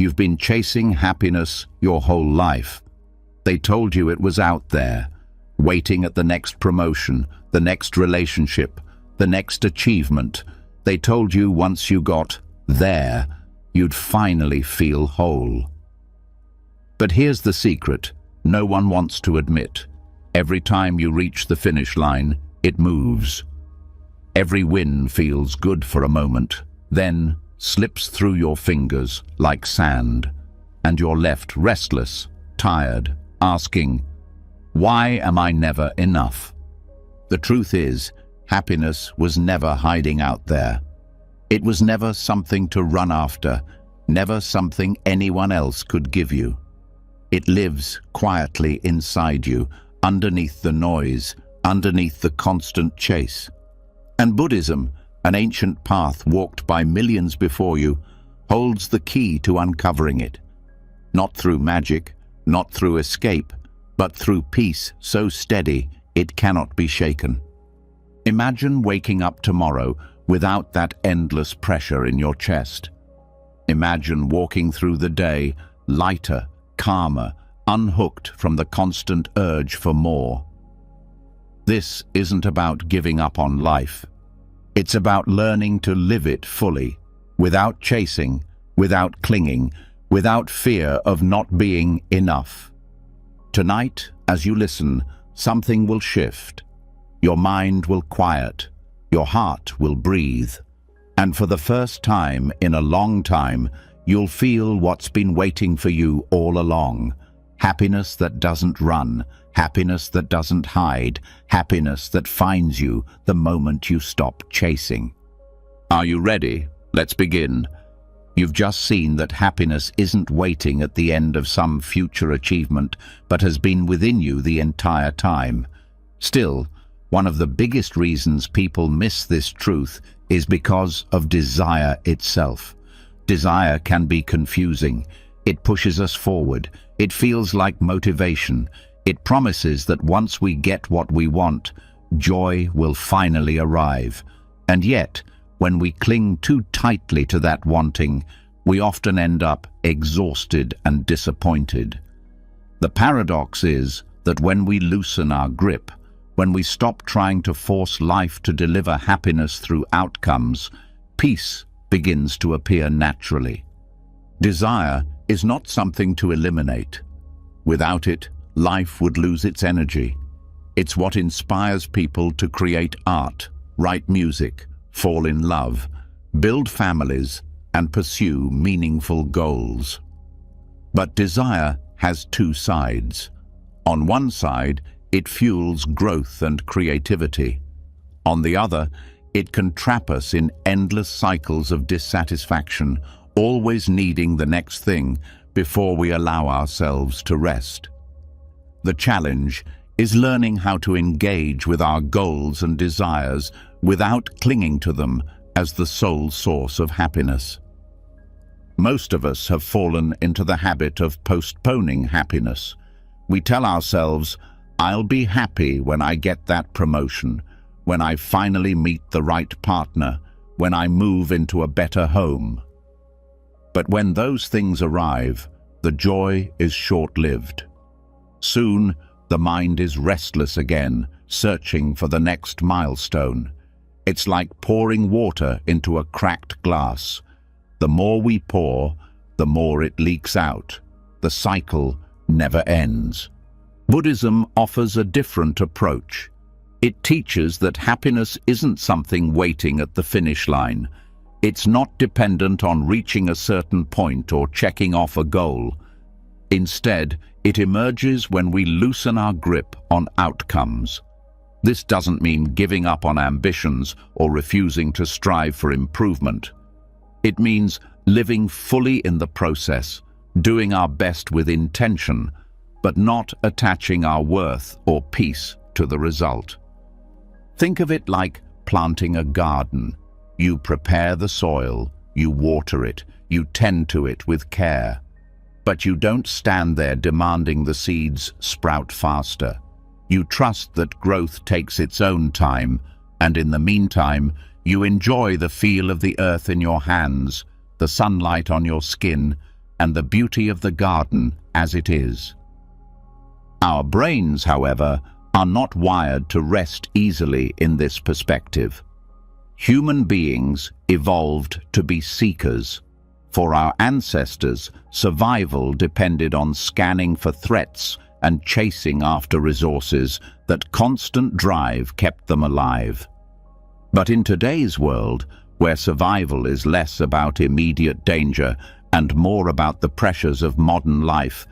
You've been chasing happiness your whole life. They told you it was out there, waiting at the next promotion, the next relationship, the next achievement. They told you once you got there, you'd finally feel whole. But here's the secret no one wants to admit. Every time you reach the finish line, it moves. Every win feels good for a moment, then slips through your fingers like sand, and you're left restless, tired, asking, why am I never enough? The truth is, happiness was never hiding out there. It was never something to run after, never something anyone else could give you. It lives quietly inside you, underneath the noise, underneath the constant chase. And Buddhism, an ancient path walked by millions before you, holds the key to uncovering it. Not through magic, not through escape, but through peace so steady it cannot be shaken. Imagine waking up tomorrow without that endless pressure in your chest. Imagine walking through the day lighter, calmer, unhooked from the constant urge for more. This isn't about giving up on life. It's about learning to live it fully, without chasing, without clinging, without fear of not being enough. Tonight, as you listen, something will shift. Your mind will quiet, your heart will breathe, and for the first time in a long time, you'll feel what's been waiting for you all along. Happiness that doesn't run, happiness that doesn't hide, happiness that finds you the moment you stop chasing. Are you ready? Let's begin. You've just seen that happiness isn't waiting at the end of some future achievement, but has been within you the entire time. Still, one of the biggest reasons people miss this truth is because of desire itself. Desire can be confusing. It pushes us forward. It feels like motivation. It promises that once we get what we want, joy will finally arrive. And yet, when we cling too tightly to that wanting, we often end up exhausted and disappointed. The paradox is that when we loosen our grip, when we stop trying to force life to deliver happiness through outcomes, peace begins to appear naturally. Desire is not something to eliminate. Without it, life would lose its energy. It's what inspires people to create art, write music, fall in love, build families, and pursue meaningful goals. But desire has two sides. On one side, it fuels growth and creativity. On the other, it can trap us in endless cycles of dissatisfaction, always needing the next thing before we allow ourselves to rest. The challenge is learning how to engage with our goals and desires without clinging to them as the sole source of happiness. Most of us have fallen into the habit of postponing happiness. We tell ourselves, I'll be happy when I get that promotion, when I finally meet the right partner, when I move into a better home. But when those things arrive, the joy is short-lived. Soon, the mind is restless again, searching for the next milestone. It's like pouring water into a cracked glass. The more we pour, the more it leaks out. The cycle never ends. Buddhism offers a different approach. It teaches that happiness isn't something waiting at the finish line. It's not dependent on reaching a certain point or checking off a goal. Instead, it emerges when we loosen our grip on outcomes. This doesn't mean giving up on ambitions or refusing to strive for improvement. It means living fully in the process, doing our best with intention, but not attaching our worth or peace to the result. Think of it like planting a garden. You prepare the soil, you water it, you tend to it with care. But you don't stand there demanding the seeds sprout faster. You trust that growth takes its own time, and in the meantime, you enjoy the feel of the earth in your hands, the sunlight on your skin, and the beauty of the garden as it is. Our brains, however, are not wired to rest easily in this perspective. Human beings evolved to be seekers. For our ancestors, survival depended on scanning for threats and chasing after resources. That constant drive kept them alive. But in today's world, where survival is less about immediate danger and more about the pressures of modern life,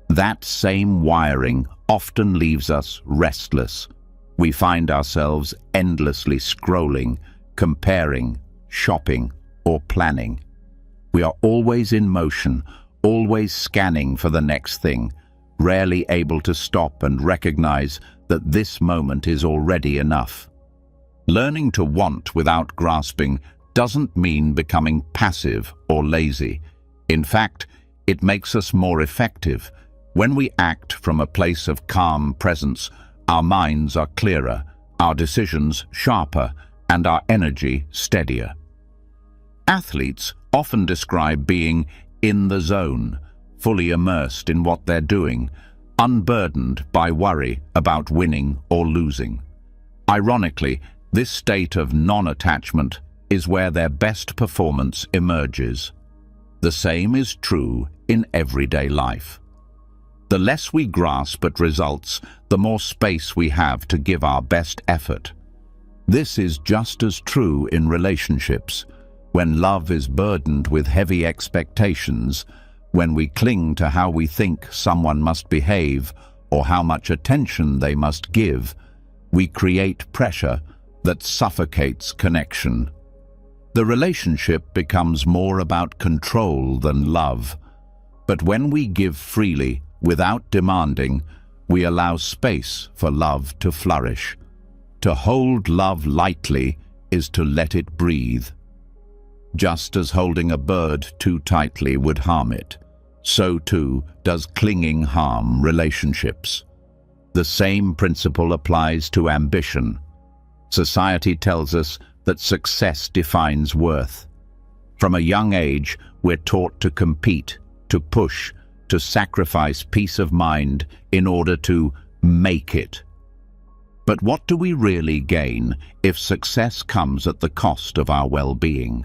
that same wiring often leaves us restless. We find ourselves endlessly scrolling, comparing, shopping, or planning. We are always in motion, always scanning for the next thing, rarely able to stop and recognize that this moment is already enough. Learning to want without grasping doesn't mean becoming passive or lazy. In fact, it makes us more effective. When we act from a place of calm presence, our minds are clearer, our decisions sharper, and our energy steadier. Athletes often describe being in the zone, fully immersed in what they're doing, unburdened by worry about winning or losing. Ironically, this state of non-attachment is where their best performance emerges. The same is true in everyday life. The less we grasp at results, the more space we have to give our best effort. This is just as true in relationships. When love is burdened with heavy expectations, when we cling to how we think someone must behave or how much attention they must give, we create pressure that suffocates connection. The relationship becomes more about control than love. But when we give freely, without demanding, we allow space for love to flourish. To hold love lightly is to let it breathe. Just as holding a bird too tightly would harm it, so too does clinging harm relationships. The same principle applies to ambition. Society tells us that success defines worth. From a young age, we're taught to compete, to push, to sacrifice peace of mind in order to make it. But what do we really gain if success comes at the cost of our well-being?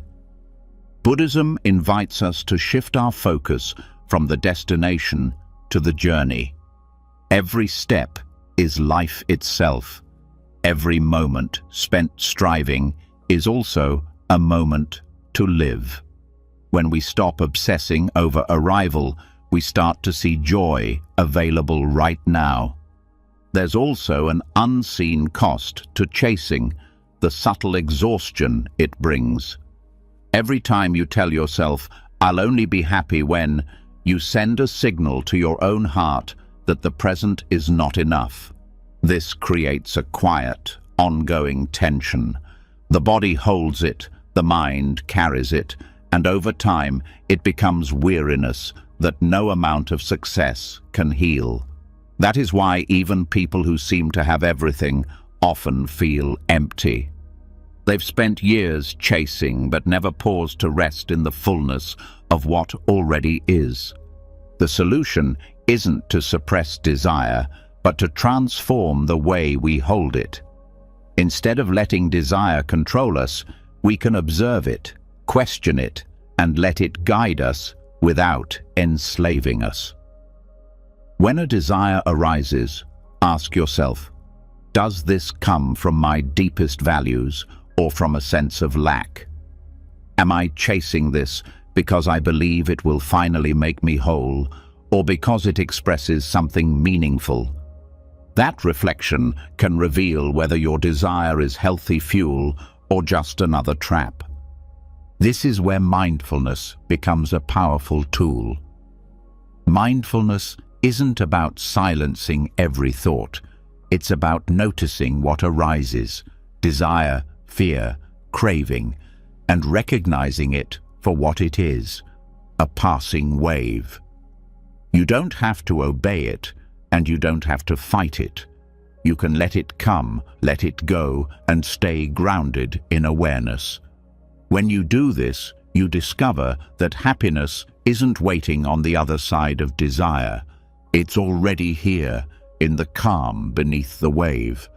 Buddhism invites us to shift our focus from the destination to the journey. Every step is life itself. Every moment spent striving is also a moment to live. When we stop obsessing over arrival, we start to see joy available right now. There's also an unseen cost to chasing, the subtle exhaustion it brings. Every time you tell yourself, "I'll only be happy when," you send a signal to your own heart that the present is not enough. This creates a quiet, ongoing tension. The body holds it, the mind carries it, and over time it becomes weariness that no amount of success can heal. That is why even people who seem to have everything often feel empty. They've spent years chasing but never paused to rest in the fullness of what already is. The solution isn't to suppress desire, but to transform the way we hold it. Instead of letting desire control us, we can observe it, question it, and let it guide us without enslaving us. When a desire arises, ask yourself, does this come from my deepest values or from a sense of lack? Am I chasing this because I believe it will finally make me whole, or because it expresses something meaningful? That reflection can reveal whether your desire is healthy fuel or just another trap. This is where mindfulness becomes a powerful tool. Mindfulness isn't about silencing every thought. It's about noticing what arises, desire, fear, craving, and recognizing it for what it is, a passing wave. You don't have to obey it, and you don't have to fight it. You can let it come, let it go, and stay grounded in awareness. When you do this, you discover that happiness isn't waiting on the other side of desire. It's already here, in the calm beneath the wave.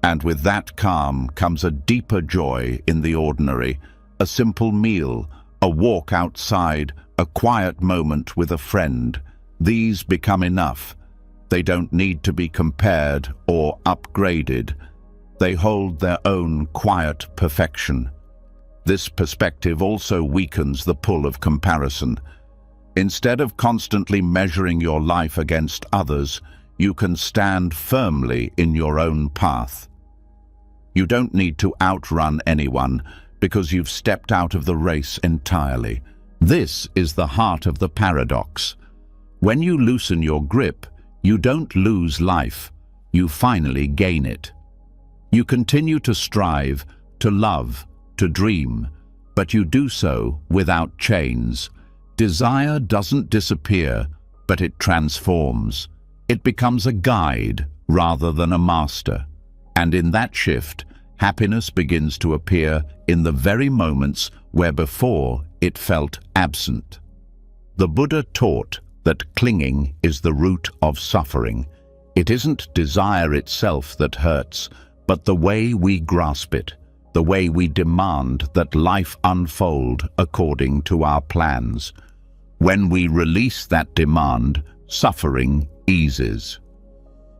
And with that calm comes a deeper joy in the ordinary, a simple meal, a walk outside, a quiet moment with a friend. These become enough. They don't need to be compared or upgraded. They hold their own quiet perfection. This perspective also weakens the pull of comparison. Instead of constantly measuring your life against others, you can stand firmly in your own path. You don't need to outrun anyone because you've stepped out of the race entirely. This is the heart of the paradox. When you loosen your grip, you don't lose life, you finally gain it. You continue to strive, to love, to dream, but you do so without chains. Desire doesn't disappear, but it transforms. It becomes a guide rather than a master. And in that shift, happiness begins to appear in the very moments where before it felt absent. The Buddha taught that clinging is the root of suffering. It isn't desire itself that hurts, but the way we grasp it, the way we demand that life unfold according to our plans. When we release that demand, suffering eases.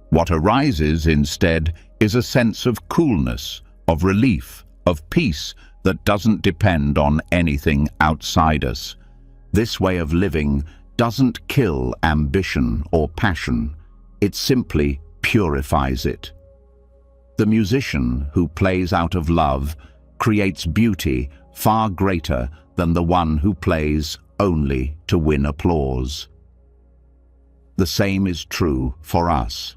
What arises instead is a sense of coolness, of relief, of peace that doesn't depend on anything outside us. This way of living doesn't kill ambition or passion, it simply purifies it. The musician who plays out of love creates beauty far greater than the one who plays only to win applause. The same is true for us.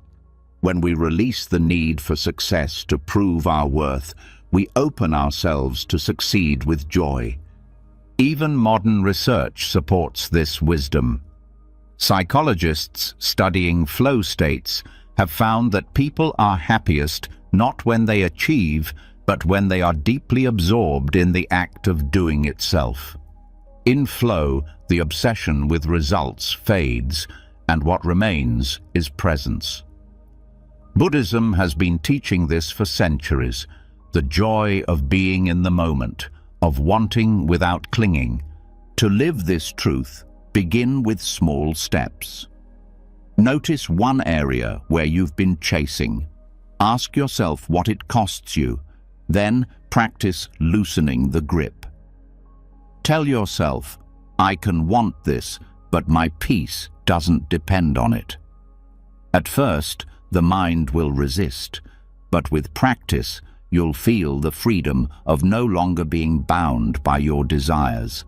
When we release the need for success to prove our worth, we open ourselves to succeed with joy. Even modern research supports this wisdom. Psychologists studying flow states have found that people are happiest not when they achieve, but when they are deeply absorbed in the act of doing itself. In flow, the obsession with results fades, and what remains is presence. Buddhism has been teaching this for centuries, the joy of being in the moment, of wanting without clinging. To live this truth, begin with small steps. Notice one area where you've been chasing. Ask yourself what it costs you, then practice loosening the grip. Tell yourself, I can want this, but my peace doesn't depend on it. At first, the mind will resist, but with practice, you'll feel the freedom of no longer being bound by your desires.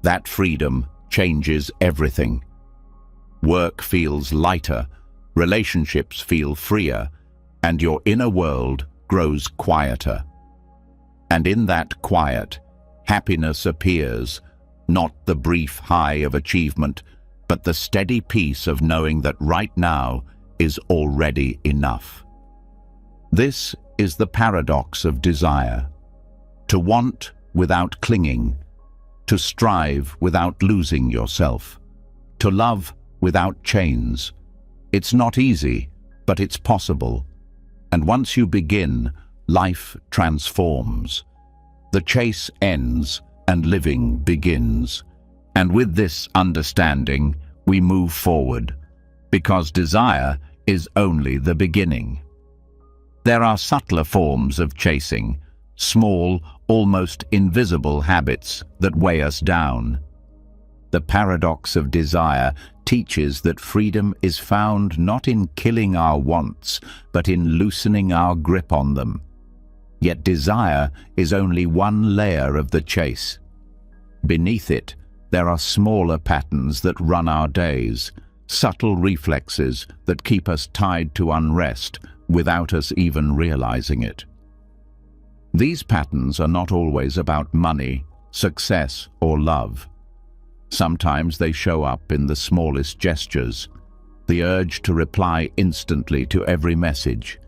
That freedom changes everything. Work feels lighter, relationships feel freer, and your inner world grows quieter. And in that quiet, happiness appears, not the brief high of achievement, but the steady peace of knowing that right now is already enough. This is the paradox of desire. To want without clinging, to strive without losing yourself, to love without chains. It's not easy, but it's possible. And once you begin, life transforms. The chase ends and living begins. And with this understanding, we move forward, because desire is only the beginning. There are subtler forms of chasing, small, almost invisible habits that weigh us down. The paradox of desire teaches that freedom is found not in killing our wants, but in loosening our grip on them. Yet desire is only one layer of the chase. Beneath it, there are smaller patterns that run our days, subtle reflexes that keep us tied to unrest without us even realizing it. These patterns are not always about money, success, or love. Sometimes they show up in the smallest gestures, the urge to reply instantly to every message,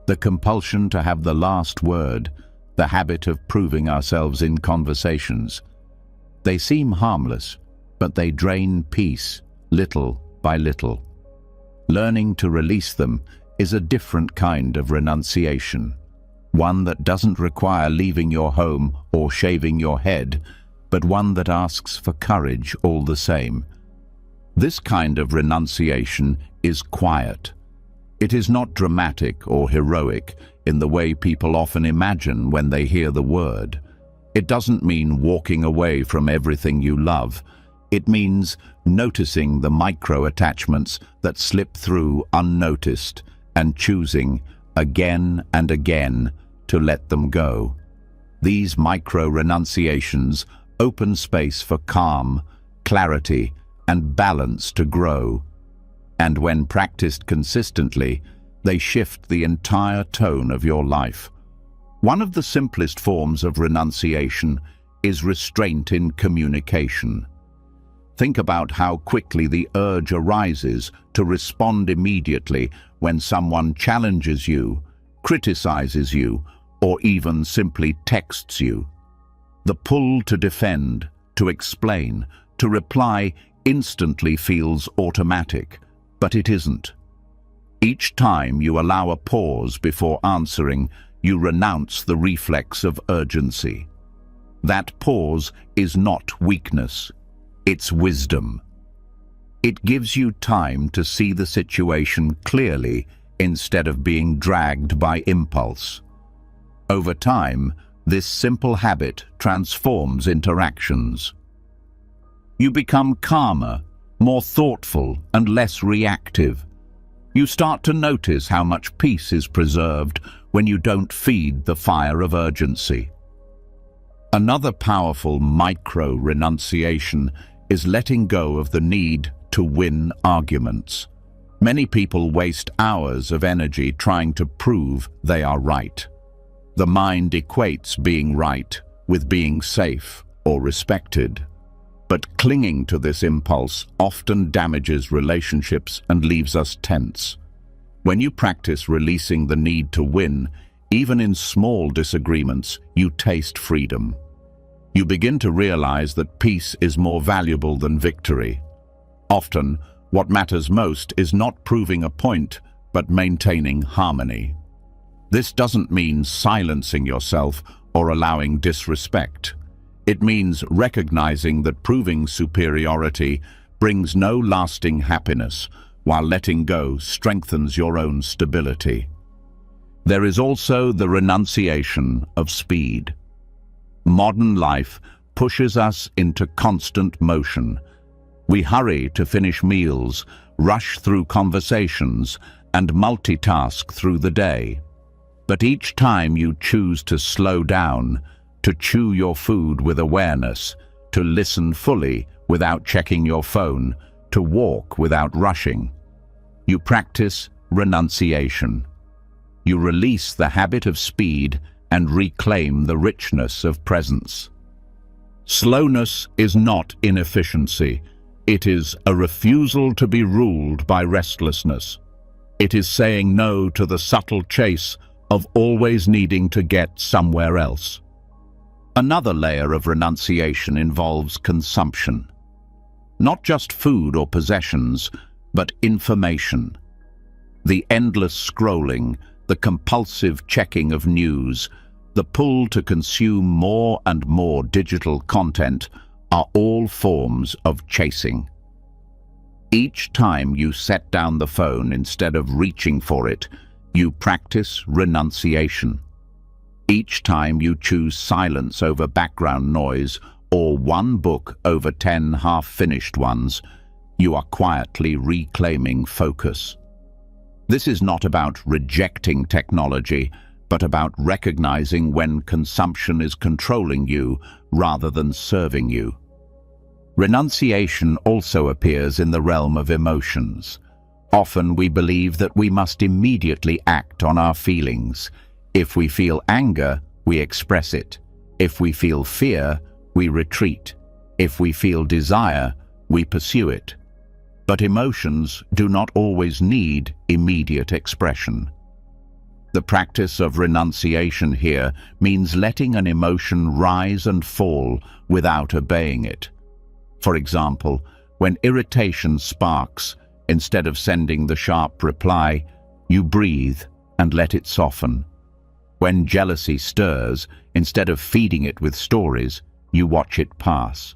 the compulsion to have the last word, the habit of proving ourselves in conversations. They seem harmless, but they drain peace little by little. Learning to release them is a different kind of renunciation, one that doesn't require leaving your home or shaving your head, but one that asks for courage all the same. This kind of renunciation is quiet. It is not dramatic or heroic in the way people often imagine when they hear the word. It doesn't mean walking away from everything you love. It means noticing the micro-attachments that slip through unnoticed and choosing again and again to let them go. These micro-renunciations open space for calm, clarity, and balance to grow. And when practiced consistently, they shift the entire tone of your life. One of the simplest forms of renunciation is restraint in communication. Think about how quickly the urge arises to respond immediately when someone challenges you, criticizes you, or even simply texts you. The pull to defend, to explain, to reply instantly feels automatic, but it isn't. Each time you allow a pause before answering, you renounce the reflex of urgency. That pause is not weakness, it's wisdom. It gives you time to see the situation clearly instead of being dragged by impulse. Over time, this simple habit transforms interactions. You become calmer, more thoughtful, and less reactive. You start to notice how much peace is preserved when you don't feed the fire of urgency. Another powerful micro-renunciation is letting go of the need to win arguments. Many people waste hours of energy trying to prove they are right. The mind equates being right with being safe or respected. But clinging to this impulse often damages relationships and leaves us tense. When you practice releasing the need to win, even in small disagreements, you taste freedom. You begin to realize that peace is more valuable than victory. Often, what matters most is not proving a point, but maintaining harmony. This doesn't mean silencing yourself or allowing disrespect. It means recognizing that proving superiority brings no lasting happiness, while letting go strengthens your own stability. There is also the renunciation of speed. Modern life pushes us into constant motion. We hurry to finish meals, rush through conversations, and multitask through the day. But each time you choose to slow down, to chew your food with awareness, to listen fully without checking your phone, to walk without rushing, you practice renunciation. You release the habit of speed and reclaim the richness of presence. Slowness is not inefficiency. It is a refusal to be ruled by restlessness. It is saying no to the subtle chase of always needing to get somewhere else. Another layer of renunciation involves consumption. Not just food or possessions, but information. The endless scrolling, the compulsive checking of news, the pull to consume more and more digital content are all forms of chasing. Each time you set down the phone instead of reaching for it, you practice renunciation. Each time you choose silence over background noise or one book over 10 half-finished ones, you are quietly reclaiming focus. This is not about rejecting technology, but about recognizing when consumption is controlling you rather than serving you. Renunciation also appears in the realm of emotions. Often we believe that we must immediately act on our feelings. If we feel anger, we express it. If we feel fear, we retreat. If we feel desire, we pursue it. But emotions do not always need immediate expression. The practice of renunciation here means letting an emotion rise and fall without obeying it. For example, when irritation sparks, instead of sending the sharp reply, you breathe and let it soften. When jealousy stirs, instead of feeding it with stories, you watch it pass.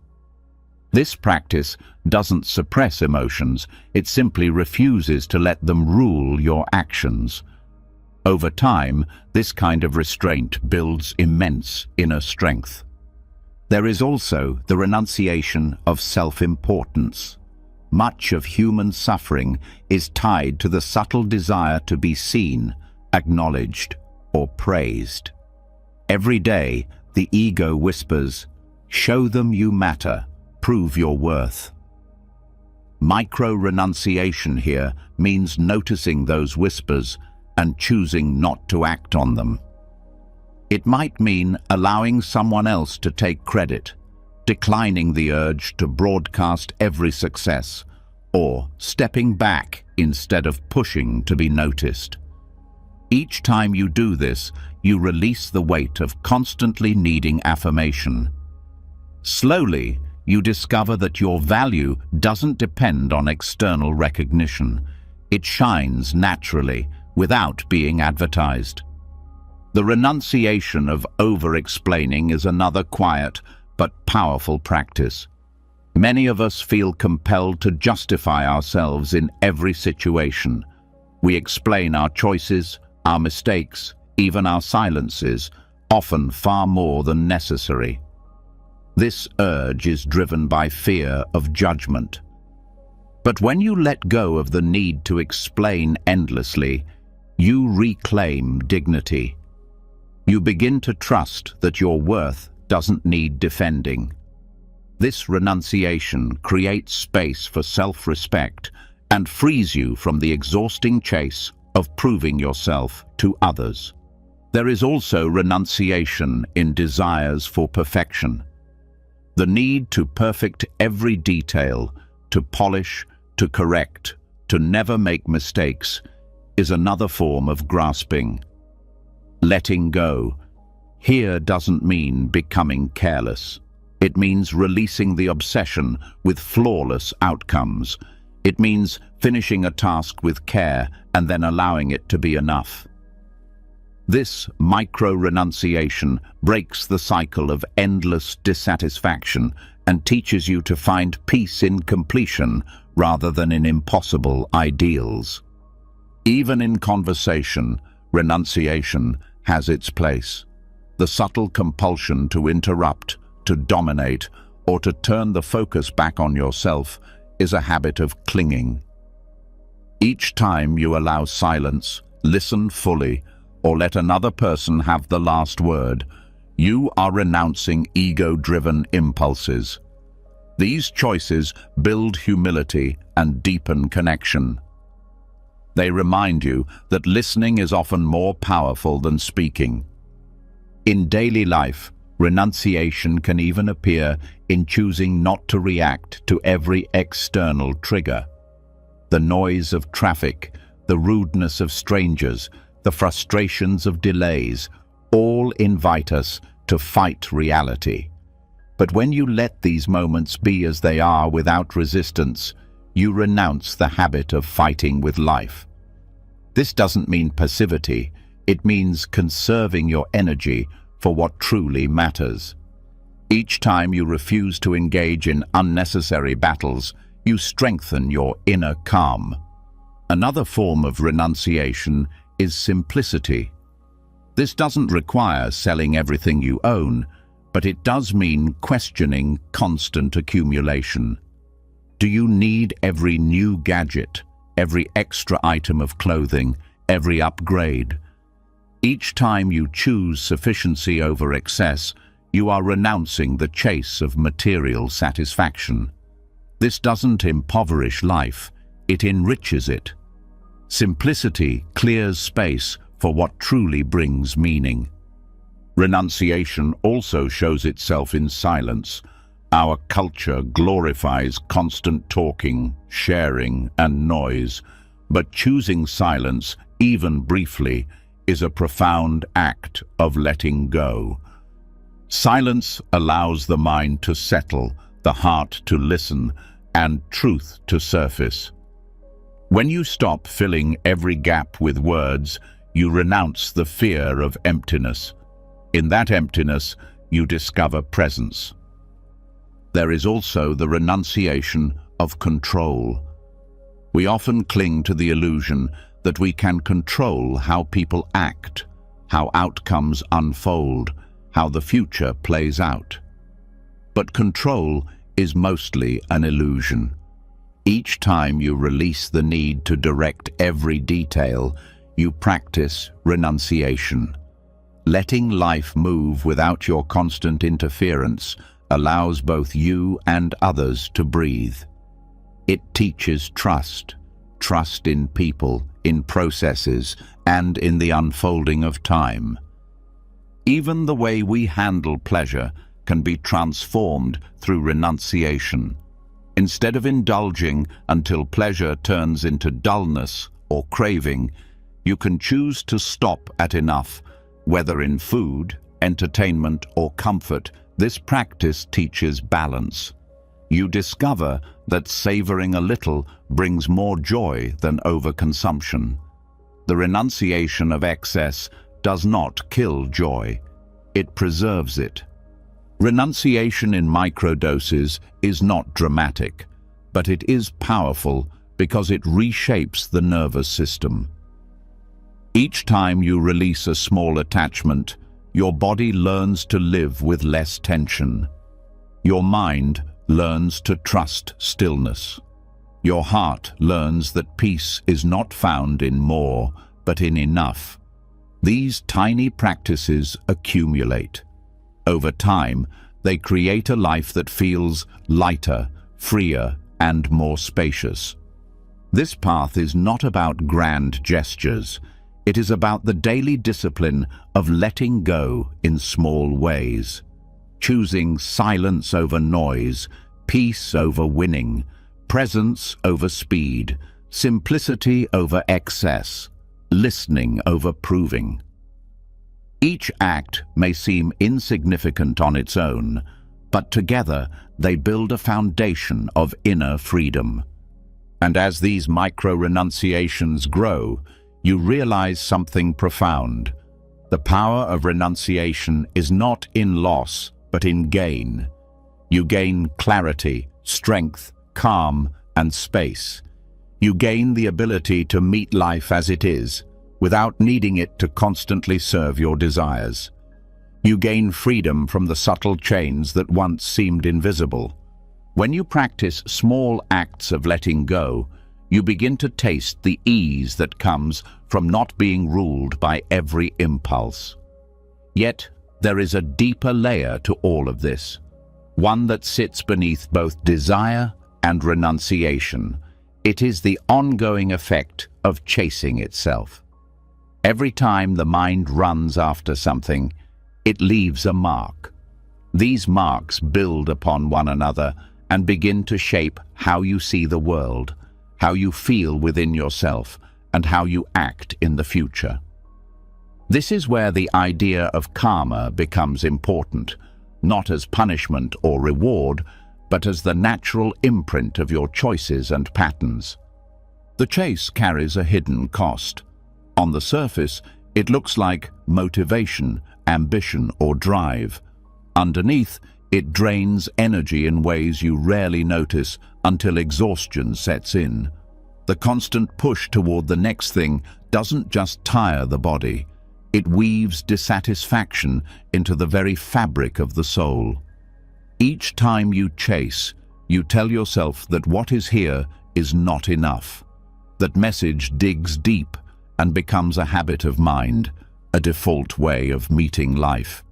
This practice doesn't suppress emotions, it simply refuses to let them rule your actions. Over time, this kind of restraint builds immense inner strength. There is also the renunciation of self-importance. Much of human suffering is tied to the subtle desire to be seen, acknowledged, or praised. Every day, the ego whispers, "Show them you matter, prove your worth." Micro-renunciation here means noticing those whispers and choosing not to act on them. It might mean allowing someone else to take credit, declining the urge to broadcast every success, or stepping back instead of pushing to be noticed. Each time you do this, you release the weight of constantly needing affirmation. Slowly, you discover that your value doesn't depend on external recognition. It shines naturally, without being advertised. The renunciation of over-explaining is another quiet but powerful practice. Many of us feel compelled to justify ourselves in every situation. We explain our choices, our mistakes, even our silences, often far more than necessary. This urge is driven by fear of judgment. But when you let go of the need to explain endlessly, you reclaim dignity. You begin to trust that your worth doesn't need defending. This renunciation creates space for self-respect and frees you from the exhausting chase of proving yourself to others. There is also renunciation in desires for perfection. The need to perfect every detail, to polish, to correct, to never make mistakes, is another form of grasping. Letting go here doesn't mean becoming careless. It means releasing the obsession with flawless outcomes. It means finishing a task with care and then allowing it to be enough. This micro-renunciation breaks the cycle of endless dissatisfaction and teaches you to find peace in completion rather than in impossible ideals. Even in conversation, renunciation has its place. The subtle compulsion to interrupt, to dominate, or to turn the focus back on yourself is a habit of clinging. Each time you allow silence, listen fully, or let another person have the last word, you are renouncing ego-driven impulses. These choices build humility and deepen connection. They remind you that listening is often more powerful than speaking. In daily life, renunciation can even appear in choosing not to react to every external trigger. The noise of traffic, the rudeness of strangers, the frustrations of delays, all invite us to fight reality. But when you let these moments be as they are without resistance, you renounce the habit of fighting with life. This doesn't mean passivity, it means conserving your energy for what truly matters. Each time you refuse to engage in unnecessary battles, you strengthen your inner calm. Another form of renunciation is simplicity. This doesn't require selling everything you own, but it does mean questioning constant accumulation. Do you need every new gadget, every extra item of clothing, every upgrade? Each time you choose sufficiency over excess, you are renouncing the chase of material satisfaction. This doesn't impoverish life, it enriches it. Simplicity clears space for what truly brings meaning. Renunciation also shows itself in silence. Our culture glorifies constant talking, sharing, and noise, but choosing silence, even briefly, is a profound act of letting go. Silence allows the mind to settle, the heart to listen, and truth to surface. When you stop filling every gap with words, you renounce the fear of emptiness. In that emptiness, you discover presence. There is also the renunciation of control. We often cling to the illusion that we can control how people act, how outcomes unfold, how the future plays out. But control is mostly an illusion. Each time you release the need to direct every detail, you practice renunciation. Letting life move without your constant interference allows both you and others to breathe. It teaches trust in people, in processes, and in the unfolding of time. Even the way we handle pleasure can be transformed through renunciation. Instead of indulging until pleasure turns into dullness or craving, you can choose to stop at enough, whether in food, entertainment, or comfort. This practice teaches balance. You discover that savoring a little brings more joy than overconsumption. The renunciation of excess does not kill joy. It preserves it. Renunciation in microdoses is not dramatic, but it is powerful because it reshapes the nervous system. Each time you release a small attachment, your body learns to live with less tension. Your mind learns to trust stillness. Your heart learns that peace is not found in more, but in enough. These tiny practices accumulate. Over time, they create a life that feels lighter, freer, and more spacious. This path is not about grand gestures. It is about the daily discipline of letting go in small ways. Choosing silence over noise, peace over winning, presence over speed, simplicity over excess, listening over proving. Each act may seem insignificant on its own, but together they build a foundation of inner freedom. And as these micro-renunciations grow, you realize something profound. The power of renunciation is not in loss, but in gain. You gain clarity, strength, calm, and space. You gain the ability to meet life as it is, without needing it to constantly serve your desires. You gain freedom from the subtle chains that once seemed invisible. When you practice small acts of letting go, you begin to taste the ease that comes from not being ruled by every impulse. Yet, there is a deeper layer to all of this, one that sits beneath both desire and renunciation. It is the ongoing effect of chasing itself. Every time the mind runs after something, it leaves a mark. These marks build upon one another and begin to shape how you see the world, how you feel within yourself, and how you act in the future. This is where the idea of karma becomes important, not as punishment or reward, but as the natural imprint of your choices and patterns. The chase carries a hidden cost. On the surface, it looks like motivation, ambition, or drive. Underneath, it drains energy in ways you rarely notice until exhaustion sets in. The constant push toward the next thing doesn't just tire the body. It weaves dissatisfaction into the very fabric of the soul. Each time you chase, you tell yourself that what is here is not enough. That message digs deep and becomes a habit of mind, a default way of meeting life.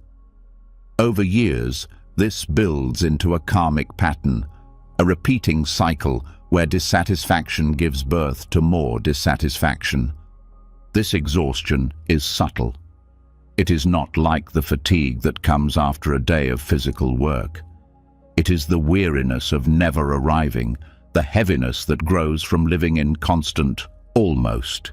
Over years, this builds into a karmic pattern, a repeating cycle where dissatisfaction gives birth to more dissatisfaction. This exhaustion is subtle. It is not like the fatigue that comes after a day of physical work. It is the weariness of never arriving, the heaviness that grows from living in constant almost.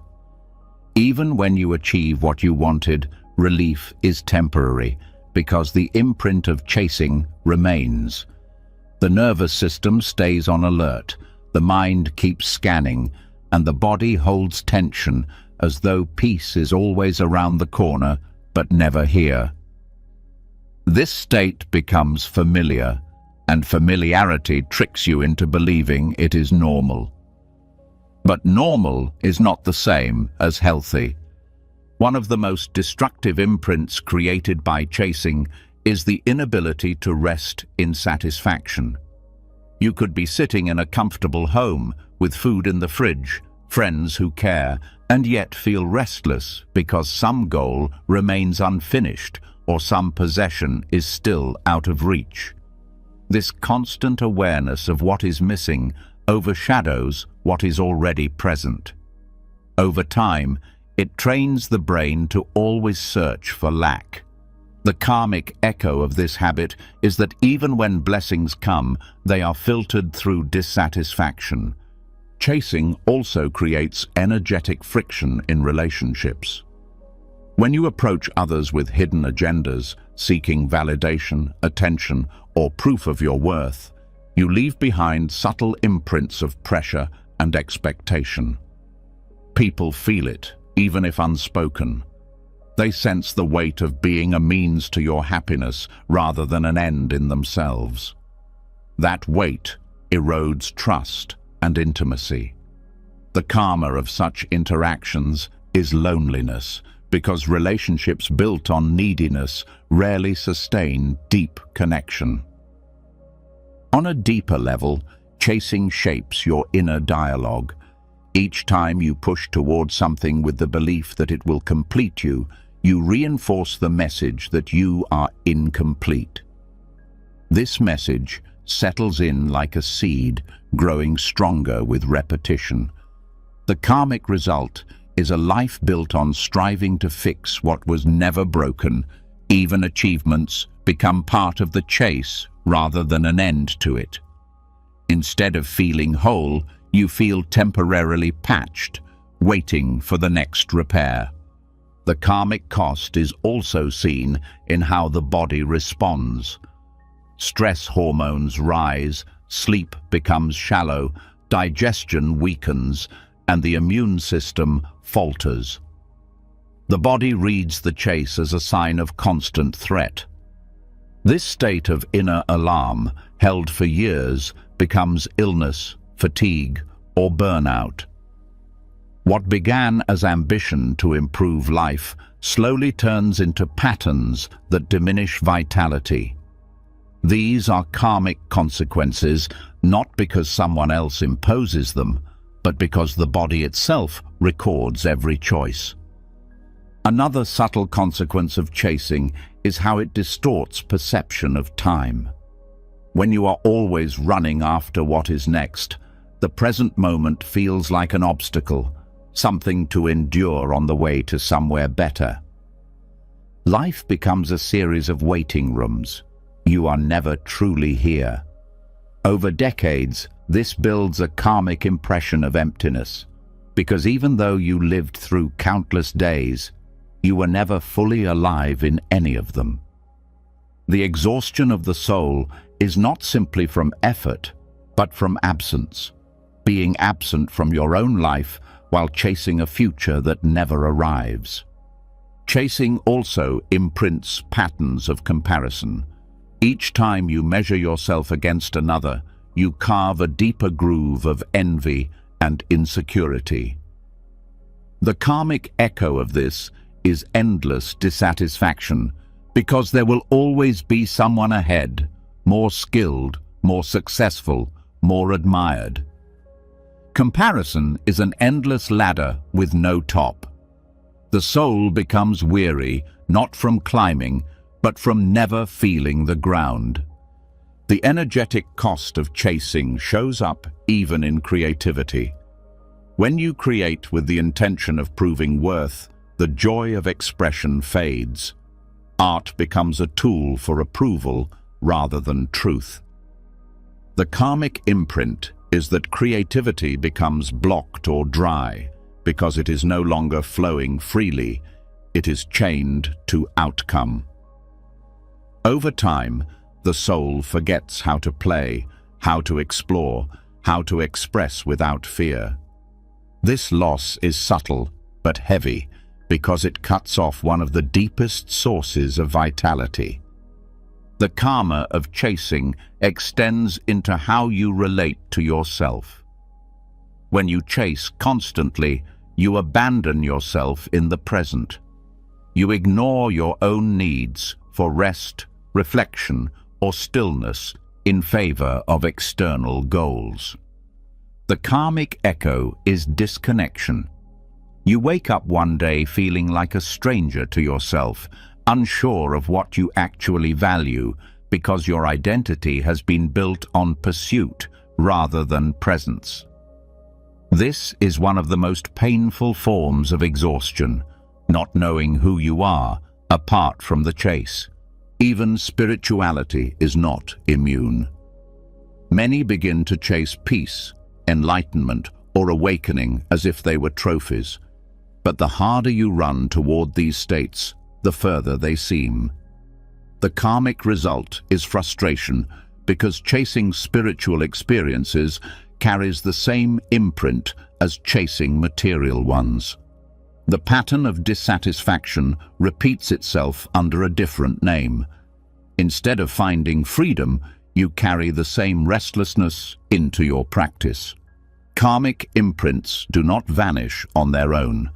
Even when you achieve what you wanted, relief is temporary because the imprint of chasing remains. The nervous system stays on alert, the mind keeps scanning, and the body holds tension as though peace is always around the corner but never here. This state becomes familiar, and familiarity tricks you into believing it is normal. But normal is not the same as healthy. One of the most destructive imprints created by chasing is the inability to rest in satisfaction. You could be sitting in a comfortable home with food in the fridge, friends who care, and yet feel restless because some goal remains unfinished or some possession is still out of reach. This constant awareness of what is missing overshadows what is already present. Over time, it trains the brain to always search for lack. The karmic echo of this habit is that even when blessings come, they are filtered through dissatisfaction. Chasing also creates energetic friction in relationships. When you approach others with hidden agendas, seeking validation, attention, or proof of your worth, you leave behind subtle imprints of pressure and expectation. People feel it, even if unspoken. They sense the weight of being a means to your happiness rather than an end in themselves. That weight erodes trust and intimacy. The karma of such interactions is loneliness, because relationships built on neediness rarely sustain deep connection. On a deeper level, chasing shapes your inner dialogue. Each time you push towards something with the belief that it will complete you, you reinforce the message that you are incomplete. This message settles in like a seed, growing stronger with repetition. The karmic result is a life built on striving to fix what was never broken. Even achievements become part of the chase rather than an end to it. Instead of feeling whole, you feel temporarily patched, waiting for the next repair. The karmic cost is also seen in how the body responds. Stress hormones rise, sleep becomes shallow, digestion weakens, and the immune system falters. The body reads the chase as a sign of constant threat. This state of inner alarm, held for years, becomes illness, fatigue, or burnout. What began as ambition to improve life slowly turns into patterns that diminish vitality. These are karmic consequences, not because someone else imposes them, but because the body itself records every choice. Another subtle consequence of chasing is how it distorts perception of time. When you are always running after what is next, the present moment feels like an obstacle, something to endure on the way to somewhere better. Life becomes a series of waiting rooms. You are never truly here. Over decades, this builds a karmic impression of emptiness, because even though you lived through countless days, you were never fully alive in any of them. The exhaustion of the soul is not simply from effort, but from absence, being absent from your own life while chasing a future that never arrives. Chasing also imprints patterns of comparison. Each time you measure yourself against another, you carve a deeper groove of envy and insecurity. The karmic echo of this is endless dissatisfaction, because there will always be someone ahead, more skilled, more successful, more admired. Comparison is an endless ladder with no top. The soul becomes weary, not from climbing, but from never feeling the ground. The energetic cost of chasing shows up even in creativity. When you create with the intention of proving worth, the joy of expression fades. Art becomes a tool for approval rather than truth. The karmic imprint is that creativity becomes blocked or dry because it is no longer flowing freely, it is chained to outcome. Over time, the soul forgets how to play, how to explore, how to express without fear. This loss is subtle but heavy because it cuts off one of the deepest sources of vitality. The karma of chasing extends into how you relate to yourself. When you chase constantly, you abandon yourself in the present. You ignore your own needs for rest, reflection, or stillness in favor of external goals. The karmic echo is disconnection. You wake up one day feeling like a stranger to yourself, unsure of what you actually value, because your identity has been built on pursuit rather than presence. This is one of the most painful forms of exhaustion, not knowing who you are apart from the chase. Even spirituality is not immune. Many begin to chase peace, enlightenment, or awakening as if they were trophies. But the harder you run toward these states, the further they seem. The karmic result is frustration because chasing spiritual experiences carries the same imprint as chasing material ones. The pattern of dissatisfaction repeats itself under a different name. Instead of finding freedom, you carry the same restlessness into your practice. Karmic imprints do not vanish on their own.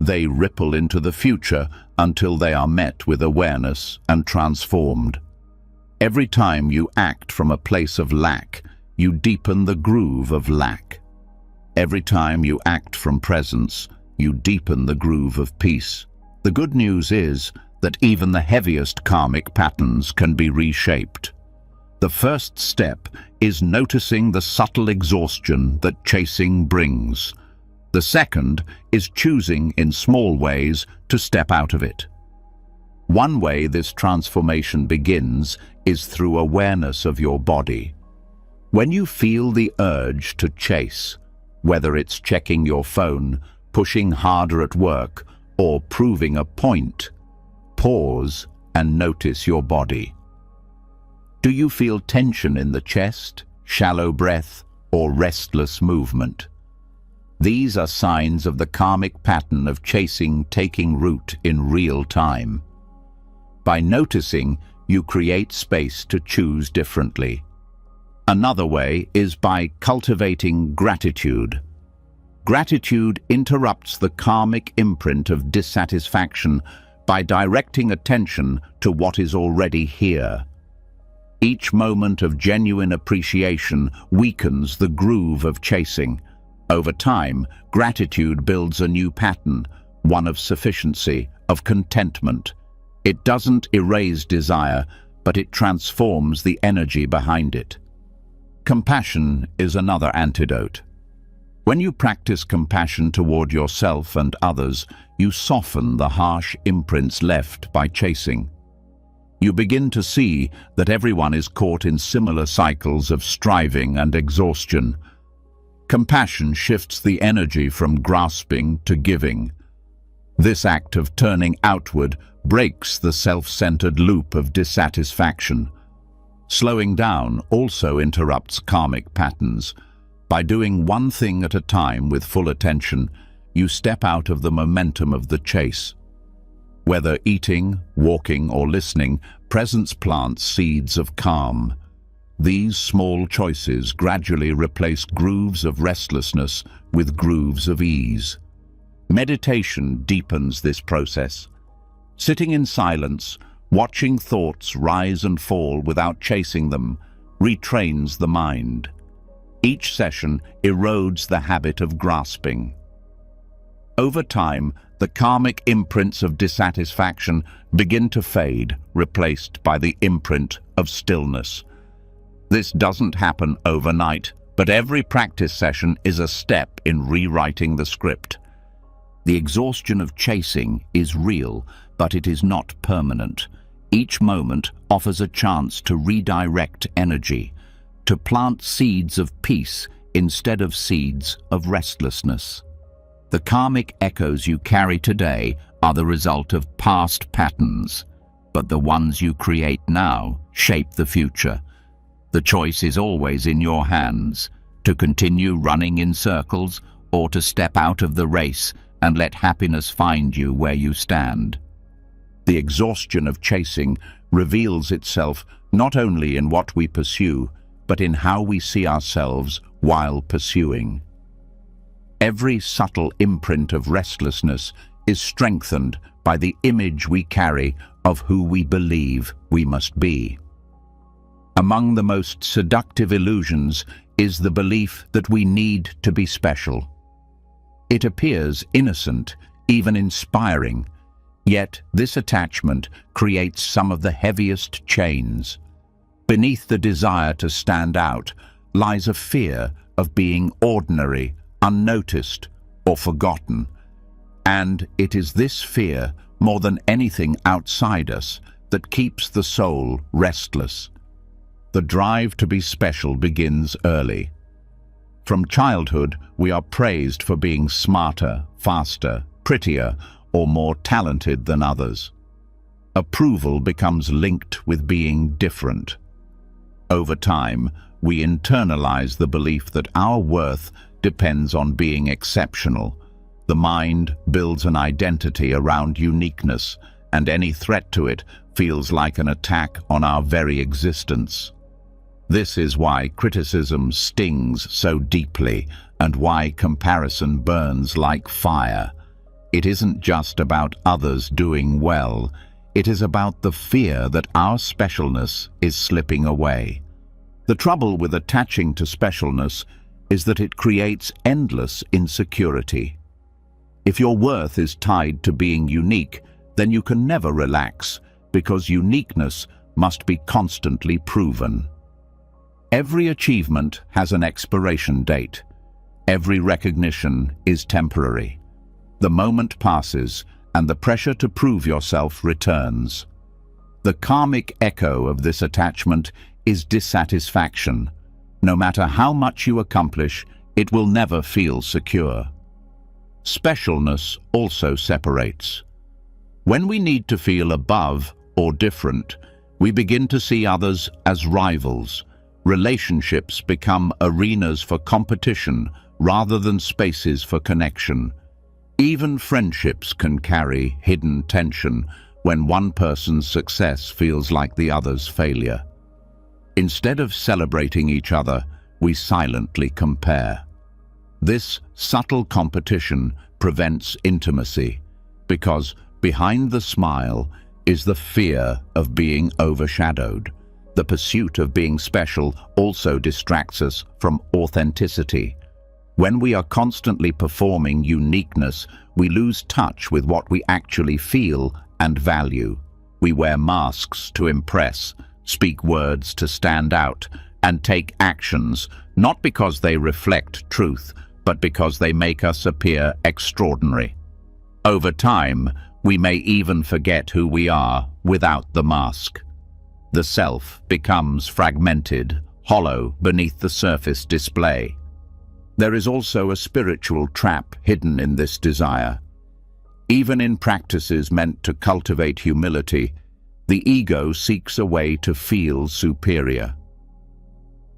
They ripple into the future until they are met with awareness and transformed. Every time you act from a place of lack, you deepen the groove of lack. Every time you act from presence, you deepen the groove of peace. The good news is that even the heaviest karmic patterns can be reshaped. The first step is noticing the subtle exhaustion that chasing brings. The second is choosing in small ways to step out of it. One way this transformation begins is through awareness of your body. When you feel the urge to chase, whether it's checking your phone, pushing harder at work, or proving a point, pause and notice your body. Do you feel tension in the chest, shallow breath, or restless movement? These are signs of the karmic pattern of chasing taking root in real time. By noticing, you create space to choose differently. Another way is by cultivating gratitude. Gratitude interrupts the karmic imprint of dissatisfaction by directing attention to what is already here. Each moment of genuine appreciation weakens the groove of chasing. Over time, gratitude builds a new pattern, one of sufficiency, of contentment. It doesn't erase desire, but it transforms the energy behind it. Compassion is another antidote. When you practice compassion toward yourself and others, you soften the harsh imprints left by chasing. You begin to see that everyone is caught in similar cycles of striving and exhaustion. Compassion shifts the energy from grasping to giving. This act of turning outward breaks the self-centered loop of dissatisfaction. Slowing down also interrupts karmic patterns. By doing one thing at a time with full attention, you step out of the momentum of the chase. Whether eating, walking, or listening, presence plants seeds of calm. These small choices gradually replace grooves of restlessness with grooves of ease. Meditation deepens this process. Sitting in silence, watching thoughts rise and fall without chasing them, retrains the mind. Each session erodes the habit of grasping. Over time, the karmic imprints of dissatisfaction begin to fade, replaced by the imprint of stillness. This doesn't happen overnight, but every practice session is a step in rewriting the script. The exhaustion of chasing is real, but it is not permanent. Each moment offers a chance to redirect energy, to plant seeds of peace instead of seeds of restlessness. The karmic echoes you carry today are the result of past patterns, but the ones you create now shape the future. The choice is always in your hands, to continue running in circles or to step out of the race and let happiness find you where you stand. The exhaustion of chasing reveals itself not only in what we pursue, but in how we see ourselves while pursuing. Every subtle imprint of restlessness is strengthened by the image we carry of who we believe we must be. Among the most seductive illusions is the belief that we need to be special. It appears innocent, even inspiring, yet this attachment creates some of the heaviest chains. Beneath the desire to stand out lies a fear of being ordinary, unnoticed, or forgotten. And it is this fear, more than anything outside us, that keeps the soul restless. The drive to be special begins early. From childhood, we are praised for being smarter, faster, prettier, or more talented than others. Approval becomes linked with being different. Over time, we internalize the belief that our worth depends on being exceptional. The mind builds an identity around uniqueness, and any threat to it feels like an attack on our very existence. This is why criticism stings so deeply and why comparison burns like fire. It isn't just about others doing well, it is about the fear that our specialness is slipping away. The trouble with attaching to specialness is that it creates endless insecurity. If your worth is tied to being unique, then you can never relax, because uniqueness must be constantly proven. Every achievement has an expiration date. Every recognition is temporary. The moment passes, and the pressure to prove yourself returns. The karmic echo of this attachment is dissatisfaction. No matter how much you accomplish, it will never feel secure. Specialness also separates. When we need to feel above or different, we begin to see others as rivals. Relationships become arenas for competition rather than spaces for connection. Even friendships can carry hidden tension when one person's success feels like the other's failure. Instead of celebrating each other, we silently compare. This subtle competition prevents intimacy, because behind the smile is the fear of being overshadowed. The pursuit of being special also distracts us from authenticity. When we are constantly performing uniqueness, we lose touch with what we actually feel and value. We wear masks to impress, speak words to stand out, and take actions, not because they reflect truth, but because they make us appear extraordinary. Over time, we may even forget who we are without the mask. The self becomes fragmented, hollow beneath the surface display. There is also a spiritual trap hidden in this desire. Even in practices meant to cultivate humility, the ego seeks a way to feel superior.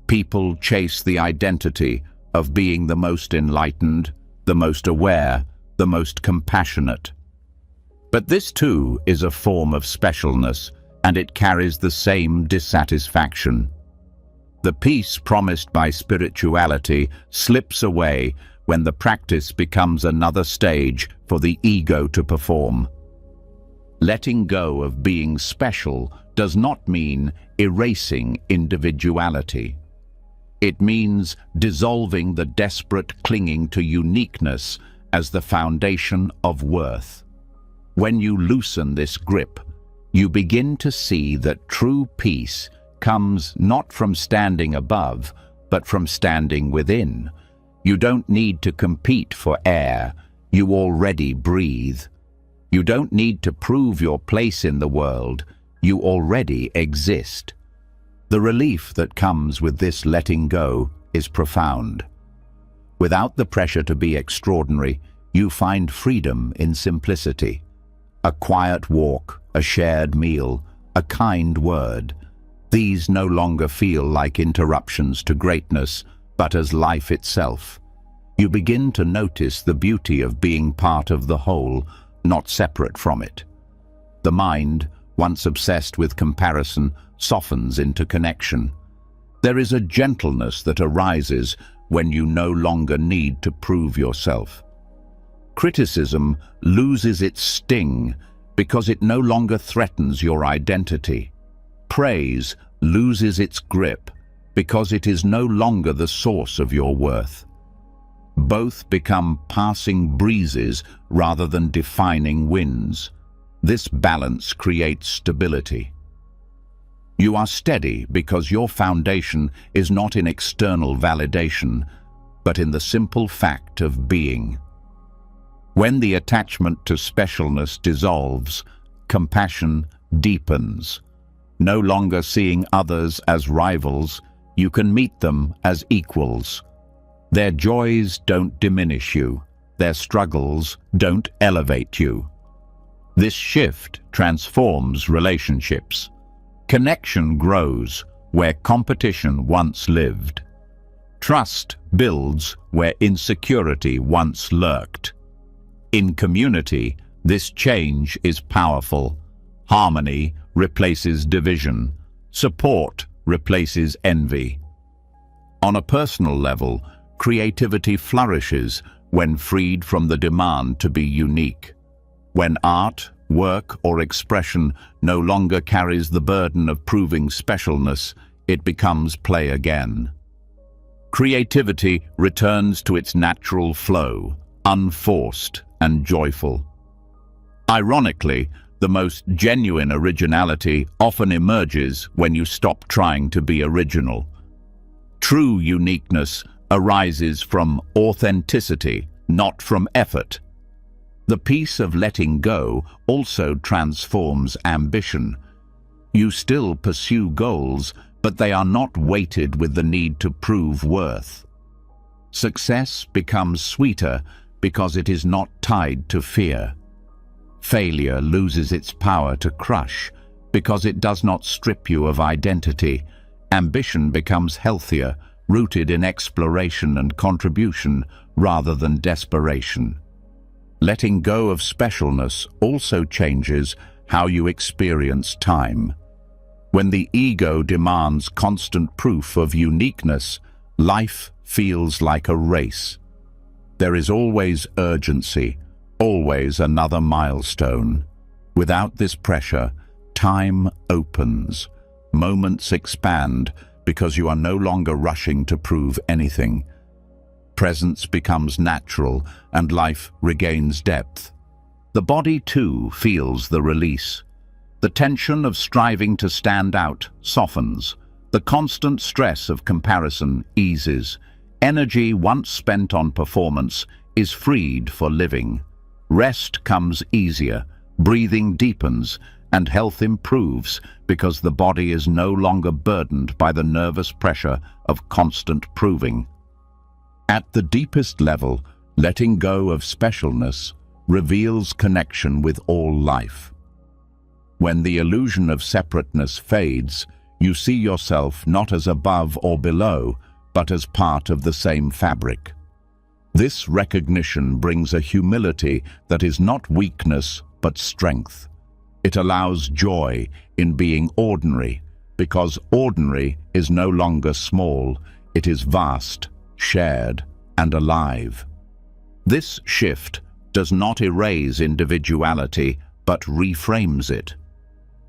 People chase the identity of being the most enlightened, the most aware, the most compassionate. But this too is a form of specialness, and it carries the same dissatisfaction. The peace promised by spirituality slips away when the practice becomes another stage for the ego to perform. Letting go of being special does not mean erasing individuality. It means dissolving the desperate clinging to uniqueness as the foundation of worth. When you loosen this grip, you begin to see that true peace comes not from standing above, but from standing within. You don't need to compete for air, you already breathe. You don't need to prove your place in the world, you already exist. The relief that comes with this letting go is profound. Without the pressure to be extraordinary, you find freedom in simplicity. A quiet walk, a shared meal, a kind word. These no longer feel like interruptions to greatness, but as life itself. You begin to notice the beauty of being part of the whole, not separate from it. The mind, once obsessed with comparison, softens into connection. There is a gentleness that arises when you no longer need to prove yourself. Criticism loses its sting because it no longer threatens your identity. Praise loses its grip because it is no longer the source of your worth. Both become passing breezes rather than defining winds. This balance creates stability. You are steady because your foundation is not in external validation, but in the simple fact of being. When the attachment to specialness dissolves, compassion deepens. No longer seeing others as rivals, you can meet them as equals. Their joys don't diminish you. Their struggles don't elevate you. This shift transforms relationships. Connection grows where competition once lived. Trust builds where insecurity once lurked. In community, this change is powerful. Harmony replaces division. Support replaces envy. On a personal level, creativity flourishes when freed from the demand to be unique. When art, work, or expression no longer carries the burden of proving specialness, it becomes play again. Creativity returns to its natural flow, unforced and joyful. Ironically, the most genuine originality often emerges when you stop trying to be original. True uniqueness arises from authenticity, not from effort. The peace of letting go also transforms ambition. You still pursue goals, but they are not weighted with the need to prove worth. Success becomes sweeter because it is not tied to fear. Failure loses its power to crush because it does not strip you of identity. Ambition becomes healthier, rooted in exploration and contribution rather than desperation. Letting go of specialness also changes how you experience time. When the ego demands constant proof of uniqueness, life feels like a race. There is always urgency, always another milestone. Without this pressure, time opens. Moments expand because you are no longer rushing to prove anything. Presence becomes natural and life regains depth. The body, too, feels the release. The tension of striving to stand out softens. The constant stress of comparison eases. Energy once spent on performance is freed for living. Rest comes easier, breathing deepens, and health improves because the body is no longer burdened by the nervous pressure of constant proving. At the deepest level, letting go of specialness reveals connection with all life. When the illusion of separateness fades, you see yourself not as above or below, but as part of the same fabric. This recognition brings a humility that is not weakness, but strength. It allows joy in being ordinary, because ordinary is no longer small, it is vast, shared, and alive. This shift does not erase individuality, but reframes it.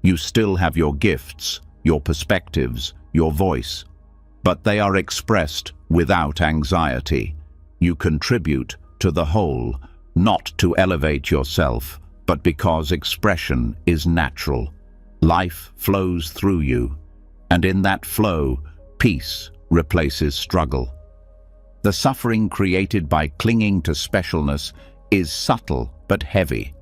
You still have your gifts, your perspectives, your voice, but they are expressed without anxiety. You contribute to the whole, not to elevate yourself, but because expression is natural. Life flows through you, and in that flow, peace replaces struggle. The suffering created by clinging to specialness is subtle but heavy.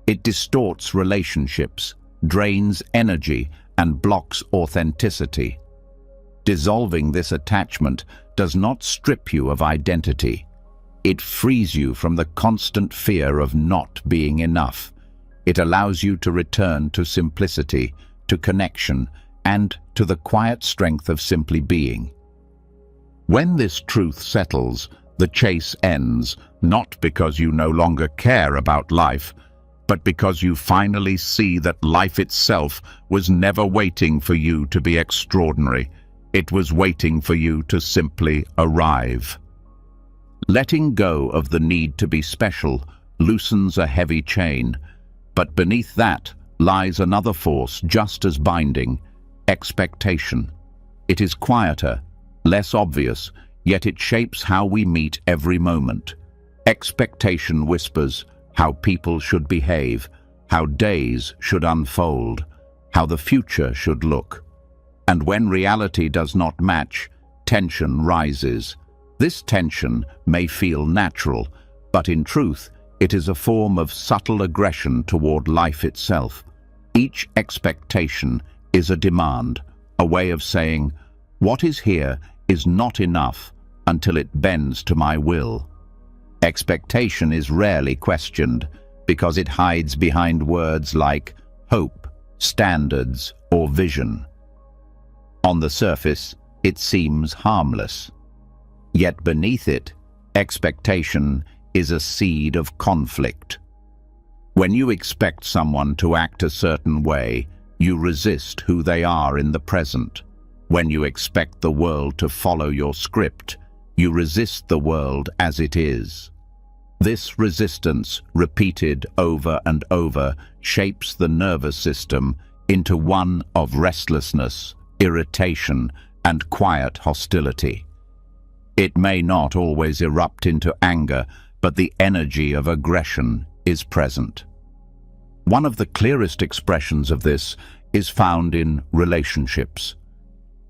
It distorts relationships, drains energy, and blocks authenticity. Dissolving this attachment does not strip you of identity. It frees you from the constant fear of not being enough. It allows you to return to simplicity, to connection, and to the quiet strength of simply being. When this truth settles, the chase ends, not because you no longer care about life, but because you finally see that life itself was never waiting for you to be extraordinary. It was waiting for you to simply arrive. Letting go of the need to be special loosens a heavy chain, but beneath that lies another force just as binding: expectation. It is quieter, less obvious, yet it shapes how we meet every moment. Expectation whispers how people should behave, how days should unfold, how the future should look. And when reality does not match, tension rises. This tension may feel natural, but in truth, it is a form of subtle aggression toward life itself. Each expectation is a demand, a way of saying, what is here is not enough until it bends to my will. Expectation is rarely questioned because it hides behind words like hope, standards, or vision. On the surface, it seems harmless. Yet beneath it, expectation is a seed of conflict. When you expect someone to act a certain way, you resist who they are in the present. When you expect the world to follow your script, you resist the world as it is. This resistance, repeated over and over, shapes the nervous system into one of restlessness, irritation, and quiet hostility. It may not always erupt into anger, but the energy of aggression is present. One of the clearest expressions of this is found in relationships.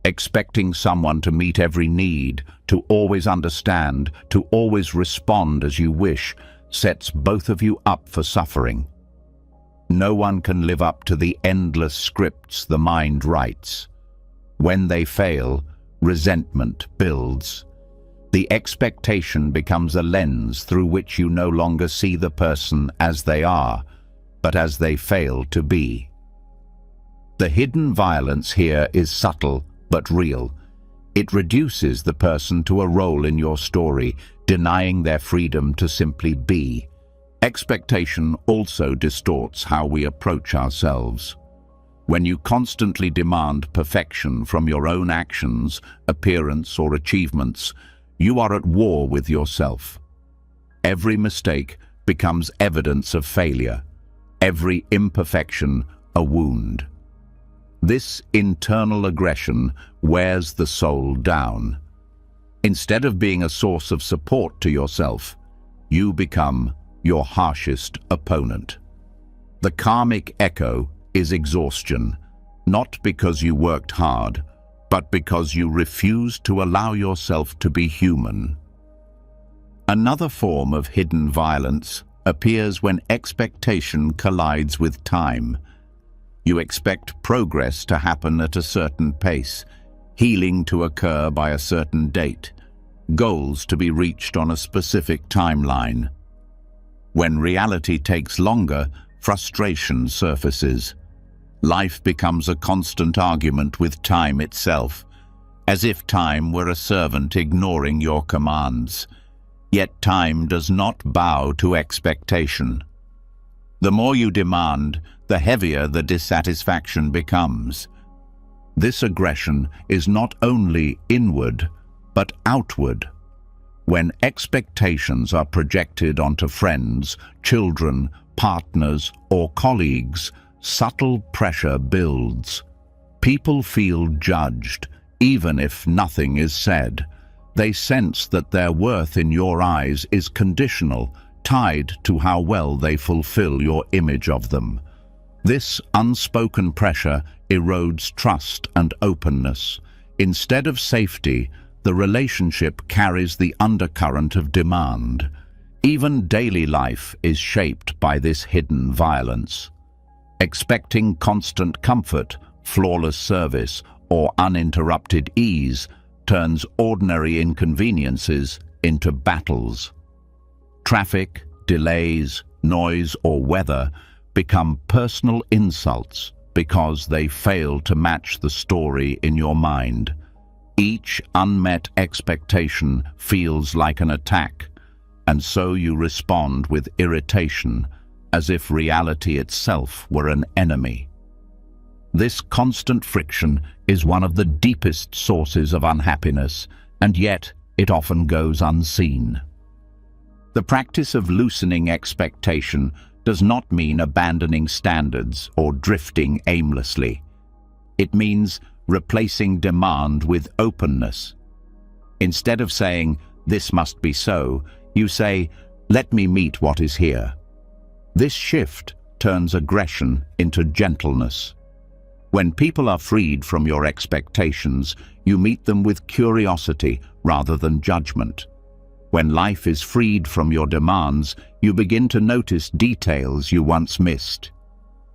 Expecting someone to meet every need, to always understand, to always respond as you wish, sets both of you up for suffering. No one can live up to the endless scripts the mind writes. When they fail, resentment builds. The expectation becomes a lens through which you no longer see the person as they are, but as they fail to be. The hidden violence here is subtle but real. It reduces the person to a role in your story, denying their freedom to simply be. Expectation also distorts how we approach ourselves. When you constantly demand perfection from your own actions, appearance, or achievements, you are at war with yourself. Every mistake becomes evidence of failure, every imperfection a wound. This internal aggression wears the soul down. Instead of being a source of support to yourself, you become your harshest opponent. The karmic echo is exhaustion, not because you worked hard, but because you refused to allow yourself to be human. Another form of hidden violence appears when expectation collides with time. You expect progress to happen at a certain pace, healing to occur by a certain date, goals to be reached on a specific timeline. When reality takes longer, frustration surfaces. Life becomes a constant argument with time itself, as if time were a servant ignoring your commands. Yet time does not bow to expectation. The more you demand, the heavier the dissatisfaction becomes. This aggression is not only inward, but outward. When expectations are projected onto friends, children, partners, or colleagues, subtle pressure builds. People feel judged, even if nothing is said. They sense that their worth in your eyes is conditional, tied to how well they fulfill your image of them. This unspoken pressure erodes trust and openness. Instead of safety, the relationship carries the undercurrent of demand. Even daily life is shaped by this hidden violence. Expecting constant comfort, flawless service, or uninterrupted ease turns ordinary inconveniences into battles. Traffic, delays, noise, or weather become personal insults because they fail to match the story in your mind. Each unmet expectation feels like an attack, and so you respond with irritation, as if reality itself were an enemy. This constant friction is one of the deepest sources of unhappiness, and yet it often goes unseen. The practice of loosening expectation does not mean abandoning standards or drifting aimlessly. It means replacing demand with openness. Instead of saying, "This must be so," you say, "Let me meet what is here." This shift turns aggression into gentleness. When people are freed from your expectations, you meet them with curiosity rather than judgment. When life is freed from your demands, you begin to notice details you once missed.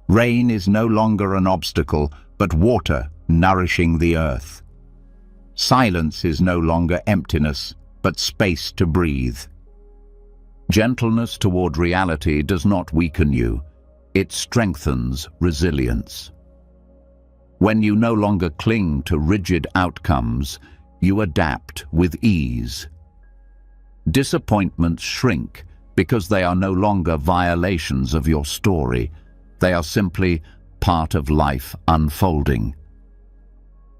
Rain is no longer an obstacle, but water nourishing the earth. Silence is no longer emptiness, but space to breathe. Gentleness toward reality does not weaken you. It strengthens resilience. When you no longer cling to rigid outcomes, you adapt with ease. Disappointments shrink because they are no longer violations of your story. They are simply part of life unfolding.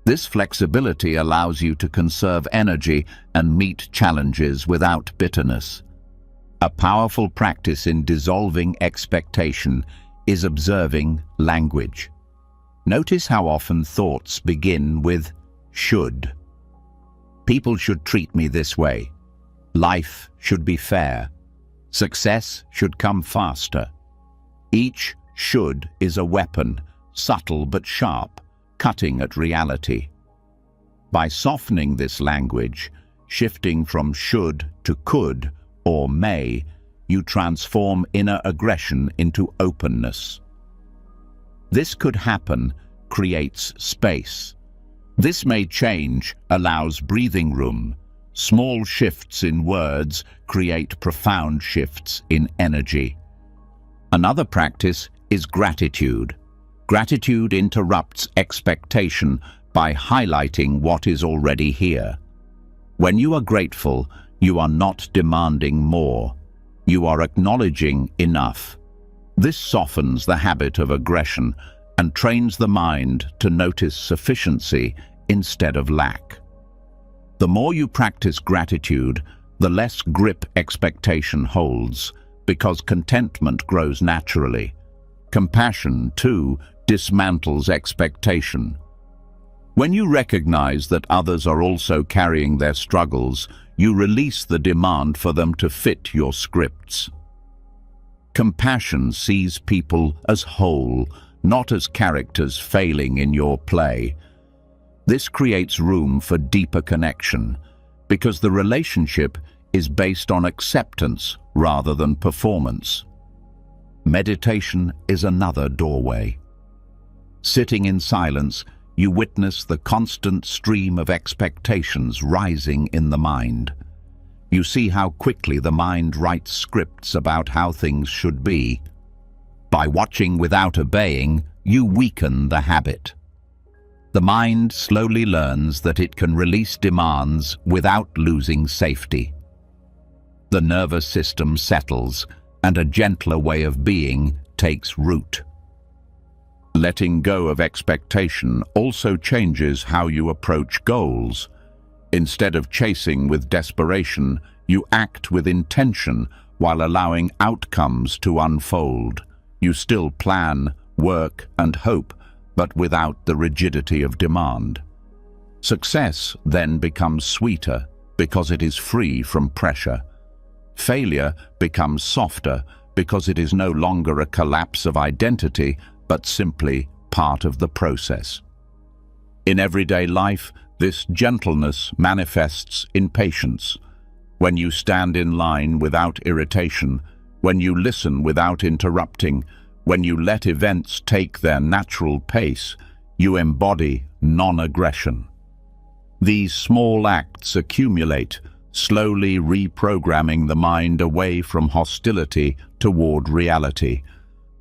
This flexibility allows you to conserve energy and meet challenges without bitterness. A powerful practice in dissolving expectation is observing language. Notice how often thoughts begin with should. People should treat me this way. Life should be fair. Success should come faster. Each should is a weapon, subtle but sharp, cutting at reality. By softening this language, shifting from should to could or may, you transform inner aggression into openness. This could happen creates space. This may change allows breathing room. Small shifts in words create profound shifts in energy. Another practice is gratitude. Gratitude interrupts expectation by highlighting what is already here. When you are grateful, you are not demanding more. You are acknowledging enough. This softens the habit of aggression and trains the mind to notice sufficiency instead of lack. The more you practice gratitude, the less grip expectation holds, because contentment grows naturally. Compassion, too, dismantles expectation. When you recognize that others are also carrying their struggles, you release the demand for them to fit your scripts. Compassion sees people as whole, not as characters failing in your play. This creates room for deeper connection, because the relationship is based on acceptance rather than performance. Meditation is another doorway. Sitting in silence, you witness the constant stream of expectations rising in the mind. You see how quickly the mind writes scripts about how things should be. By watching without obeying, you weaken the habit. The mind slowly learns that it can release demands without losing safety. The nervous system settles, and a gentler way of being takes root. Letting go of expectation also changes how you approach goals. Instead of chasing with desperation, you act with intention while allowing outcomes to unfold. You still plan, work, and hope, but without the rigidity of demand. Success then becomes sweeter because it is free from pressure. Failure becomes softer because it is no longer a collapse of identity, but simply part of the process. In everyday life, this gentleness manifests in patience. When you stand in line without irritation, when you listen without interrupting, when you let events take their natural pace, you embody non-aggression. These small acts accumulate, slowly reprogramming the mind away from hostility toward reality.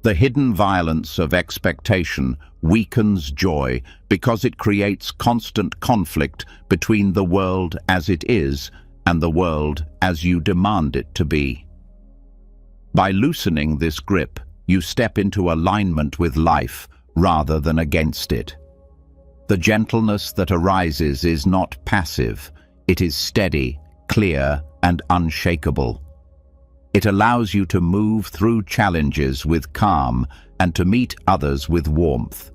The hidden violence of expectation weakens joy because it creates constant conflict between the world as it is and the world as you demand it to be. By loosening this grip, you step into alignment with life rather than against it. The gentleness that arises is not passive, it is steady, clear, and unshakable. It allows you to move through challenges with calm and to meet others with warmth.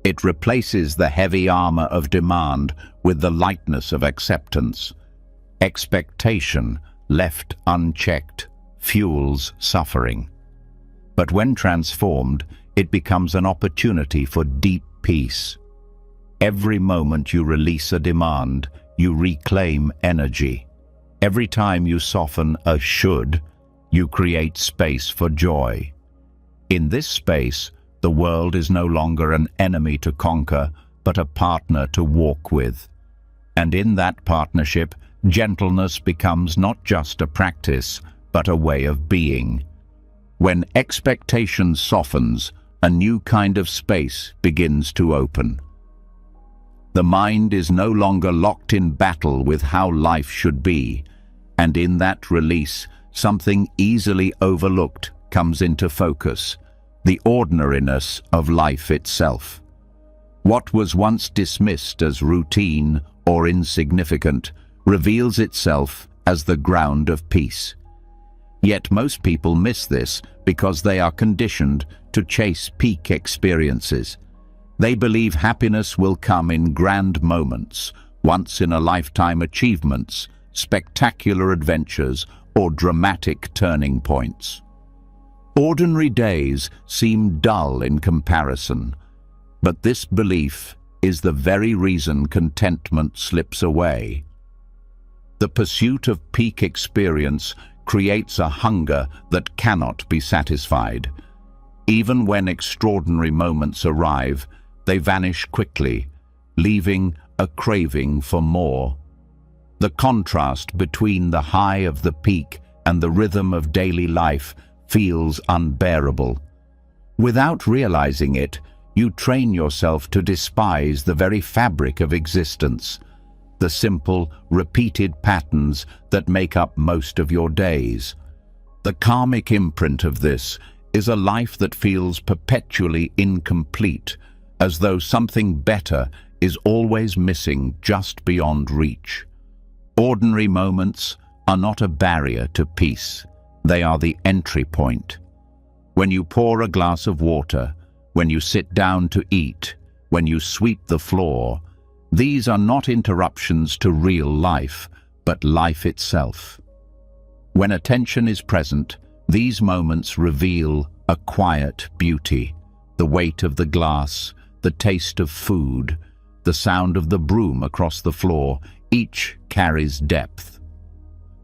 It replaces the heavy armor of demand with the lightness of acceptance. Expectation, left unchecked, fuels suffering. But when transformed, it becomes an opportunity for deep peace. Every moment you release a demand, you reclaim energy. Every time you soften a should, you create space for joy. In this space, the world is no longer an enemy to conquer, but a partner to walk with. And in that partnership, gentleness becomes not just a practice, but a way of being. When expectation softens, a new kind of space begins to open. The mind is no longer locked in battle with how life should be, and in that release, something easily overlooked comes into focus, the ordinariness of life itself. What was once dismissed as routine or insignificant reveals itself as the ground of peace. Yet most people miss this because they are conditioned to chase peak experiences. They believe happiness will come in grand moments, once-in-a-lifetime achievements, spectacular adventures, or dramatic turning points. Ordinary days seem dull in comparison, but this belief is the very reason contentment slips away. The pursuit of peak experience creates a hunger that cannot be satisfied. Even when extraordinary moments arrive, they vanish quickly, leaving a craving for more. The contrast between the high of the peak and the rhythm of daily life feels unbearable. Without realizing it, you train yourself to despise the very fabric of existence, the simple, repeated patterns that make up most of your days. The karmic imprint of this is a life that feels perpetually incomplete, as though something better is always missing just beyond reach. Ordinary moments are not a barrier to peace. They are the entry point. When you pour a glass of water, when you sit down to eat, when you sweep the floor, these are not interruptions to real life, but life itself. When attention is present, these moments reveal a quiet beauty, the weight of the glass, the taste of food, the sound of the broom across the floor, each carries depth.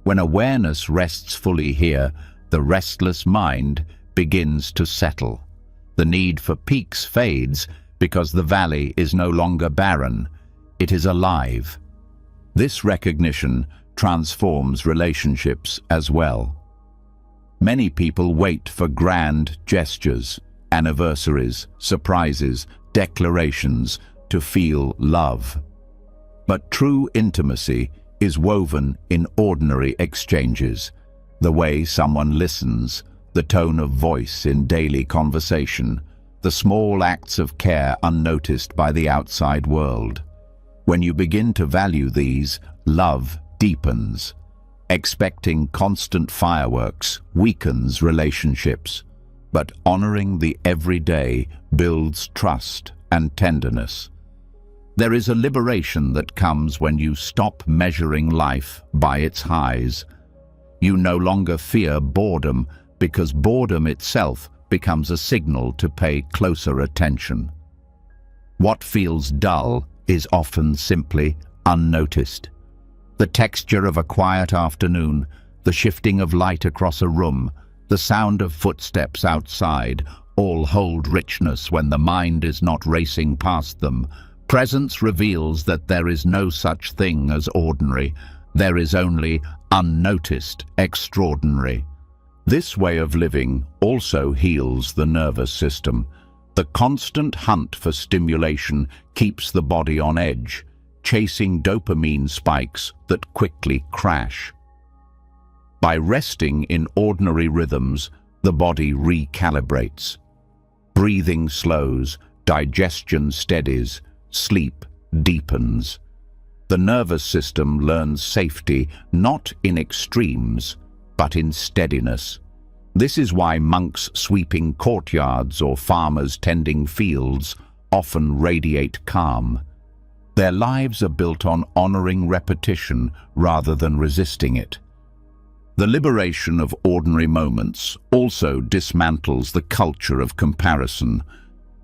When awareness rests fully here, the restless mind begins to settle. The need for peaks fades because the valley is no longer barren, it is alive. This recognition transforms relationships as well. Many people wait for grand gestures, anniversaries, surprises, declarations to feel love. But true intimacy is woven in ordinary exchanges, the way someone listens, the tone of voice in daily conversation, the small acts of care unnoticed by the outside world. When you begin to value these, love deepens. Expecting constant fireworks weakens relationships, but honoring the everyday builds trust and tenderness. There is a liberation that comes when you stop measuring life by its highs. You no longer fear boredom because boredom itself becomes a signal to pay closer attention. What feels dull is often simply unnoticed. The texture of a quiet afternoon, the shifting of light across a room, the sound of footsteps outside, all hold richness when the mind is not racing past them. Presence reveals that there is no such thing as ordinary. There is only unnoticed extraordinary. This way of living also heals the nervous system. The constant hunt for stimulation keeps the body on edge, chasing dopamine spikes that quickly crash. By resting in ordinary rhythms, the body recalibrates. Breathing slows, digestion steadies, sleep deepens. The nervous system learns safety not in extremes, but in steadiness. This is why monks sweeping courtyards or farmers tending fields often radiate calm. Their lives are built on honoring repetition rather than resisting it. The liberation of ordinary moments also dismantles the culture of comparison.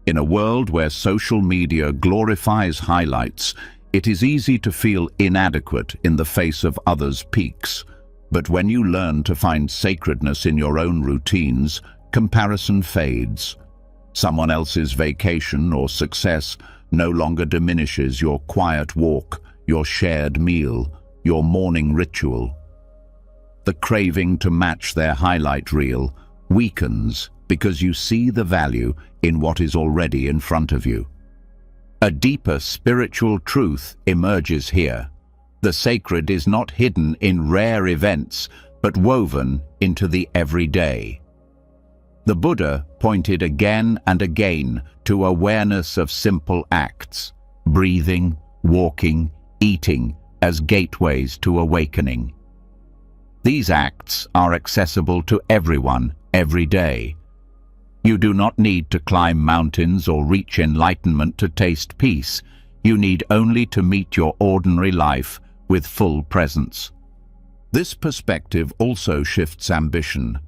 In a world where social media glorifies highlights, it is easy to feel inadequate in the face of others' peaks. But when you learn to find sacredness in your own routines, comparison fades. Someone else's vacation or success no longer diminishes your quiet walk, your shared meal, your morning ritual. The craving to match their highlight reel weakens because you see the value in what is already in front of you. A deeper spiritual truth emerges here. The sacred is not hidden in rare events, but woven into the everyday. The Buddha pointed again and again to awareness of simple acts, breathing, walking, eating, as gateways to awakening. These acts are accessible to everyone, every day. You do not need to climb mountains or reach enlightenment to taste peace. You need only to meet your ordinary life with full presence. This perspective also shifts ambition.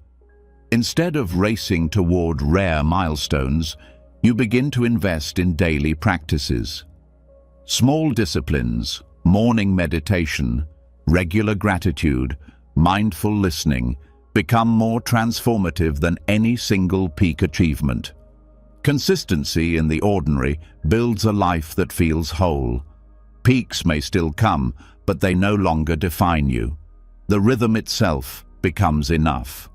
Instead of racing toward rare milestones, you begin to invest in daily practices. Small disciplines, morning meditation, regular gratitude, mindful listening become more transformative than any single peak achievement. Consistency in the ordinary builds a life that feels whole. Peaks may still come, but they no longer define you. The rhythm itself becomes enough.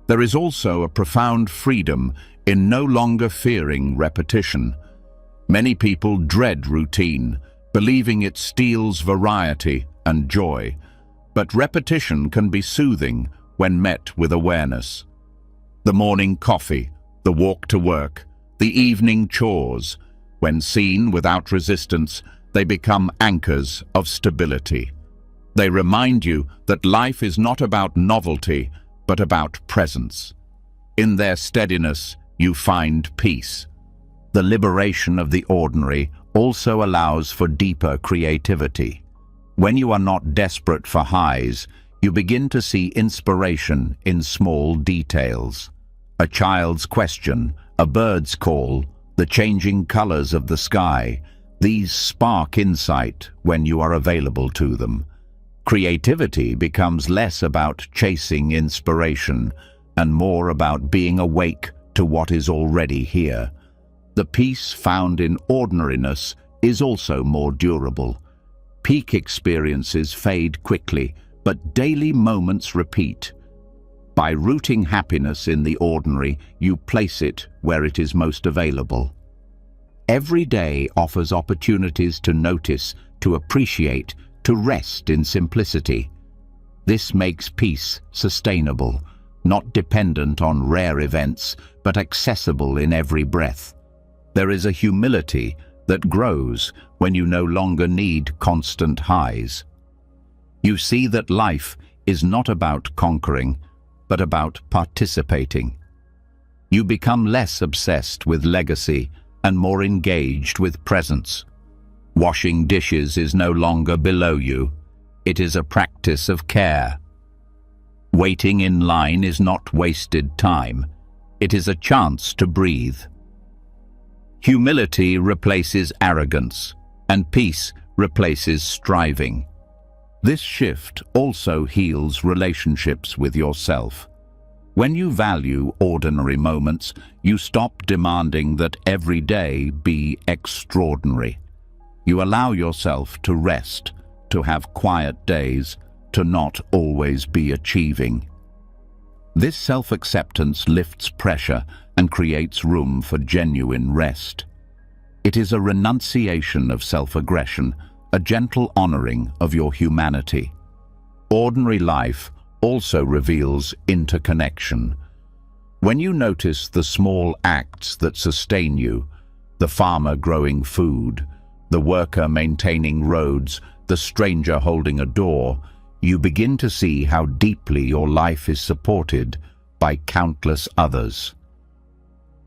There is also a profound freedom in no longer fearing repetition. Many people dread routine, believing it steals variety and joy. But repetition can be soothing when met with awareness. The morning coffee, the walk to work, the evening chores, when seen without resistance, they become anchors of stability. They remind you that life is not about novelty, but about presence. In their steadiness, you find peace. The liberation of the ordinary also allows for deeper creativity. When you are not desperate for highs, you begin to see inspiration in small details. A child's question, a bird's call, the changing colors of the sky, these spark insight when you are available to them. Creativity becomes less about chasing inspiration and more about being awake to what is already here. The peace found in ordinariness is also more durable. Peak experiences fade quickly, but daily moments repeat. By rooting happiness in the ordinary, you place it where it is most available. Every day offers opportunities to notice, to appreciate, to rest in simplicity. This makes peace sustainable, not dependent on rare events, but accessible in every breath. There is a humility that grows when you no longer need constant highs. You see that life is not about conquering, but about participating. You become less obsessed with legacy and more engaged with presence. Washing dishes is no longer below you. It is a practice of care. Waiting in line is not wasted time. It is a chance to breathe. Humility replaces arrogance, and peace replaces striving. This shift also heals relationships with yourself. When you value ordinary moments, you stop demanding that every day be extraordinary. You allow yourself to rest, to have quiet days, to not always be achieving. This self-acceptance lifts pressure and creates room for genuine rest. It is a renunciation of self-aggression, a gentle honoring of your humanity. Ordinary life also reveals interconnection. When you notice the small acts that sustain you, the farmer growing food, the worker maintaining roads, the stranger holding a door, you begin to see how deeply your life is supported by countless others.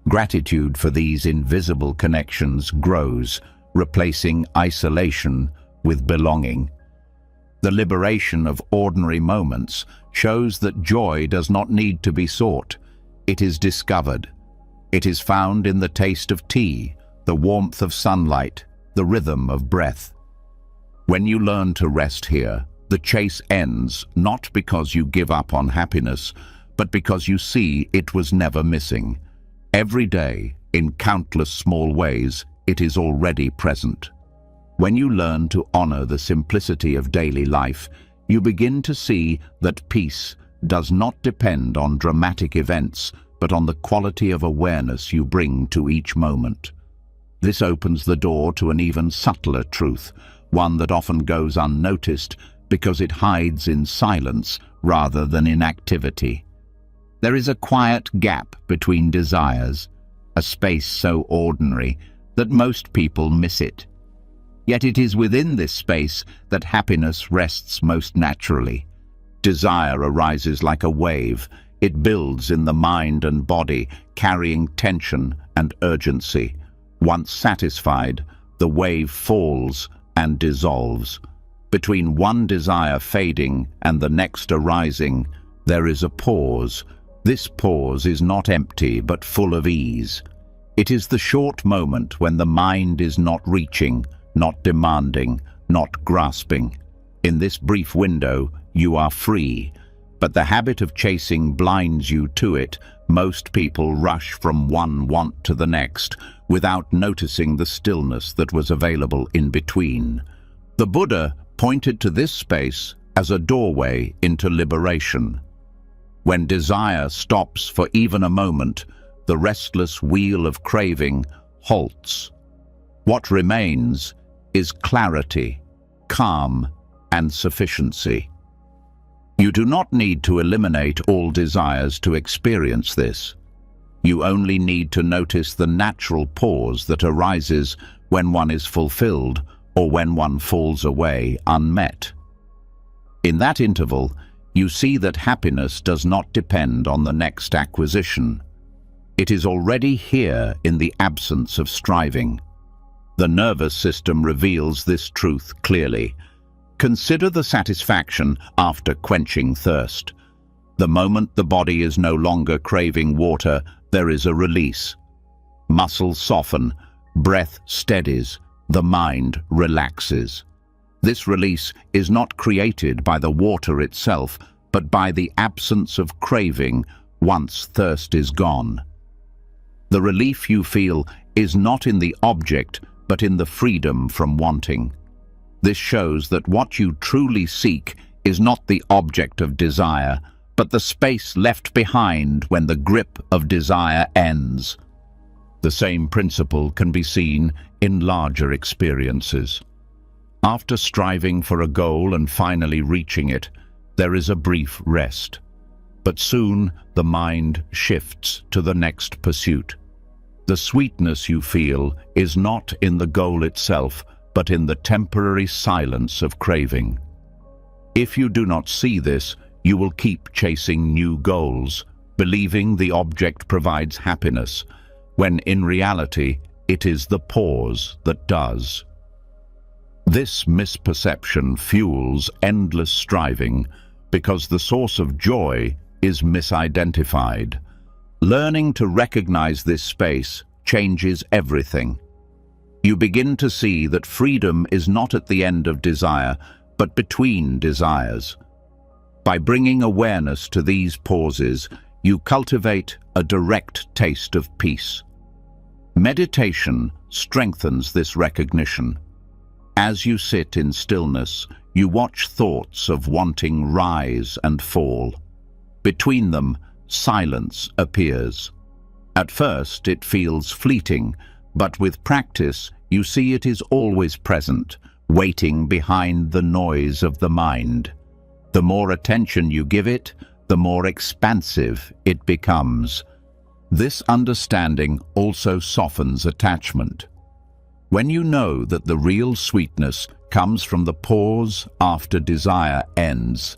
Gratitude for these invisible connections grows, replacing isolation with belonging. The liberation of ordinary moments shows that joy does not need to be sought. It is discovered. It is found in the taste of tea, the warmth of sunlight, the rhythm of breath. When you learn to rest here, the chase ends not because you give up on happiness, but because you see it was never missing. Every day, in countless small ways, it is already present. When you learn to honor the simplicity of daily life, you begin to see that peace does not depend on dramatic events, but on the quality of awareness you bring to each moment. This opens the door to an even subtler truth, one that often goes unnoticed because it hides in silence rather than in activity. There is a quiet gap between desires, a space so ordinary that most people miss it. Yet it is within this space that happiness rests most naturally. Desire arises like a wave. It builds in the mind and body, carrying tension and urgency. Once satisfied, the wave falls and dissolves. Between one desire fading and the next arising, there is a pause. This pause is not empty but full of ease. It is the short moment when the mind is not reaching, not demanding, not grasping. In this brief window, you are free, but the habit of chasing blinds you to it. Most people rush from one want to the next without noticing the stillness that was available in between. The Buddha pointed to this space as a doorway into liberation. When desire stops for even a moment, the restless wheel of craving halts. What remains is clarity, calm, and sufficiency. You do not need to eliminate all desires to experience this. You only need to notice the natural pause that arises when one is fulfilled or when one falls away unmet. In that interval, you see that happiness does not depend on the next acquisition. It is already here in the absence of striving. The nervous system reveals this truth clearly. Consider the satisfaction after quenching thirst. The moment the body is no longer craving water, there is a release. Muscles soften, breath steadies, the mind relaxes. This release is not created by the water itself, but by the absence of craving once thirst is gone. The relief you feel is not in the object, but in the freedom from wanting. This shows that what you truly seek is not the object of desire, but the space left behind when the grip of desire ends. The same principle can be seen in larger experiences. After striving for a goal and finally reaching it, there is a brief rest. But soon the mind shifts to the next pursuit. The sweetness you feel is not in the goal itself, but in the temporary silence of craving. If you do not see this, you will keep chasing new goals, believing the object provides happiness, when in reality it is the pause that does. This misperception fuels endless striving because the source of joy is misidentified. Learning to recognize this space changes everything. You begin to see that freedom is not at the end of desire, but between desires. By bringing awareness to these pauses, you cultivate a direct taste of peace. Meditation strengthens this recognition. As you sit in stillness, you watch thoughts of wanting rise and fall. Between them, silence appears. At first, it feels fleeting, but with practice, you see it is always present, waiting behind the noise of the mind. The more attention you give it, the more expansive it becomes. This understanding also softens attachment. When you know that the real sweetness comes from the pause after desire ends,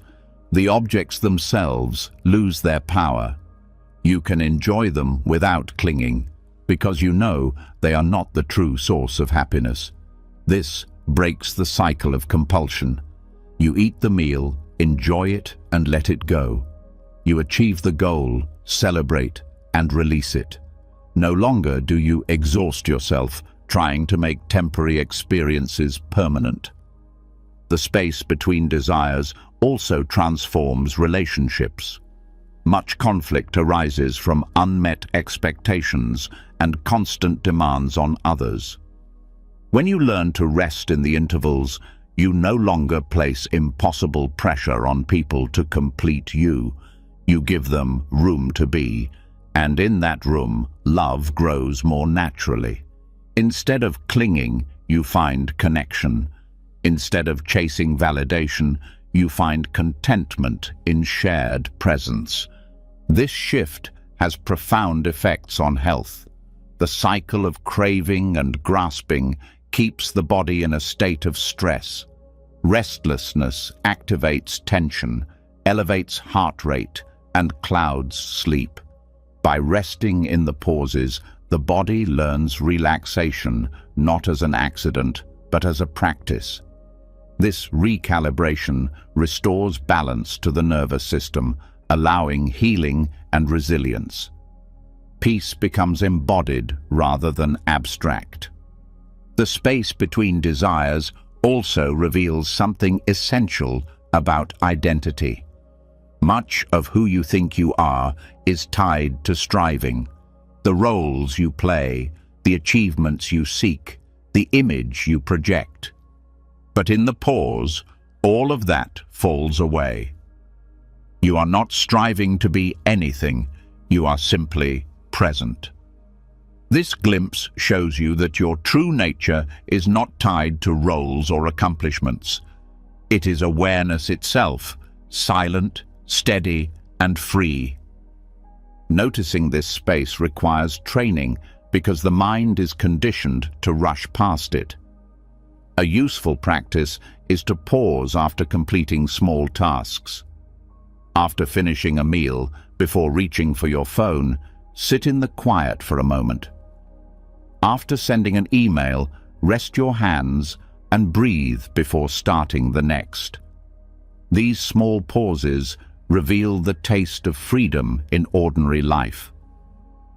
the objects themselves lose their power. You can enjoy them without clinging, because you know they are not the true source of happiness. This breaks the cycle of compulsion. You eat the meal, enjoy it, and let it go. You achieve the goal, celebrate, and release it. No longer do you exhaust yourself trying to make temporary experiences permanent. The space between desires also transforms relationships. Much conflict arises from unmet expectations and constant demands on others. When you learn to rest in the intervals, you no longer place impossible pressure on people to complete you. You give them room to be, and in that room, love grows more naturally. Instead of clinging, you find connection. Instead of chasing validation, you find contentment in shared presence. This shift has profound effects on health. The cycle of craving and grasping keeps the body in a state of stress. Restlessness activates tension, elevates heart rate, and clouds sleep. By resting in the pauses, the body learns relaxation, not as an accident, but as a practice. This recalibration restores balance to the nervous system, allowing healing and resilience. Peace becomes embodied rather than abstract. The space between desires also reveals something essential about identity. Much of who you think you are is tied to striving. The roles you play, the achievements you seek, the image you project. But in the pause, all of that falls away. You are not striving to be anything, you are simply present. This glimpse shows you that your true nature is not tied to roles or accomplishments. It is awareness itself, silent, steady, and free. Noticing this space requires training because the mind is conditioned to rush past it. A useful practice is to pause after completing small tasks. After finishing a meal, before reaching for your phone, sit in the quiet for a moment. After sending an email, rest your hands and breathe before starting the next. These small pauses reveal the taste of freedom in ordinary life.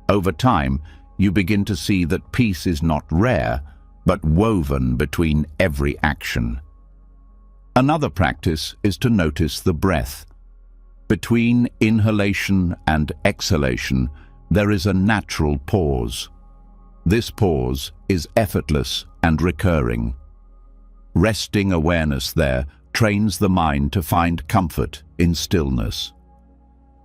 Over time, you begin to see that peace is not rare, but woven between every action. Another practice is to notice the breath. Between inhalation and exhalation, there is a natural pause. This pause is effortless and recurring. Resting awareness there trains the mind to find comfort in stillness.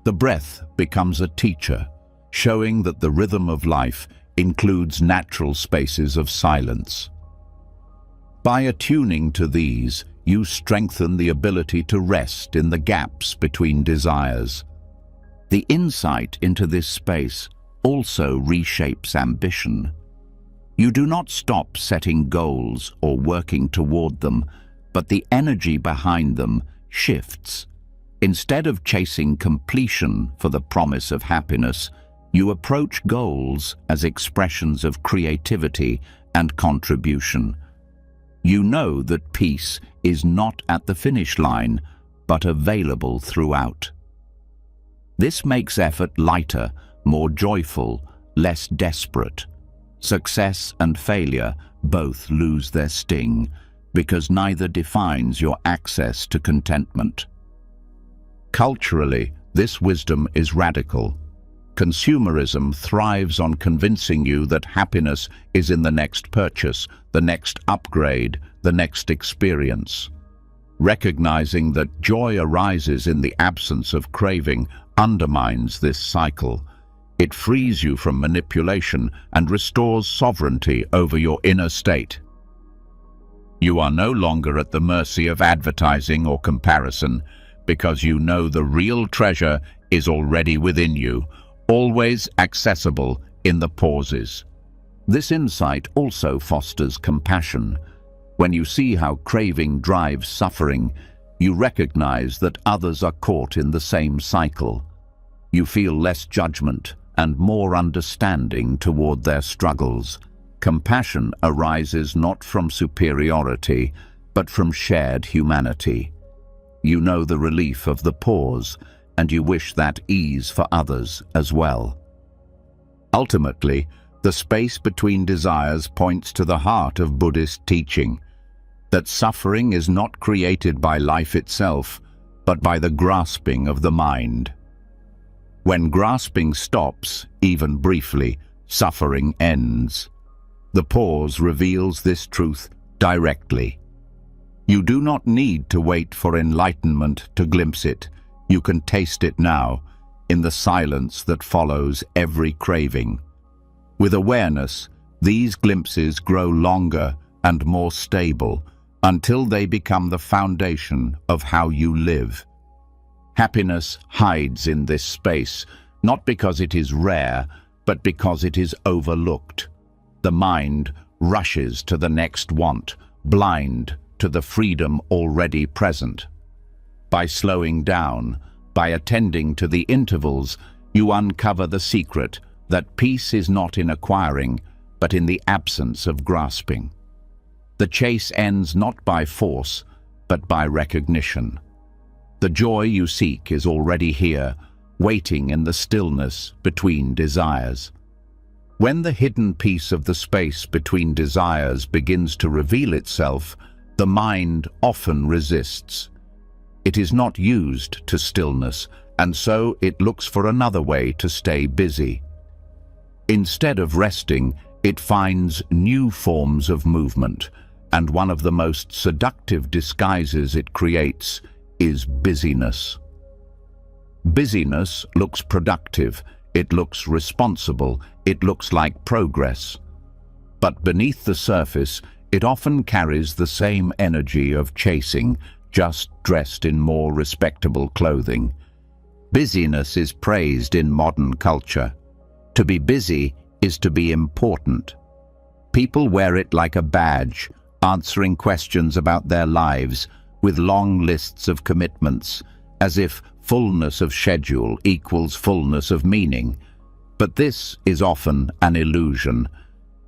The breath becomes a teacher, showing that the rhythm of life includes natural spaces of silence. By attuning to these, you strengthen the ability to rest in the gaps between desires. The insight into this space also reshapes ambition. You do not stop setting goals or working toward them, but the energy behind them shifts. Instead of chasing completion for the promise of happiness, you approach goals as expressions of creativity and contribution. You know that peace is not at the finish line, but available throughout. This makes effort lighter, more joyful, less desperate. Success and failure both lose their sting, because neither defines your access to contentment. Culturally, this wisdom is radical. Consumerism thrives on convincing you that happiness is in the next purchase, the next upgrade, the next experience. Recognizing that joy arises in the absence of craving undermines this cycle. It frees you from manipulation and restores sovereignty over your inner state. You are no longer at the mercy of advertising or comparison, because you know the real treasure is already within you, always accessible in the pauses. This insight also fosters compassion. When you see how craving drives suffering, you recognize that others are caught in the same cycle. You feel less judgment and more understanding toward their struggles. Compassion arises not from superiority, but from shared humanity. You know the relief of the pause, and you wish that ease for others as well. Ultimately, the space between desires points to the heart of Buddhist teaching, that suffering is not created by life itself, but by the grasping of the mind. When grasping stops, even briefly, suffering ends. The pause reveals this truth directly. You do not need to wait for enlightenment to glimpse it. You can taste it now, in the silence that follows every craving. With awareness, these glimpses grow longer and more stable until they become the foundation of how you live. Happiness hides in this space, not because it is rare, but because it is overlooked. The mind rushes to the next want, blind to the freedom already present. By slowing down, by attending to the intervals, you uncover the secret that peace is not in acquiring, but in the absence of grasping. The chase ends not by force, but by recognition. The joy you seek is already here, waiting in the stillness between desires. When the hidden piece of the space between desires begins to reveal itself, the mind often resists. It is not used to stillness, and so it looks for another way to stay busy. Instead of resting, it finds new forms of movement, and one of the most seductive disguises it creates is busyness. Busyness looks productive, it looks responsible, it looks like progress. But beneath the surface, it often carries the same energy of chasing, just dressed in more respectable clothing. Busyness is praised in modern culture. To be busy is to be important. People wear it like a badge, answering questions about their lives with long lists of commitments, as if fullness of schedule equals fullness of meaning. But this is often an illusion.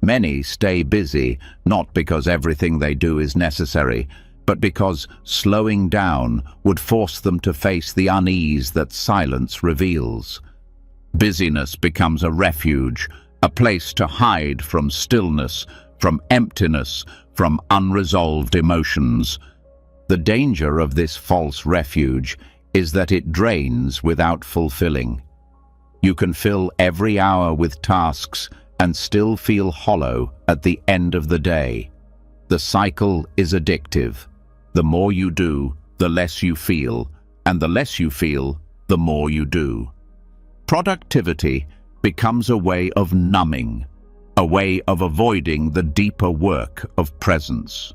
Many stay busy not because everything they do is necessary, but because slowing down would force them to face the unease that silence reveals. Busyness becomes a refuge, a place to hide from stillness, from emptiness, from unresolved emotions. The danger of this false refuge is that it drains without fulfilling. You can fill every hour with tasks and still feel hollow at the end of the day. The cycle is addictive. The more you do, the less you feel, and the less you feel, the more you do. Productivity becomes a way of numbing, a way of avoiding the deeper work of presence.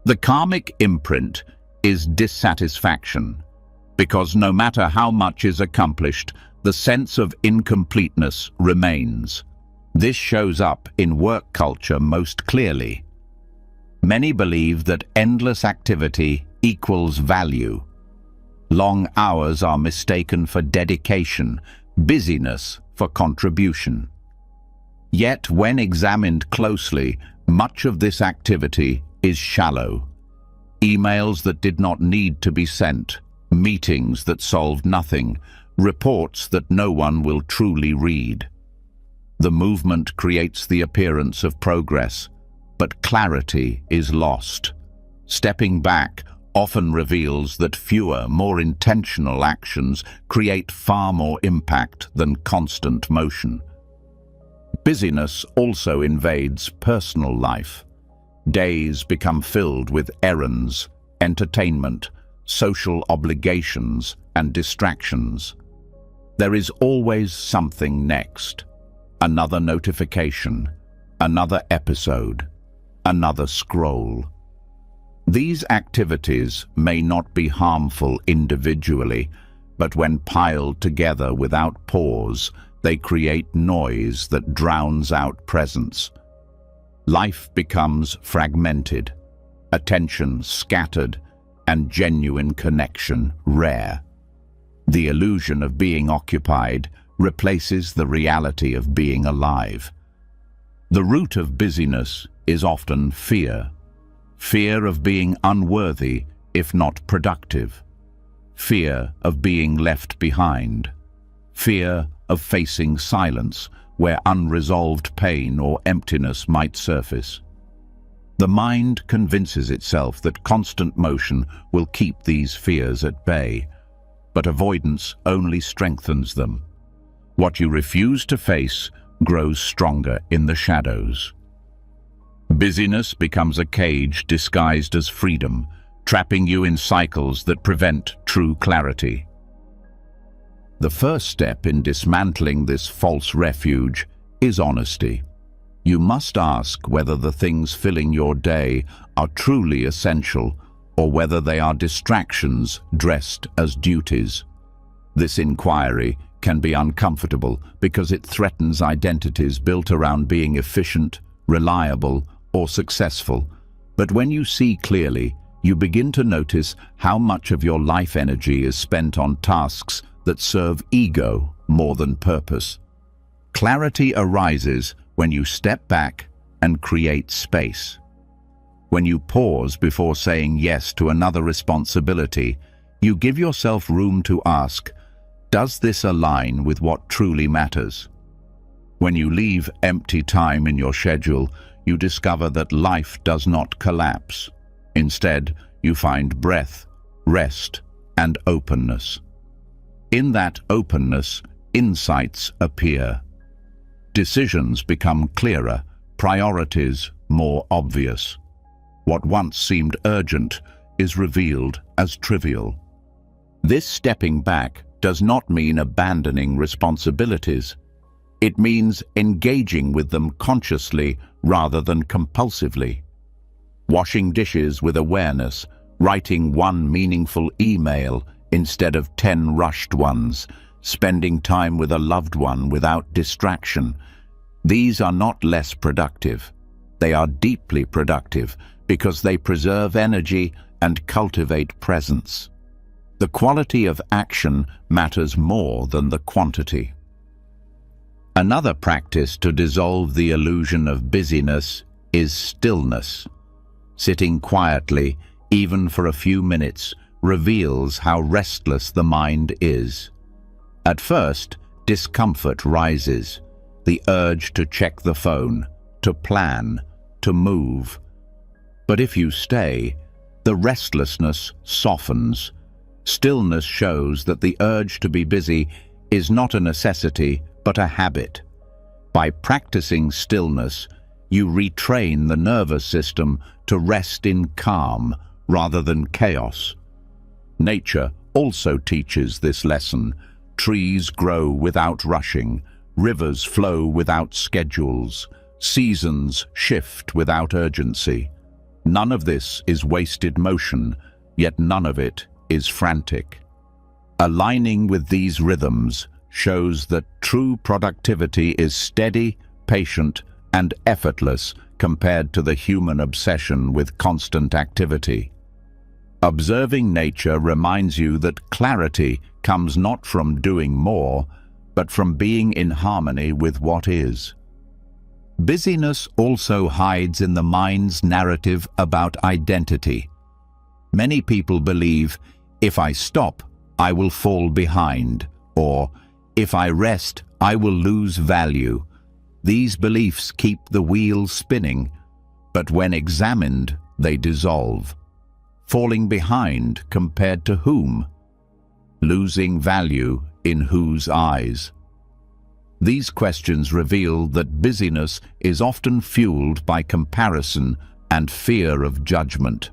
The karmic imprint is dissatisfaction, because no matter how much is accomplished, the sense of incompleteness remains. This shows up in work culture most clearly. Many believe that endless activity equals value. Long hours are mistaken for dedication, busyness for contribution. Yet, when examined closely, much of this activity is shallow. Emails that did not need to be sent, meetings that solved nothing, reports that no one will truly read. The movement creates the appearance of progress, but clarity is lost. Stepping back often reveals that fewer, more intentional actions create far more impact than constant motion. Busyness also invades personal life. Days become filled with errands, entertainment, social obligations, and distractions. There is always something next. Another notification, another episode, another scroll. These activities may not be harmful individually, but when piled together without pause, they create noise that drowns out presence. Life becomes fragmented, attention scattered, and genuine connection rare. The illusion of being occupied replaces the reality of being alive. The root of busyness is often fear. Fear of being unworthy, if not productive. Fear of being left behind. Fear of facing silence, where unresolved pain or emptiness might surface. The mind convinces itself that constant motion will keep these fears at bay, but avoidance only strengthens them. What you refuse to face grows stronger in the shadows. Busyness becomes a cage disguised as freedom, trapping you in cycles that prevent true clarity. The first step in dismantling this false refuge is honesty. You must ask whether the things filling your day are truly essential or whether they are distractions dressed as duties. This inquiry can be uncomfortable because it threatens identities built around being efficient, reliable, or successful. But when you see clearly, you begin to notice how much of your life energy is spent on tasks that serve ego more than purpose. Clarity arises when you step back and create space. When you pause before saying yes to another responsibility, you give yourself room to ask, does this align with what truly matters? When you leave empty time in your schedule, you discover that life does not collapse. Instead, you find breath, rest, and openness. In that openness, insights appear. Decisions become clearer, priorities more obvious. What once seemed urgent is revealed as trivial. This stepping back does not mean abandoning responsibilities. It means engaging with them consciously rather than compulsively. Washing dishes with awareness, writing one meaningful email instead of 10 rushed ones, spending time with a loved one without distraction. These are not less productive. They are deeply productive because they preserve energy and cultivate presence. The quality of action matters more than the quantity. Another practice to dissolve the illusion of busyness is stillness. Sitting quietly, even for a few minutes, reveals how restless the mind is. At first, discomfort rises, the urge to check the phone, to plan, to move. But if you stay, the restlessness softens. Stillness shows that the urge to be busy is not a necessity, but a habit. By practicing stillness, you retrain the nervous system to rest in calm rather than chaos. Nature also teaches this lesson. Trees grow without rushing, rivers flow without schedules, seasons shift without urgency. None of this is wasted motion, yet none of it is frantic. Aligning with these rhythms shows that true productivity is steady, patient, and effortless compared to the human obsession with constant activity. Observing nature reminds you that clarity comes not from doing more, but from being in harmony with what is. Busyness also hides in the mind's narrative about identity. Many people believe, if I stop, I will fall behind, or if I rest, I will lose value. These beliefs keep the wheel spinning, but when examined, they dissolve. Falling behind compared to whom? Losing value in whose eyes? These questions reveal that busyness is often fueled by comparison and fear of judgment.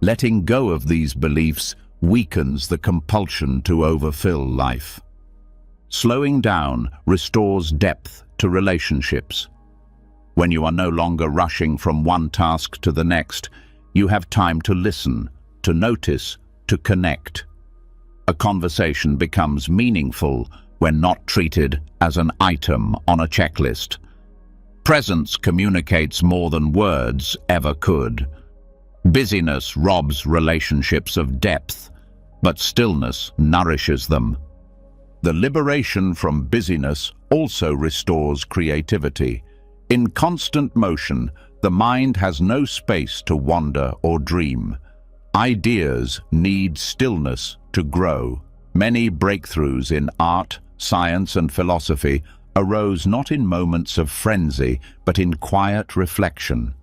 Letting go of these beliefs weakens the compulsion to overfill life. Slowing down restores depth to relationships. When you are no longer rushing from one task to the next, you have time to listen, to notice, to connect. A conversation becomes meaningful when not treated as an item on a checklist. Presence communicates more than words ever could. Busyness robs relationships of depth, but stillness nourishes them. The liberation from busyness also restores creativity. In constant motion, the mind has no space to wander or dream. Ideas need stillness to grow. Many breakthroughs in art, science, and philosophy arose not in moments of frenzy, but in quiet reflection.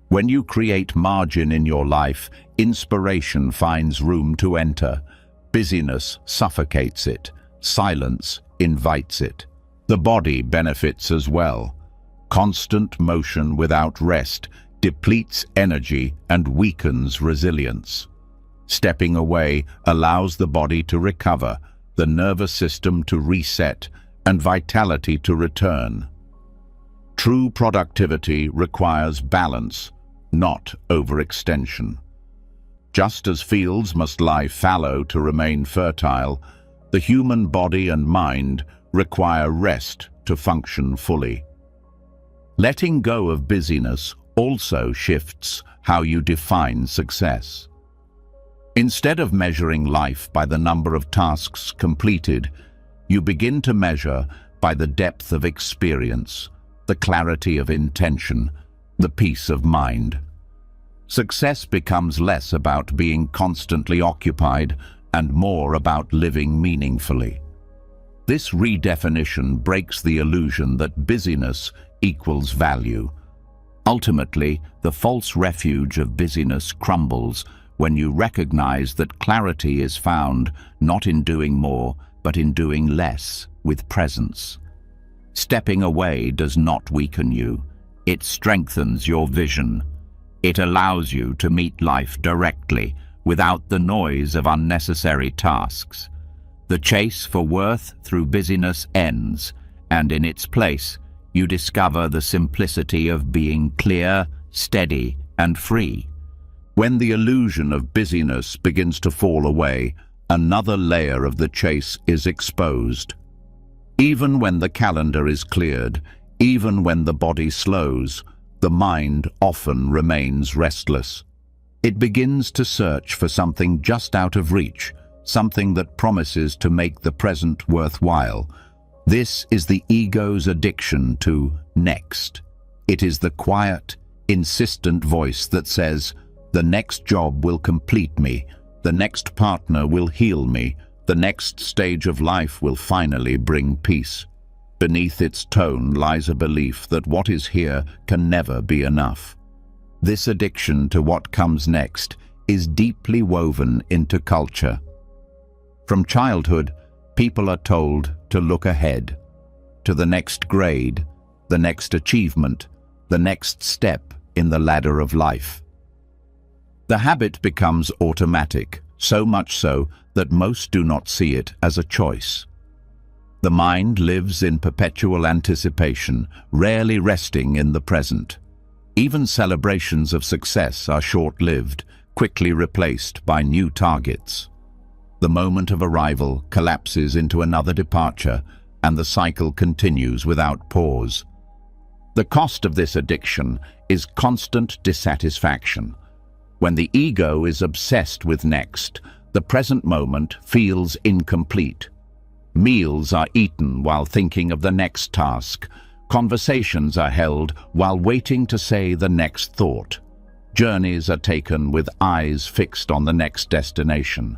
When you create margin in your life, inspiration finds room to enter. Busyness suffocates it. Silence invites it. The body benefits as well. Constant motion without rest depletes energy and weakens resilience. Stepping away allows the body to recover, the nervous system to reset, and vitality to return. True productivity requires balance, not overextension. Just as fields must lie fallow to remain fertile, the human body and mind require rest to function fully. Letting go of busyness also shifts how you define success. Instead of measuring life by the number of tasks completed, you begin to measure by the depth of experience, the clarity of intention, the peace of mind. Success becomes less about being constantly occupied and more about living meaningfully. This redefinition breaks the illusion that busyness equals value. Ultimately, the false refuge of busyness crumbles when you recognize that clarity is found not in doing more, but in doing less with presence. Stepping away does not weaken you. It strengthens your vision. It allows you to meet life directly, without the noise of unnecessary tasks. The chase for worth through busyness ends, and in its place, you discover the simplicity of being clear, steady, and free. When the illusion of busyness begins to fall away, another layer of the chase is exposed. Even when the calendar is cleared, even when the body slows, the mind often remains restless. It begins to search for something just out of reach, something that promises to make the present worthwhile. This is the ego's addiction to next. It is the quiet, insistent voice that says, "The next job will complete me, the next partner will heal me, the next stage of life will finally bring peace." Beneath its tone lies a belief that what is here can never be enough. This addiction to what comes next is deeply woven into culture. From childhood, people are told to look ahead, to the next grade, the next achievement, the next step in the ladder of life. The habit becomes automatic, so much so that most do not see it as a choice. The mind lives in perpetual anticipation, rarely resting in the present. Even celebrations of success are short-lived, quickly replaced by new targets. The moment of arrival collapses into another departure, and the cycle continues without pause. The cost of this addiction is constant dissatisfaction. When the ego is obsessed with next, the present moment feels incomplete. Meals are eaten while thinking of the next task. Conversations are held while waiting to say the next thought. Journeys are taken with eyes fixed on the next destination.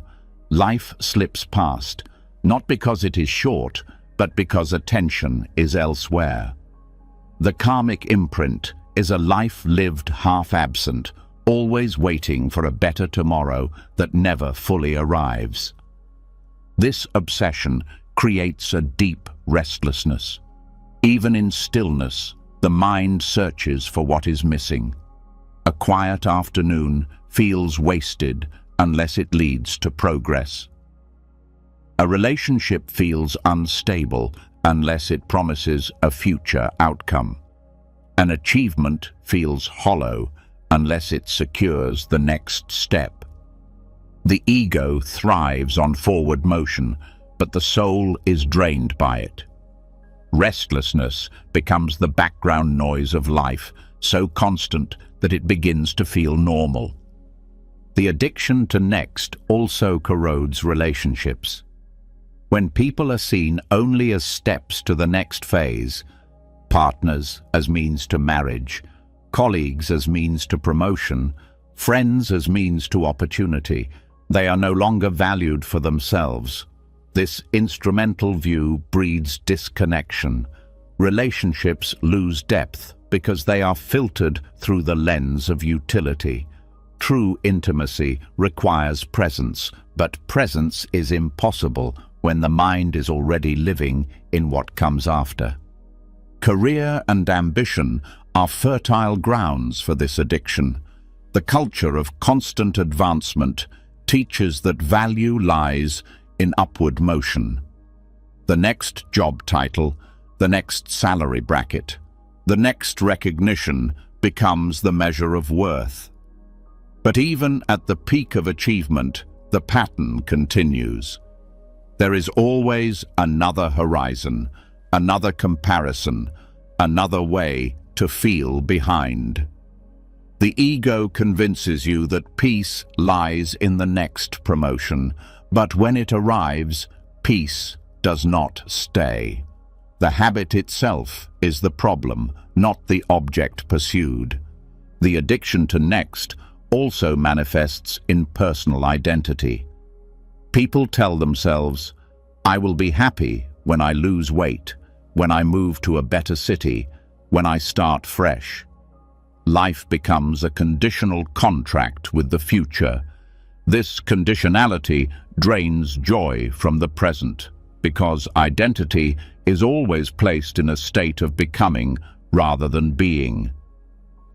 Life slips past, not because it is short, but because attention is elsewhere. The karmic imprint is a life lived half absent, always waiting for a better tomorrow that never fully arrives. This obsession creates a deep restlessness. Even in stillness, the mind searches for what is missing. A quiet afternoon feels wasted unless it leads to progress. A relationship feels unstable unless it promises a future outcome. An achievement feels hollow unless it secures the next step. The ego thrives on forward motion, but the soul is drained by it. Restlessness becomes the background noise of life, so constant that it begins to feel normal. The addiction to next also corrodes relationships. When people are seen only as steps to the next phase, partners as means to marriage, colleagues as means to promotion, friends as means to opportunity, they are no longer valued for themselves. This instrumental view breeds disconnection. Relationships lose depth because they are filtered through the lens of utility. True intimacy requires presence, but presence is impossible when the mind is already living in what comes after. Career and ambition are fertile grounds for this addiction. The culture of constant advancement teaches that value lies in upward motion. The next job title, the next salary bracket, the next recognition becomes the measure of worth. But even at the peak of achievement, the pattern continues. There is always another horizon, another comparison, another way to feel behind. The ego convinces you that peace lies in the next promotion, but when it arrives, peace does not stay. The habit itself is the problem, not the object pursued. The addiction to next also manifests in personal identity. People tell themselves, "I will be happy when I lose weight, when I move to a better city, when I start fresh." Life becomes a conditional contract with the future. This conditionality drains joy from the present, because identity is always placed in a state of becoming rather than being.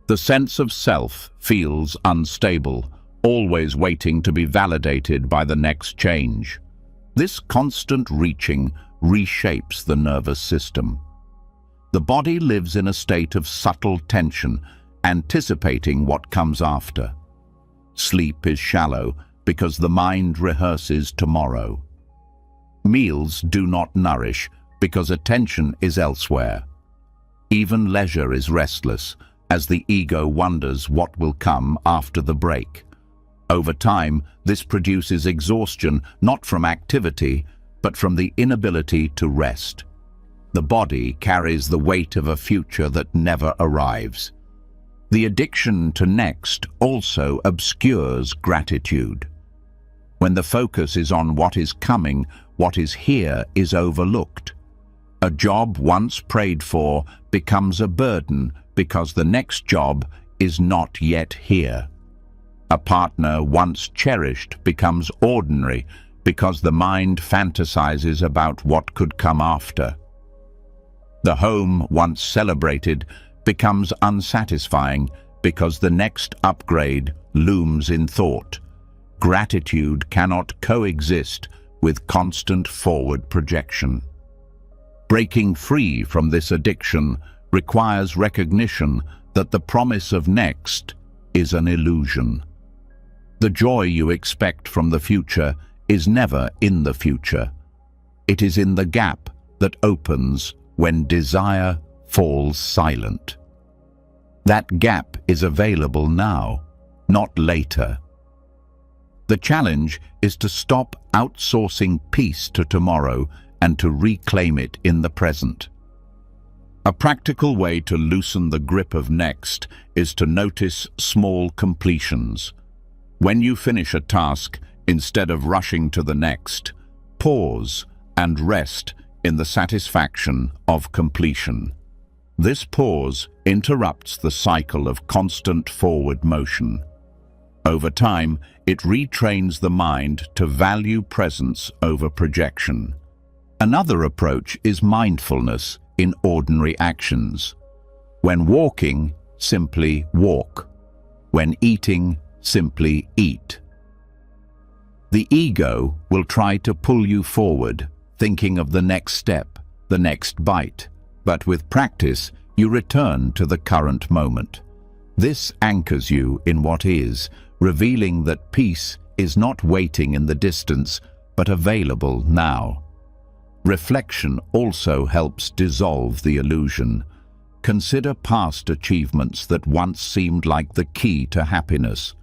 The sense of self feels unstable, always waiting to be validated by the next change. This constant reaching reshapes the nervous system. The body lives in a state of subtle tension, anticipating what comes after. Sleep is shallow because the mind rehearses tomorrow. Meals do not nourish because attention is elsewhere. Even leisure is restless as the ego wonders what will come after the break. Over time, this produces exhaustion not from activity, but from the inability to rest. The body carries the weight of a future that never arrives. The addiction to next also obscures gratitude. When the focus is on what is coming, what is here is overlooked. A job once prayed for becomes a burden because the next job is not yet here. A partner once cherished becomes ordinary because the mind fantasizes about what could come after. The home once celebrated becomes unsatisfying because the next upgrade looms in thought. Gratitude cannot coexist with constant forward projection. Breaking free from this addiction requires recognition that the promise of next is an illusion. The joy you expect from the future is never in the future. It is in the gap that opens when desire falls silent. That gap is available now, not later. The challenge is to stop outsourcing peace to tomorrow and to reclaim it in the present. A practical way to loosen the grip of next is to notice small completions. When you finish a task, instead of rushing to the next, pause and rest in the satisfaction of completion. This pause interrupts the cycle of constant forward motion. Over time, it retrains the mind to value presence over projection. Another approach is mindfulness in ordinary actions. When walking, simply walk. When eating, simply eat. The ego will try to pull you forward, thinking of the next step, the next bite. But with practice, you return to the current moment. This anchors you in what is, revealing that peace is not waiting in the distance, but available now. Reflection also helps dissolve the illusion. Consider past achievements that once seemed like the key to happiness.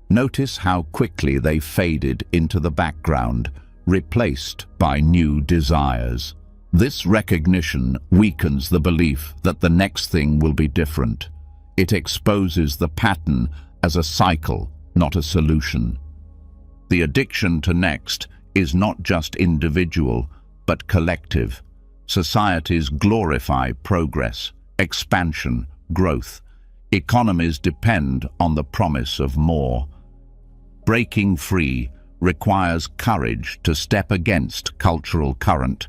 Notice how quickly they faded into the background, replaced by new desires. This recognition weakens the belief that the next thing will be different. It exposes the pattern as a cycle, not a solution. The addiction to next is not just individual, but collective. Societies glorify progress, expansion, growth. Economies depend on the promise of more. Breaking free requires courage to step against cultural current,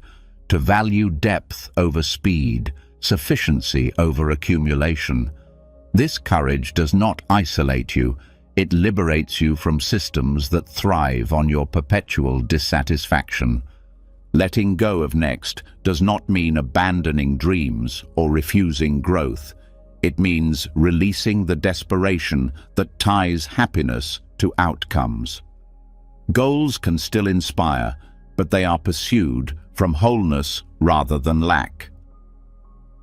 to value depth over speed, sufficiency over accumulation. This courage does not isolate you, it liberates you from systems that thrive on your perpetual dissatisfaction. Letting go of next does not mean abandoning dreams or refusing growth. It means releasing the desperation that ties happiness to outcomes. Goals can still inspire, but they are pursued from wholeness rather than lack.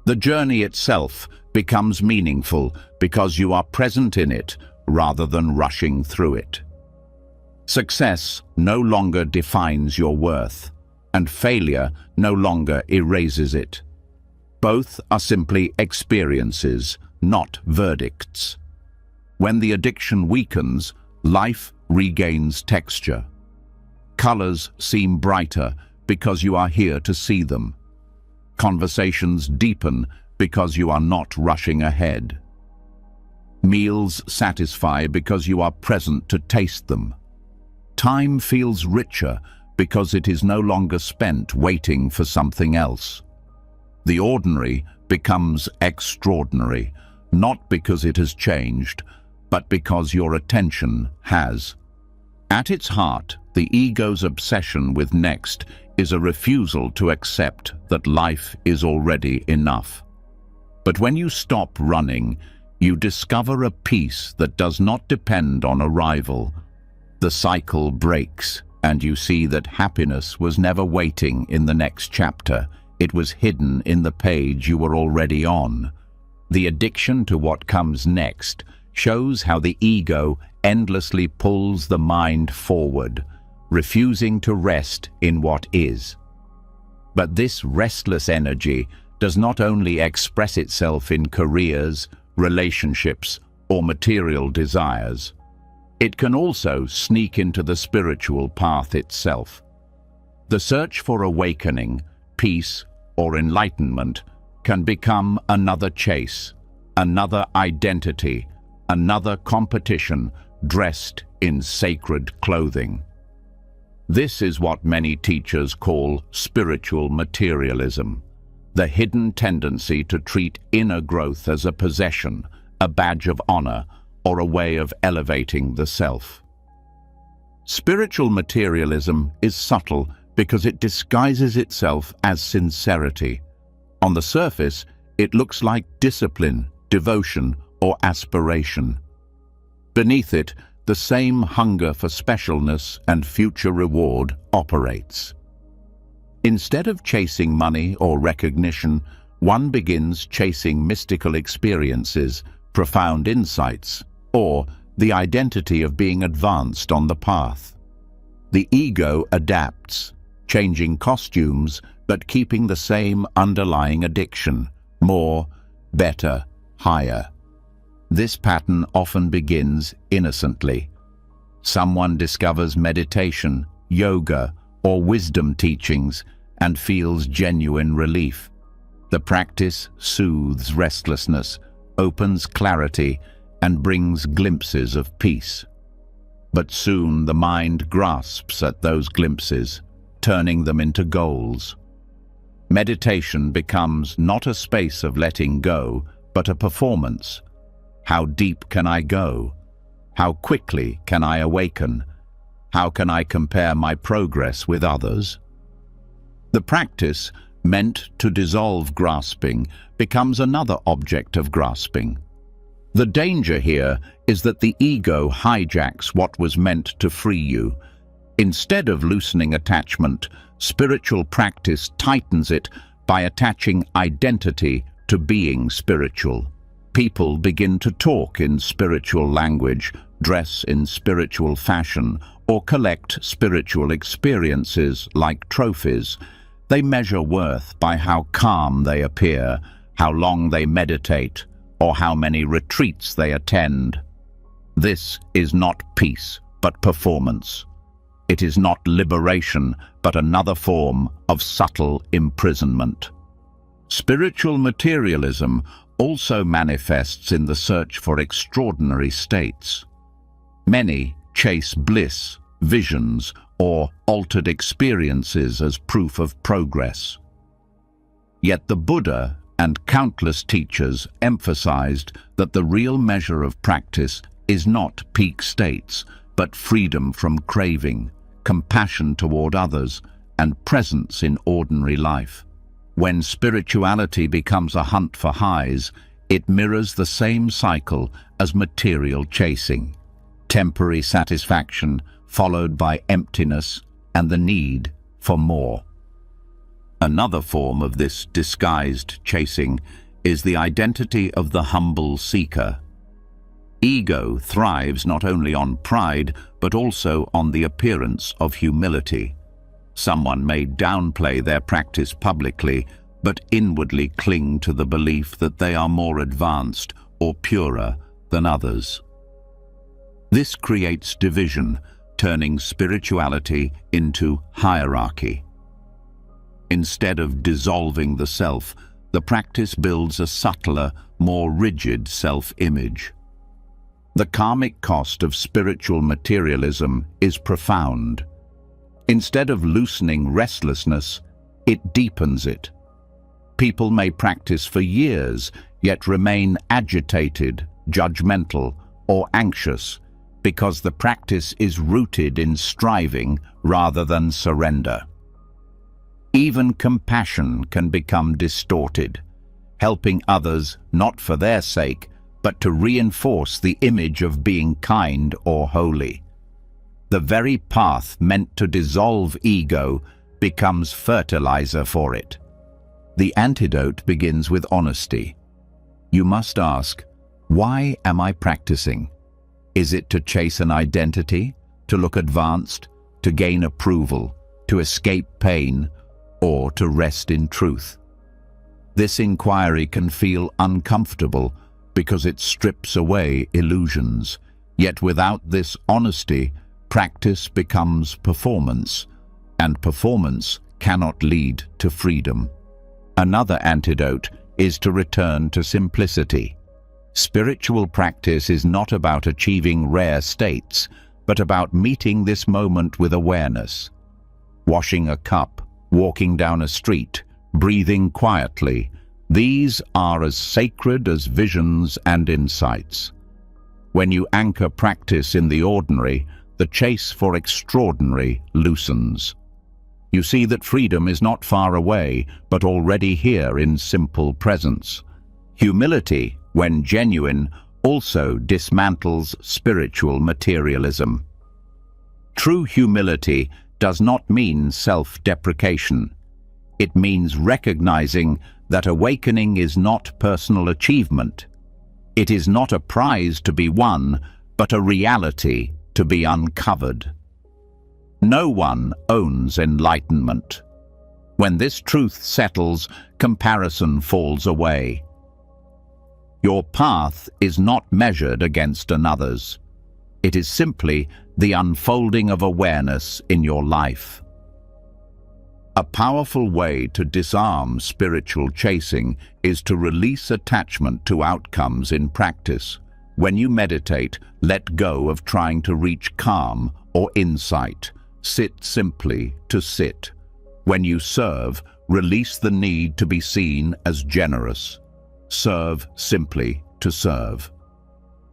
The journey itself becomes meaningful because you are present in it rather than rushing through it. Success no longer defines your worth, and failure no longer erases it. Both are simply experiences, not verdicts. When the addiction weakens, life regains texture. Colors seem brighter because you are here to see them. Conversations deepen because you are not rushing ahead. Meals satisfy because you are present to taste them. Time feels richer because it is no longer spent waiting for something else. The ordinary becomes extraordinary, not because it has changed, but because your attention has. At its heart, the ego's obsession with next is a refusal to accept that life is already enough. But when you stop running, you discover a peace that does not depend on arrival. The cycle breaks, and you see that happiness was never waiting in the next chapter. It was hidden in the page you were already on. The addiction to what comes next shows how the ego endlessly pulls the mind forward, refusing to rest in what is. But this restless energy does not only express itself in careers, relationships, or material desires. It can also sneak into the spiritual path itself. The search for awakening, peace, or enlightenment can become another chase, another identity, another competition dressed in sacred clothing. This is what many teachers call spiritual materialism, the hidden tendency to treat inner growth as a possession, a badge of honor, or a way of elevating the self. Spiritual materialism is subtle because it disguises itself as sincerity. On the surface, it looks like discipline, devotion, or aspiration. Beneath it, the same hunger for specialness and future reward operates. Instead of chasing money or recognition, one begins chasing mystical experiences, profound insights, or the identity of being advanced on the path. The ego adapts, changing costumes but keeping the same underlying addiction: more, better, higher. This pattern often begins innocently. Someone discovers meditation, yoga, or wisdom teachings and feels genuine relief. The practice soothes restlessness, opens clarity, and brings glimpses of peace. But soon the mind grasps at those glimpses, turning them into goals. Meditation becomes not a space of letting go, but a performance. How deep can I go? How quickly can I awaken? How can I compare my progress with others? The practice, meant to dissolve grasping, becomes another object of grasping. The danger here is that the ego hijacks what was meant to free you. Instead of loosening attachment, spiritual practice tightens it by attaching identity to being spiritual. People begin to talk in spiritual language, dress in spiritual fashion, or collect spiritual experiences like trophies. They measure worth by how calm they appear, how long they meditate, or how many retreats they attend. This is not peace, but performance. It is not liberation, but another form of subtle imprisonment. Spiritual materialism also manifests in the search for extraordinary states. Many chase bliss, visions, or altered experiences as proof of progress. Yet the Buddha and countless teachers emphasized that the real measure of practice is not peak states, but freedom from craving, compassion toward others, and presence in ordinary life. When spirituality becomes a hunt for highs, it mirrors the same cycle as material chasing. Temporary satisfaction followed by emptiness and the need for more. Another form of this disguised chasing is the identity of the humble seeker. Ego thrives not only on pride, but also on the appearance of humility. Someone may downplay their practice publicly, but inwardly cling to the belief that they are more advanced or purer than others. This creates division, turning spirituality into hierarchy. Instead of dissolving the self, the practice builds a subtler, more rigid self-image. The karmic cost of spiritual materialism is profound. Instead of loosening restlessness, it deepens it. People may practice for years, yet remain agitated, judgmental, or anxious, because the practice is rooted in striving rather than surrender. Even compassion can become distorted, helping others not for their sake, but to reinforce the image of being kind or holy. The very path meant to dissolve ego becomes fertilizer for it. The antidote begins with honesty. You must ask, why am I practicing? Is it to chase an identity, to look advanced, to gain approval, to escape pain, or to rest in truth? This inquiry can feel uncomfortable because it strips away illusions. Yet without this honesty, practice becomes performance, and performance cannot lead to freedom. Another antidote is to return to simplicity. Spiritual practice is not about achieving rare states, but about meeting this moment with awareness. Washing a cup, walking down a street, breathing quietly, these are as sacred as visions and insights. When you anchor practice in the ordinary, the chase for extraordinary loosens. You see that freedom is not far away, but already here in simple presence. Humility, when genuine, also dismantles spiritual materialism. True humility does not mean self-deprecation. It means recognizing that awakening is not personal achievement. It is not a prize to be won, but a reality to be uncovered. No one owns enlightenment. When this truth settles, comparison falls away. Your path is not measured against another's. It is simply the unfolding of awareness in your life. A powerful way to disarm spiritual chasing is to release attachment to outcomes in practice. When you meditate, let go of trying to reach calm or insight. Sit simply to sit. When you serve, release the need to be seen as generous. Serve simply to serve.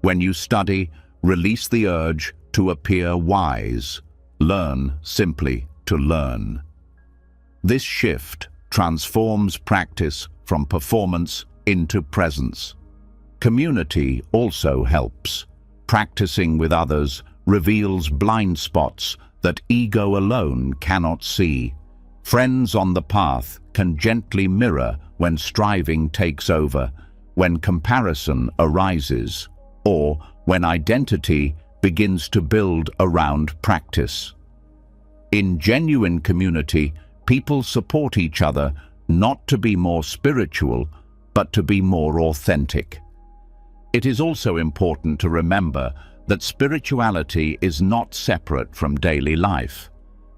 When you study, Release the urge to appear wise. Learn simply to learn. This shift transforms practice from performance into presence. Community also helps. Practicing with others reveals blind spots that ego alone cannot see. Friends on the path can gently mirror when striving takes over, when comparison arises, or when identity begins to build around practice. In genuine community, people support each other not to be more spiritual, but to be more authentic. It is also important to remember that spirituality is not separate from daily life.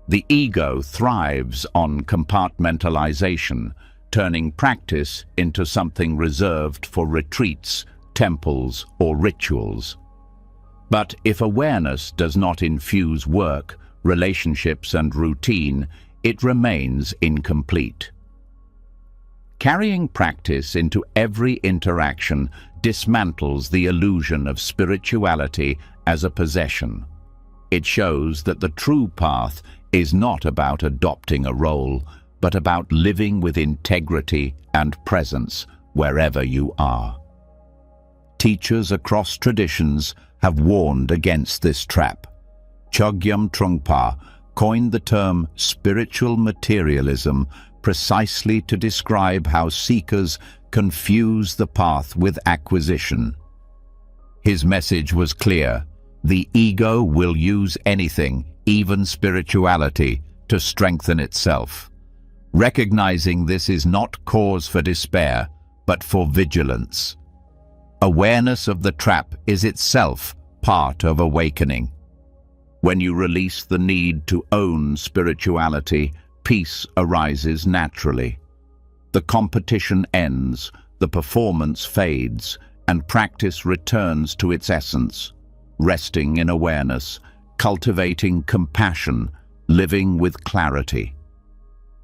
The ego thrives on compartmentalization, turning practice into something reserved for retreats, temples, or rituals. But if awareness does not infuse work, relationships, and routine, it remains incomplete. Carrying practice into every interaction dismantles the illusion of spirituality as a possession. It shows that the true path is not about adopting a role, but about living with integrity and presence wherever you are. Teachers across traditions have warned against this trap. Chogyam Trungpa coined the term spiritual materialism precisely to describe how seekers confuse the path with acquisition. His message was clear: the ego will use anything, even spirituality, to strengthen itself. Recognizing this is not cause for despair, but for vigilance. Awareness of the trap is itself part of awakening. When you release the need to own spirituality, peace arises naturally. The competition ends, the performance fades, and practice returns to its essence, resting in awareness, cultivating compassion, living with clarity.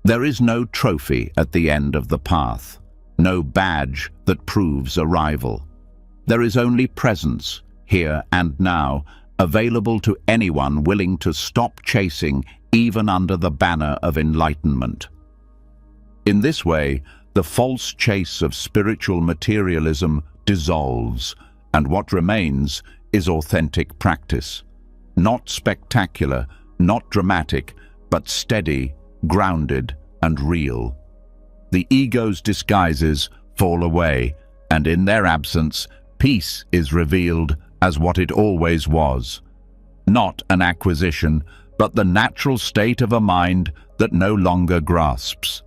There is no trophy at the end of the path, no badge that proves arrival. There is only presence, here and now, available to anyone willing to stop chasing, even under the banner of enlightenment. In this way, the false chase of spiritual materialism dissolves, and what remains is authentic practice. Not spectacular, not dramatic, but steady, grounded, and real. The ego's disguises fall away, and in their absence, peace is revealed as what it always was. Not an acquisition, but the natural state of a mind that no longer grasps.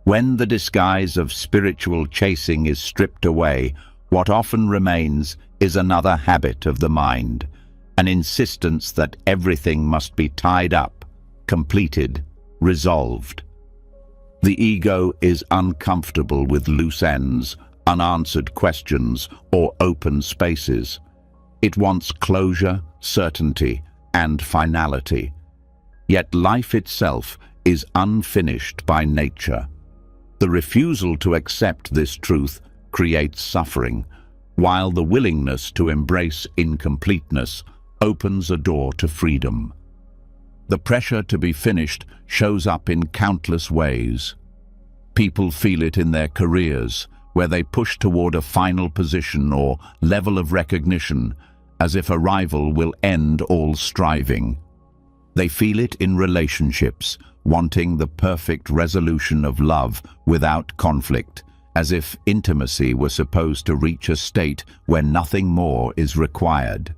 When the disguise of spiritual chasing is stripped away, what often remains is another habit of the mind, an insistence that everything must be tied up, completed, resolved. The ego is uncomfortable with loose ends, unanswered questions, or open spaces. It wants closure, certainty, and finality. Yet life itself is unfinished by nature. The refusal to accept this truth creates suffering, while the willingness to embrace incompleteness opens a door to freedom. The pressure to be finished shows up in countless ways. People feel it in their careers, where they push toward a final position or level of recognition, as if a rival will end all striving. They feel it in relationships, wanting the perfect resolution of love without conflict, as if intimacy were supposed to reach a state where nothing more is required.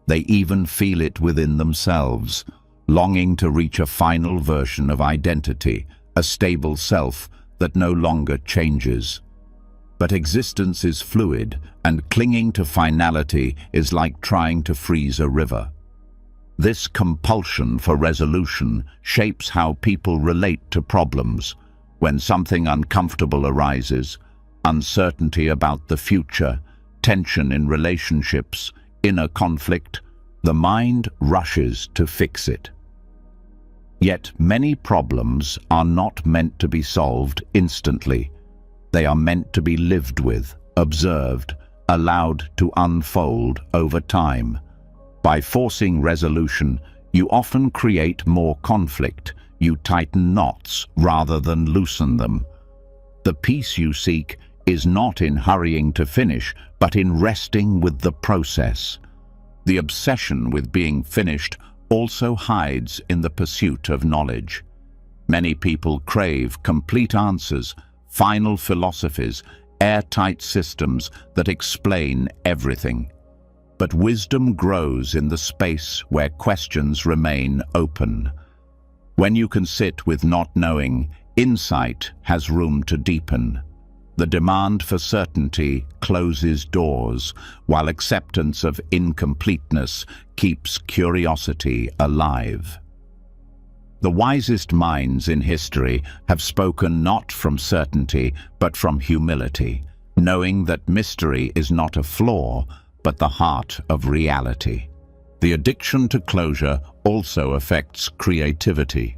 They even feel it within themselves, longing to reach a final version of identity, a stable self that no longer changes. But existence is fluid, and clinging to finality is like trying to freeze a river. This compulsion for resolution shapes how people relate to problems. When something uncomfortable arises, uncertainty about the future, tension in relationships, inner conflict, the mind rushes to fix it. Yet many problems are not meant to be solved instantly. They are meant to be lived with, observed, allowed to unfold over time. By forcing resolution, you often create more conflict. You tighten knots rather than loosen them. The peace you seek is not in hurrying to finish, but in resting with the process. The obsession with being finished also hides in the pursuit of knowledge. Many people crave complete answers, final philosophies, airtight systems that explain everything. But wisdom grows in the space where questions remain open. When you can sit with not knowing, insight has room to deepen. The demand for certainty closes doors, while acceptance of incompleteness keeps curiosity alive. The wisest minds in history have spoken not from certainty, but from humility, knowing that mystery is not a flaw, but the heart of reality. The addiction to closure also affects creativity.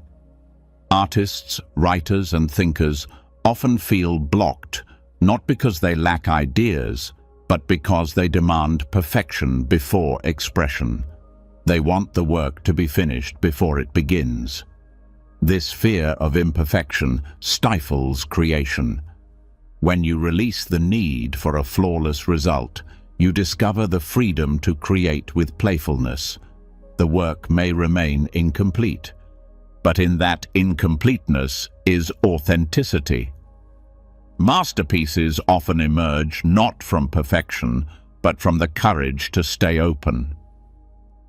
Artists, writers, and thinkers often feel blocked, not because they lack ideas, but because they demand perfection before expression. They want the work to be finished before it begins. This fear of imperfection stifles creation. When you release the need for a flawless result, you discover the freedom to create with playfulness. The work may remain incomplete, but in that incompleteness is authenticity. Masterpieces often emerge not from perfection, but from the courage to stay open.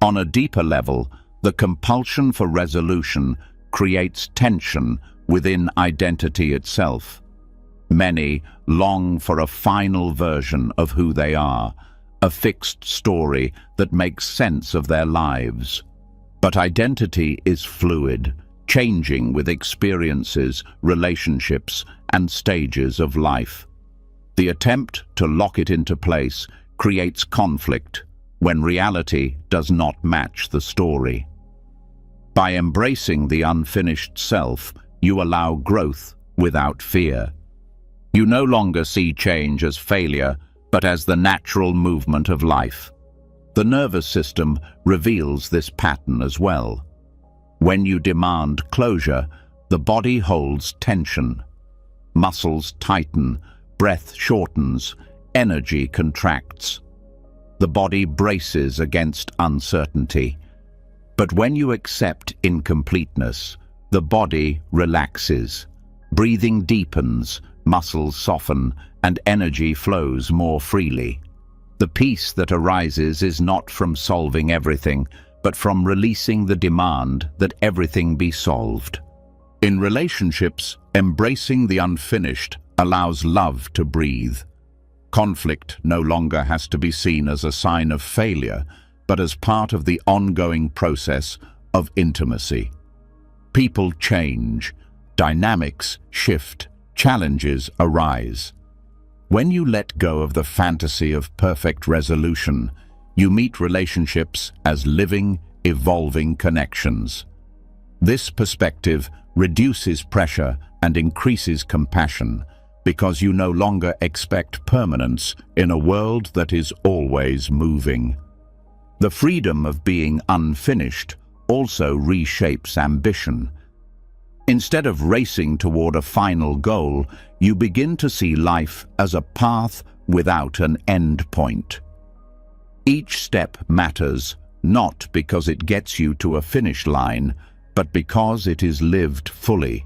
On a deeper level, the compulsion for resolution creates tension within identity itself. Many long for a final version of who they are, a fixed story that makes sense of their lives. But identity is fluid, changing with experiences, relationships, and stages of life. The attempt to lock it into place creates conflict when reality does not match the story. By embracing the unfinished self, you allow growth without fear. You no longer see change as failure, but as the natural movement of life. The nervous system reveals this pattern as well. When you demand closure, the body holds tension. Muscles tighten, breath shortens, energy contracts. The body braces against uncertainty. But when you accept incompleteness, the body relaxes. Breathing deepens, muscles soften, and energy flows more freely. The peace that arises is not from solving everything, but from releasing the demand that everything be solved. In relationships, embracing the unfinished allows love to breathe. Conflict no longer has to be seen as a sign of failure, but as part of the ongoing process of intimacy. People change, dynamics shift, challenges arise. When you let go of the fantasy of perfect resolution, you meet relationships as living, evolving connections. This perspective reduces pressure and increases compassion, because you no longer expect permanence in a world that is always moving. The freedom of being unfinished also reshapes ambition. Instead of racing toward a final goal, you begin to see life as a path without an end point. Each step matters, not because it gets you to a finish line, but because it is lived fully.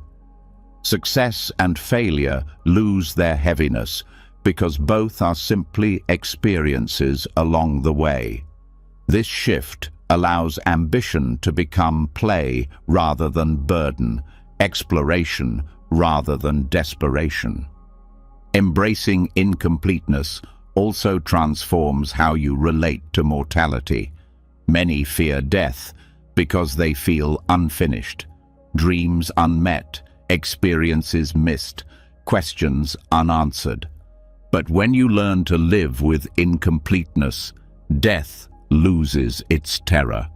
Success and failure lose their heaviness because both are simply experiences along the way. This shift allows ambition to become play rather than burden, exploration rather than desperation. Embracing incompleteness also transforms how you relate to mortality. Many fear death because they feel unfinished, dreams unmet, experiences missed, questions unanswered. But when you learn to live with incompleteness, death loses its terror.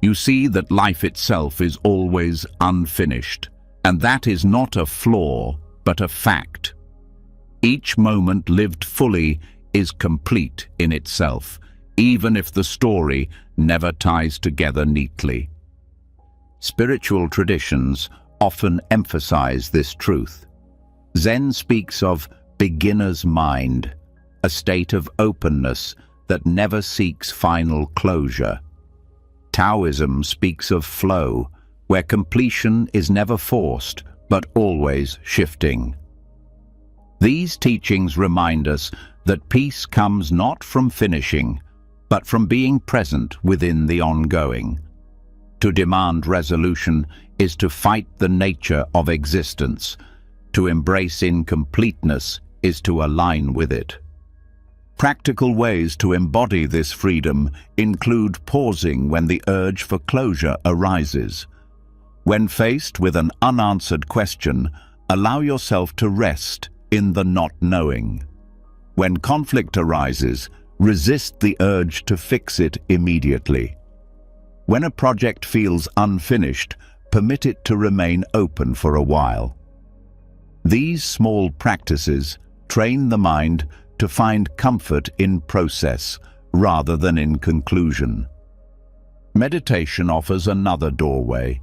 You see that life itself is always unfinished, and that is not a flaw, but a fact. Each moment lived fully is complete in itself, even if the story never ties together neatly. Spiritual traditions often emphasize this truth. Zen speaks of beginner's mind, a state of openness that never seeks final closure. Taoism speaks of flow, where completion is never forced, but always shifting. These teachings remind us that peace comes not from finishing, but from being present within the ongoing. To demand resolution is to fight the nature of existence. To embrace incompleteness is to align with it. Practical ways to embody this freedom include pausing when the urge for closure arises. When faced with an unanswered question, allow yourself to rest in the not knowing. When conflict arises, resist the urge to fix it immediately. When a project feels unfinished, permit it to remain open for a while. These small practices train the mind to find comfort in process rather than in conclusion. Meditation offers another doorway.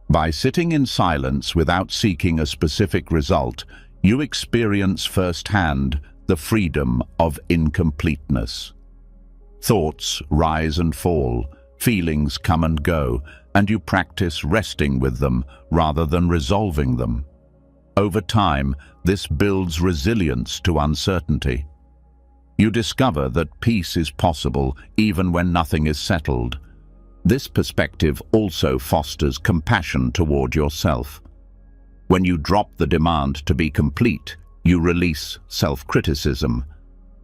By sitting in silence without seeking a specific result, you experience firsthand the freedom of incompleteness. Thoughts rise and fall, feelings come and go, and you practice resting with them rather than resolving them. Over time, this builds resilience to uncertainty. You discover that peace is possible even when nothing is settled. This perspective also fosters compassion toward yourself. When you drop the demand to be complete, you release self-criticism.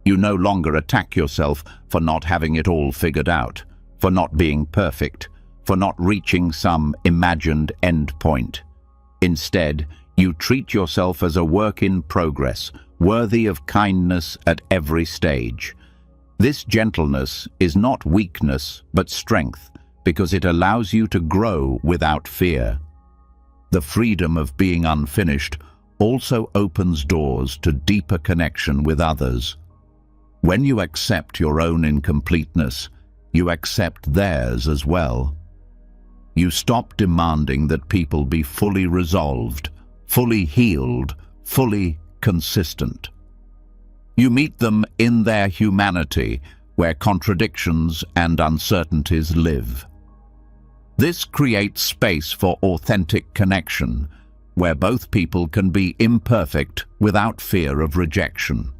You no longer attack yourself for not having it all figured out, for not being perfect, for not reaching some imagined end point. Instead, you treat yourself as a work in progress, worthy of kindness at every stage. This gentleness is not weakness, but strength, because it allows you to grow without fear. The freedom of being unfinished also opens doors to deeper connection with others. When you accept your own incompleteness, you accept theirs as well. You stop demanding that people be fully resolved, fully healed, fully consistent. You meet them in their humanity, where contradictions and uncertainties live. This creates space for authentic connection, where both people can be imperfect without fear of rejection.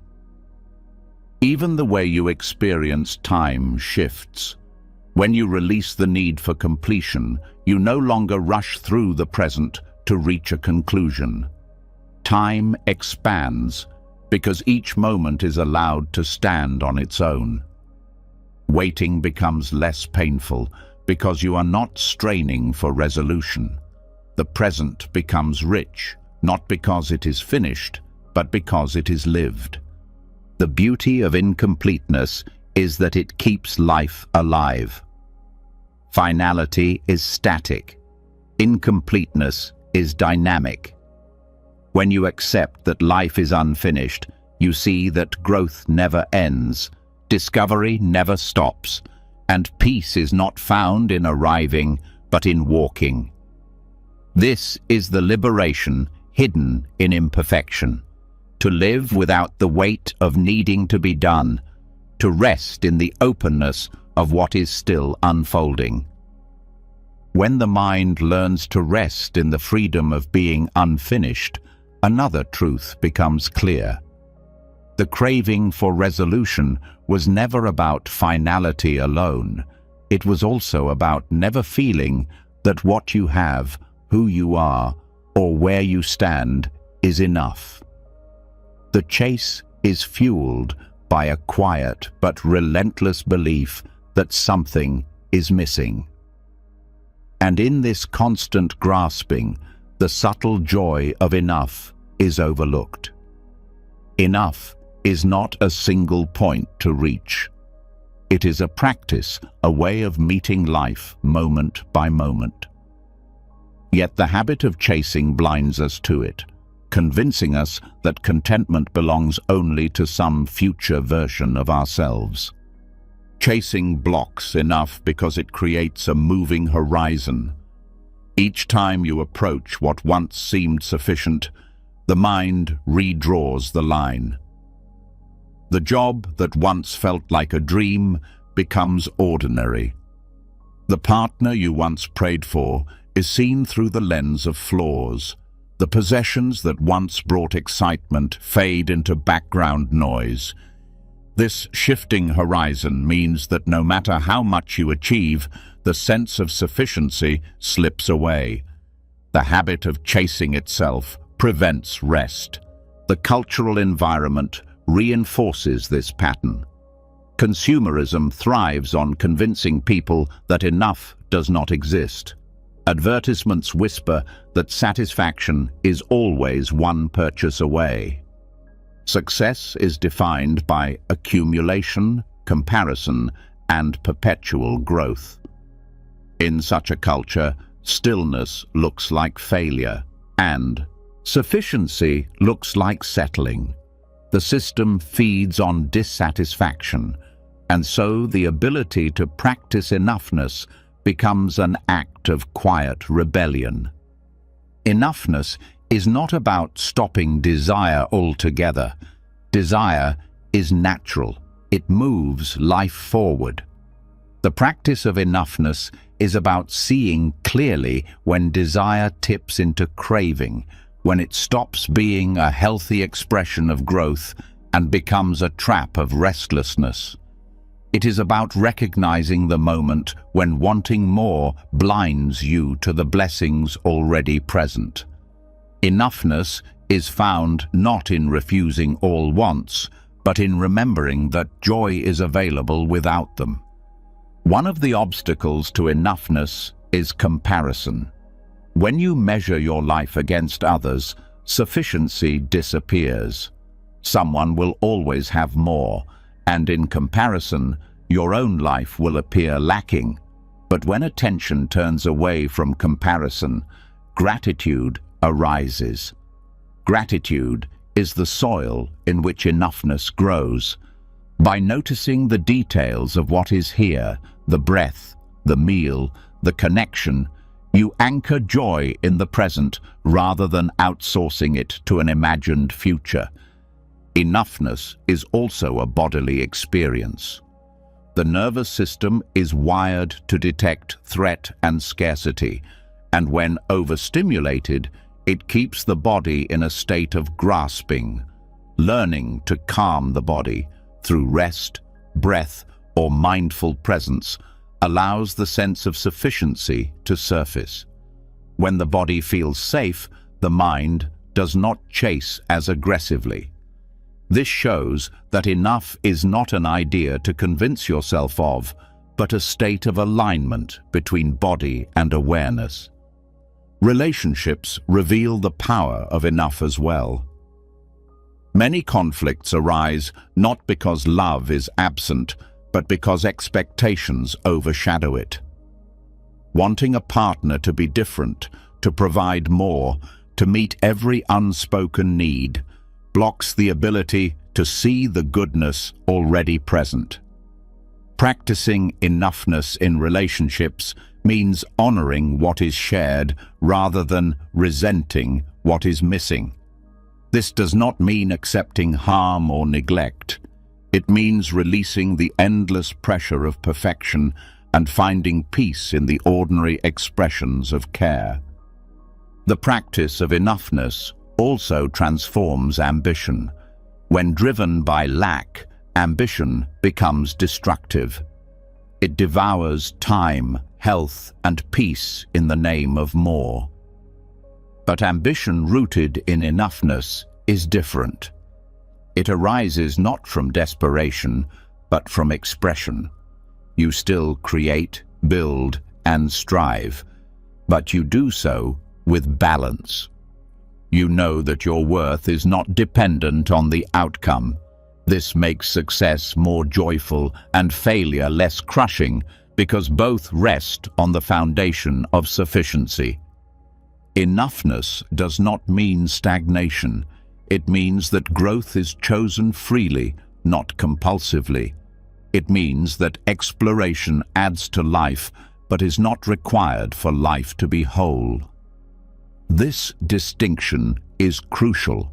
Even the way you experience time shifts. When you release the need for completion, you no longer rush through the present to reach a conclusion. Time expands because each moment is allowed to stand on its own. Waiting becomes less painful because you are not straining for resolution. The present becomes rich, not because it is finished, but because it is lived. The beauty of incompleteness is that it keeps life alive. Finality is static. Incompleteness is dynamic. When you accept that life is unfinished, you see that growth never ends, discovery never stops, and peace is not found in arriving, but in walking. This is the liberation hidden in imperfection. To live without the weight of needing to be done, to rest in the openness of what is still unfolding. When the mind learns to rest in the freedom of being unfinished, another truth becomes clear. The craving for resolution was never about finality alone. It was also about never feeling that what you have, who you are, or where you stand is enough. The chase is fueled by a quiet but relentless belief that something is missing. And in this constant grasping, the subtle joy of enough is overlooked. Enough is not a single point to reach. It is a practice, a way of meeting life moment by moment. Yet the habit of chasing blinds us to it, convincing us that contentment belongs only to some future version of ourselves. Chasing blocks enough because it creates a moving horizon. Each time you approach what once seemed sufficient, the mind redraws the line. The job that once felt like a dream becomes ordinary. The partner you once prayed for is seen through the lens of flaws. The possessions that once brought excitement fade into background noise. This shifting horizon means that no matter how much you achieve, the sense of sufficiency slips away. The habit of chasing itself prevents rest. The cultural environment reinforces this pattern. Consumerism thrives on convincing people that enough does not exist. Advertisements whisper that satisfaction is always one purchase away. Success is defined by accumulation, comparison, and perpetual growth. In such a culture, stillness looks like failure, and sufficiency looks like settling. The system feeds on dissatisfaction, and so the ability to practice enoughness becomes an act of quiet rebellion. Enoughness is not about stopping desire altogether. Desire is natural. It moves life forward. The practice of enoughness is about seeing clearly when desire tips into craving, when it stops being a healthy expression of growth and becomes a trap of restlessness. It is about recognizing the moment when wanting more blinds you to the blessings already present. Enoughness is found not in refusing all wants, but in remembering that joy is available without them. One of the obstacles to enoughness is comparison. When you measure your life against others, sufficiency disappears. Someone will always have more, and in comparison, your own life will appear lacking. But when attention turns away from comparison, gratitude arises. Gratitude is the soil in which enoughness grows. By noticing the details of what is here, the breath, the meal, the connection, you anchor joy in the present rather than outsourcing it to an imagined future. Enoughness is also a bodily experience. The nervous system is wired to detect threat and scarcity, and when overstimulated, it keeps the body in a state of grasping. Learning to calm the body through rest, breath, or mindful presence allows the sense of sufficiency to surface. When the body feels safe, the mind does not chase as aggressively. This shows that enough is not an idea to convince yourself of, but a state of alignment between body and awareness. Relationships reveal the power of enough as well. Many conflicts arise not because love is absent, but because expectations overshadow it. Wanting a partner to be different, to provide more, to meet every unspoken need, blocks the ability to see the goodness already present. Practicing enoughness in relationships means honoring what is shared rather than resenting what is missing. This does not mean accepting harm or neglect. It means releasing the endless pressure of perfection and finding peace in the ordinary expressions of care. The practice of enoughness also transforms ambition. When driven by lack, ambition becomes destructive. It devours time, health, and peace in the name of more. But ambition rooted in enoughness is different. It arises not from desperation, but from expression. You still create, build, and strive, but you do so with balance. You know that your worth is not dependent on the outcome. This makes success more joyful and failure less crushing because both rest on the foundation of sufficiency. Enoughness does not mean stagnation. It means that growth is chosen freely, not compulsively. It means that exploration adds to life, but is not required for life to be whole. This distinction is crucial.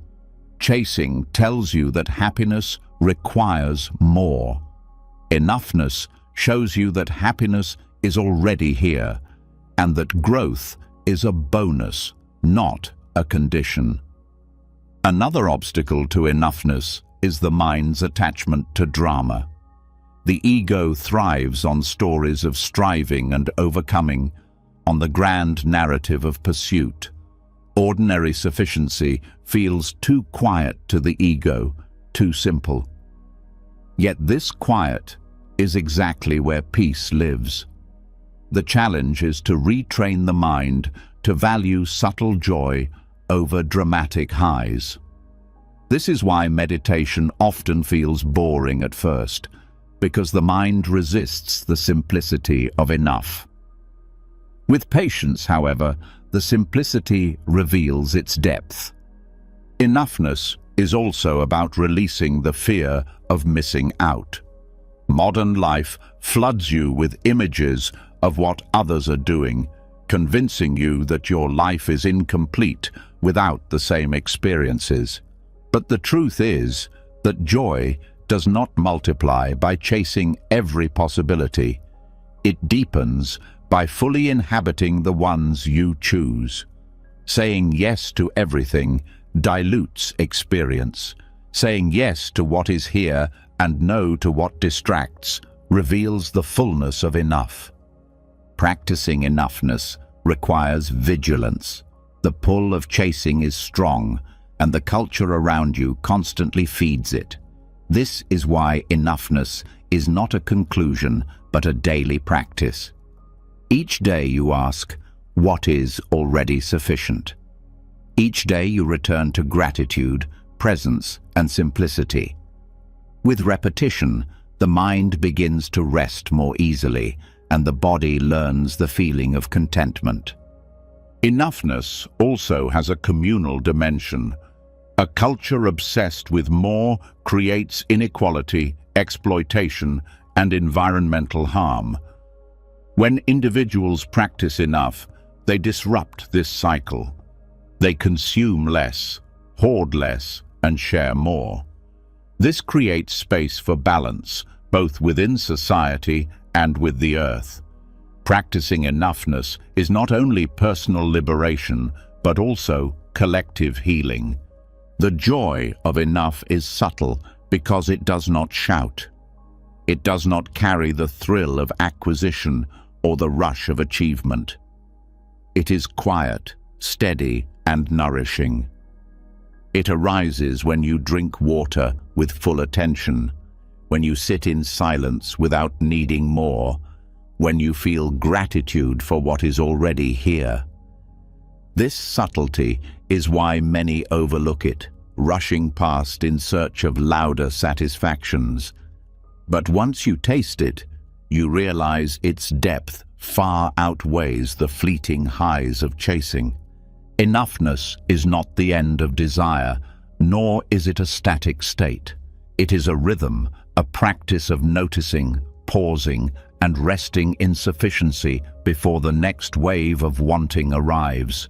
Chasing tells you that happiness requires more. Enoughness shows you that happiness is already here, and that growth is a bonus, not a condition. Another obstacle to enoughness is the mind's attachment to drama. The ego thrives on stories of striving and overcoming, on the grand narrative of pursuit. Ordinary sufficiency feels too quiet to the ego, too simple. Yet this quiet is exactly where peace lives. The challenge is to retrain the mind to value subtle joy over dramatic highs. This is why meditation often feels boring at first, because the mind resists the simplicity of enough. With patience, however, the simplicity reveals its depth. Enoughness is also about releasing the fear of missing out. Modern life floods you with images of what others are doing, convincing you that your life is incomplete without the same experiences. But the truth is that joy does not multiply by chasing every possibility. It deepens by fully inhabiting the ones you choose. Saying yes to everything dilutes experience. Saying yes to what is here and no to what distracts reveals the fullness of enough. Practicing enoughness requires vigilance. The pull of chasing is strong, and the culture around you constantly feeds it. This is why enoughness is not a conclusion, but a daily practice. Each day you ask, what is already sufficient? Each day you return to gratitude, presence, and simplicity. With repetition, the mind begins to rest more easily, and the body learns the feeling of contentment. Enoughness also has a communal dimension. A culture obsessed with more creates inequality, exploitation, and environmental harm. When individuals practice enough, they disrupt this cycle. They consume less, hoard less, and share more. This creates space for balance, both within society and with the earth. Practicing enoughness is not only personal liberation, but also collective healing. The joy of enough is subtle because it does not shout. It does not carry the thrill of acquisition or the rush of achievement. It is quiet, steady, and nourishing. It arises when you drink water with full attention, when you sit in silence without needing more, when you feel gratitude for what is already here. This subtlety is why many overlook it, rushing past in search of louder satisfactions. But once you taste it, you realize its depth far outweighs the fleeting highs of chasing. Enoughness is not the end of desire, nor is it a static state. It is a rhythm, a practice of noticing, pausing, and resting in sufficiency before the next wave of wanting arrives.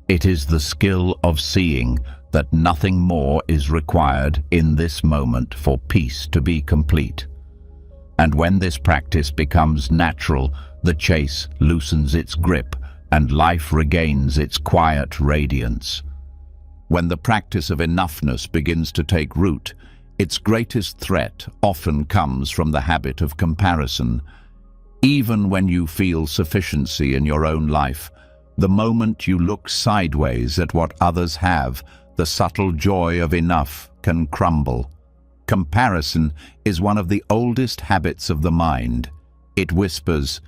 It is the skill of seeing that nothing more is required in this moment for peace to be complete. And when this practice becomes natural, the chase loosens its grip and life regains its quiet radiance. When the practice of enoughness begins to take root, its greatest threat often comes from the habit of comparison. Even when you feel sufficiency in your own life, the moment you look sideways at what others have, the subtle joy of enough can crumble. Comparison is one of the oldest habits of the mind. It whispers,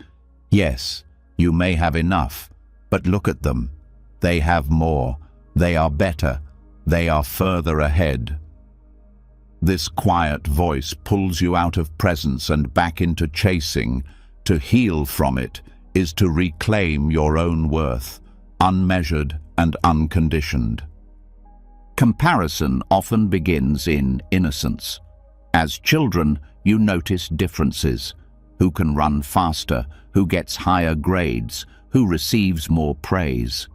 yes, you may have enough, but look at them. They have more. They are better. They are further ahead. This quiet voice pulls you out of presence and back into chasing. To heal from it is to reclaim your own worth, unmeasured and unconditioned. Comparison often begins in innocence. As children, You notice differences. Who can run faster? Who gets higher grades? Who receives more praise?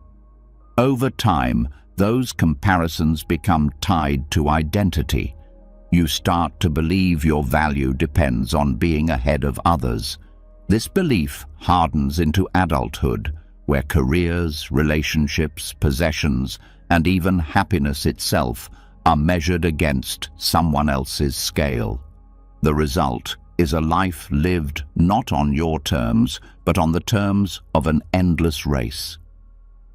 Over time, those comparisons become tied to identity. You start to believe your value depends on being ahead of others. This belief hardens into adulthood, where careers, relationships, possessions, and even happiness itself are measured against someone else's scale. The result is a life lived not on your terms, but on the terms of an endless race.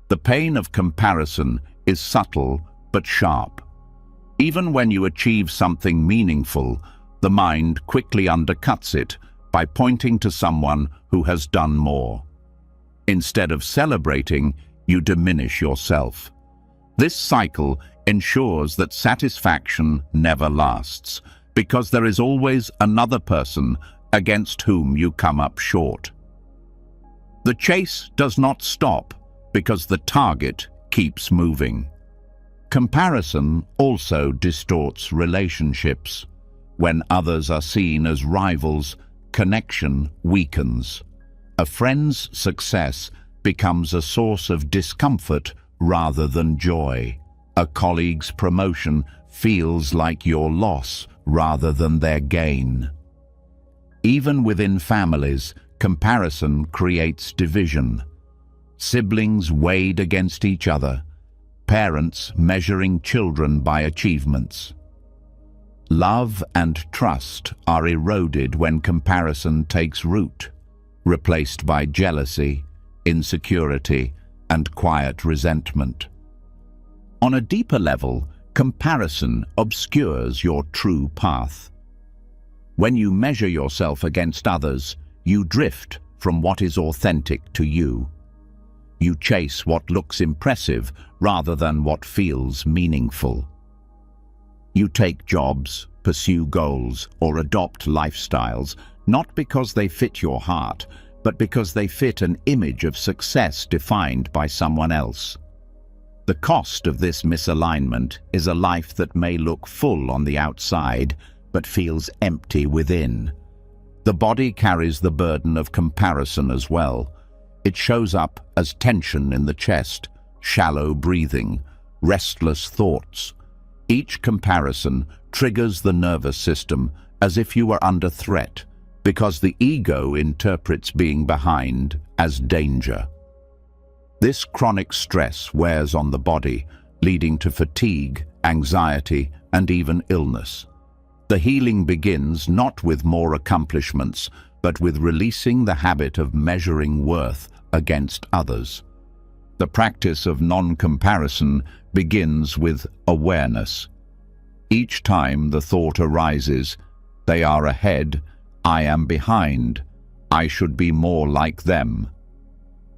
The pain of comparison is subtle but sharp. Even when you achieve something meaningful, the mind quickly undercuts it by pointing to someone who has done more. Instead of celebrating, you diminish yourself. This cycle ensures that satisfaction never lasts, because there is always another person against whom you come up short. The chase does not stop because the target keeps moving. Comparison also distorts relationships. When others are seen as rivals, connection weakens. A friend's success becomes a source of discomfort rather than joy. A colleague's promotion feels like your loss rather than their gain. Even within families, comparison creates division. Siblings weighed against each other, parents measuring children by achievements. Love and trust are eroded when comparison takes root, replaced by jealousy, insecurity, and quiet resentment. On a deeper level, comparison obscures your true path. When you measure yourself against others, you drift from what is authentic to you. You chase what looks impressive rather than what feels meaningful. You take jobs, pursue goals, or adopt lifestyles, not because they fit your heart, but because they fit an image of success defined by someone else. The cost of this misalignment is a life that may look full on the outside, but feels empty within. The body carries the burden of comparison as well. It shows up as tension in the chest, shallow breathing, restless thoughts. Each comparison triggers the nervous system as if you are under threat, because the ego interprets being behind as danger. This chronic stress wears on the body, leading to fatigue, anxiety, and even illness. The healing begins not with more accomplishments, but with releasing the habit of measuring worth against others. The practice of non-comparison begins with awareness. Each time the thought arises, "They are ahead, I am behind, I should be more like them,"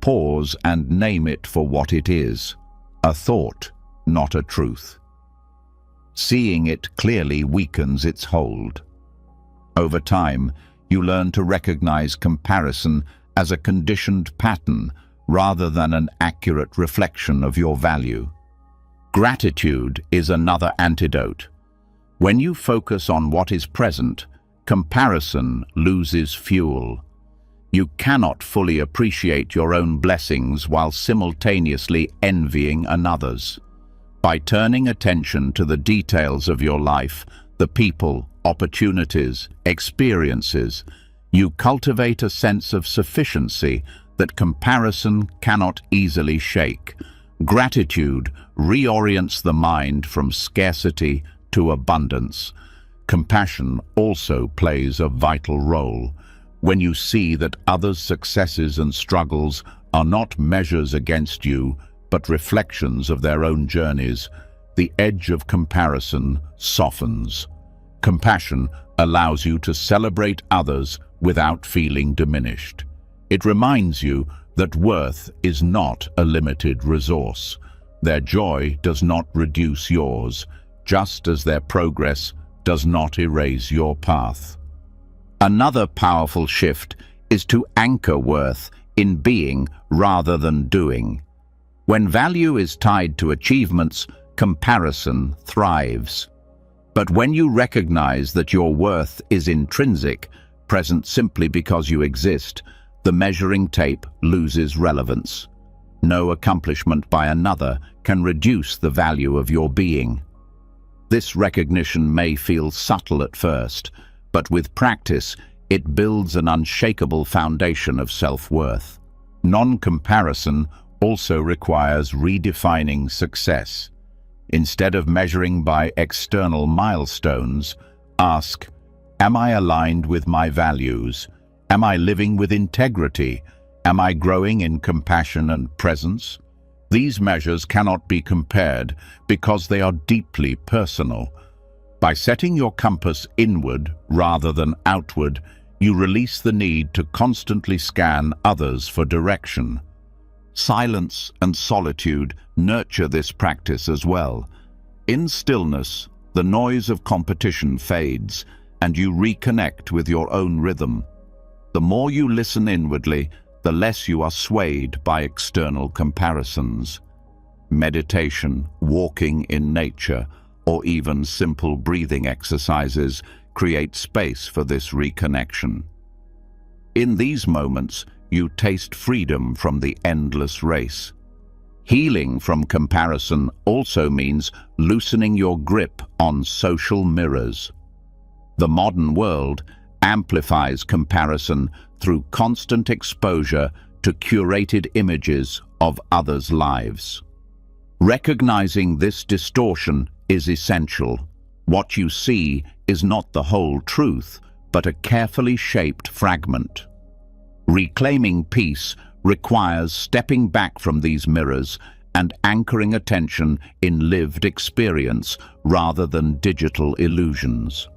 pause and name it for what it is, a thought, not a truth. Seeing it clearly weakens its hold. Over time, you learn to recognize comparison as a conditioned pattern rather than an accurate reflection of your value. Gratitude is another antidote. When you focus on what is present, comparison loses fuel. You cannot fully appreciate your own blessings while simultaneously envying another's. By turning attention to the details of your life, the people, opportunities, experiences, you cultivate a sense of sufficiency that comparison cannot easily shake. Gratitude reorients the mind from scarcity to abundance. Compassion also plays a vital role. When you see that others' successes and struggles are not measures against you, but reflections of their own journeys, the edge of comparison softens. Compassion allows you to celebrate others without feeling diminished. It reminds you that worth is not a limited resource. Their joy does not reduce yours, just as their progress does not erase your path. Another powerful shift is to anchor worth in being rather than doing. When value is tied to achievements, comparison thrives. But when you recognize that your worth is intrinsic, present simply because you exist, the measuring tape loses relevance. No accomplishment by another can reduce the value of your being. This recognition may feel subtle at first, but with practice, it builds an unshakable foundation of self-worth. Non-comparison also requires redefining success. Instead of measuring by external milestones, ask, am I aligned with my values? Am I living with integrity? Am I growing in compassion and presence? These measures cannot be compared because they are deeply personal. By setting your compass inward rather than outward, you release the need to constantly scan others for direction. Silence and solitude nurture this practice as well. In stillness, the noise of competition fades, and you reconnect with your own rhythm. The more you listen inwardly, the less you are swayed by external comparisons. Meditation, walking in nature, or even simple breathing exercises create space for this reconnection. In these moments, you taste freedom from the endless race. Healing from comparison also means loosening your grip on social mirrors. The modern world amplifies comparison through constant exposure to curated images of others' lives. Recognizing this distortion is essential. What you see is not the whole truth, but a carefully shaped fragment. Reclaiming peace requires stepping back from these mirrors and anchoring attention in lived experience rather than digital illusions.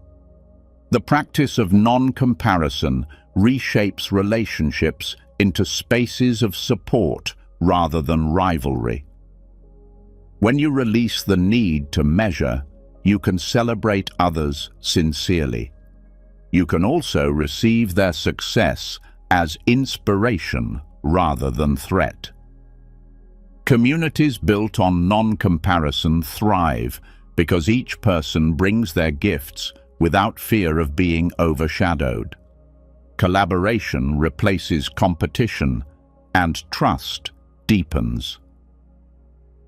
The practice of non-comparison reshapes relationships into spaces of support rather than rivalry. When you release the need to measure, you can celebrate others sincerely. You can also receive their success as inspiration rather than threat. Communities built on non-comparison thrive because each person brings their gifts without fear of being overshadowed. Collaboration replaces competition, and trust deepens.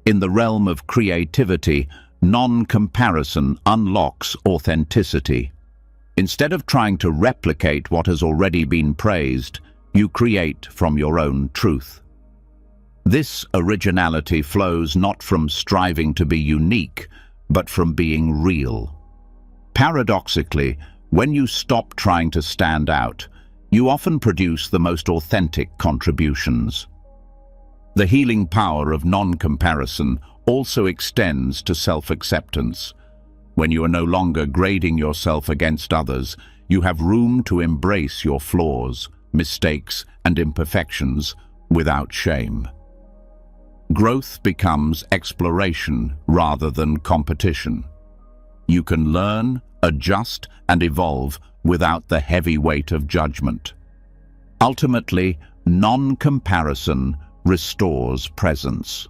In the realm of creativity, non-comparison unlocks authenticity. Instead of trying to replicate what has already been praised, you create from your own truth. This originality flows not from striving to be unique, but from being real. Paradoxically, when you stop trying to stand out, you often produce the most authentic contributions. The healing power of non-comparison also extends to self-acceptance. When you are no longer grading yourself against others, you have room to embrace your flaws, mistakes, and imperfections without shame. Growth becomes exploration rather than competition. You can learn, adjust, and evolve without the heavy weight of judgment. Ultimately, non-comparison restores presence.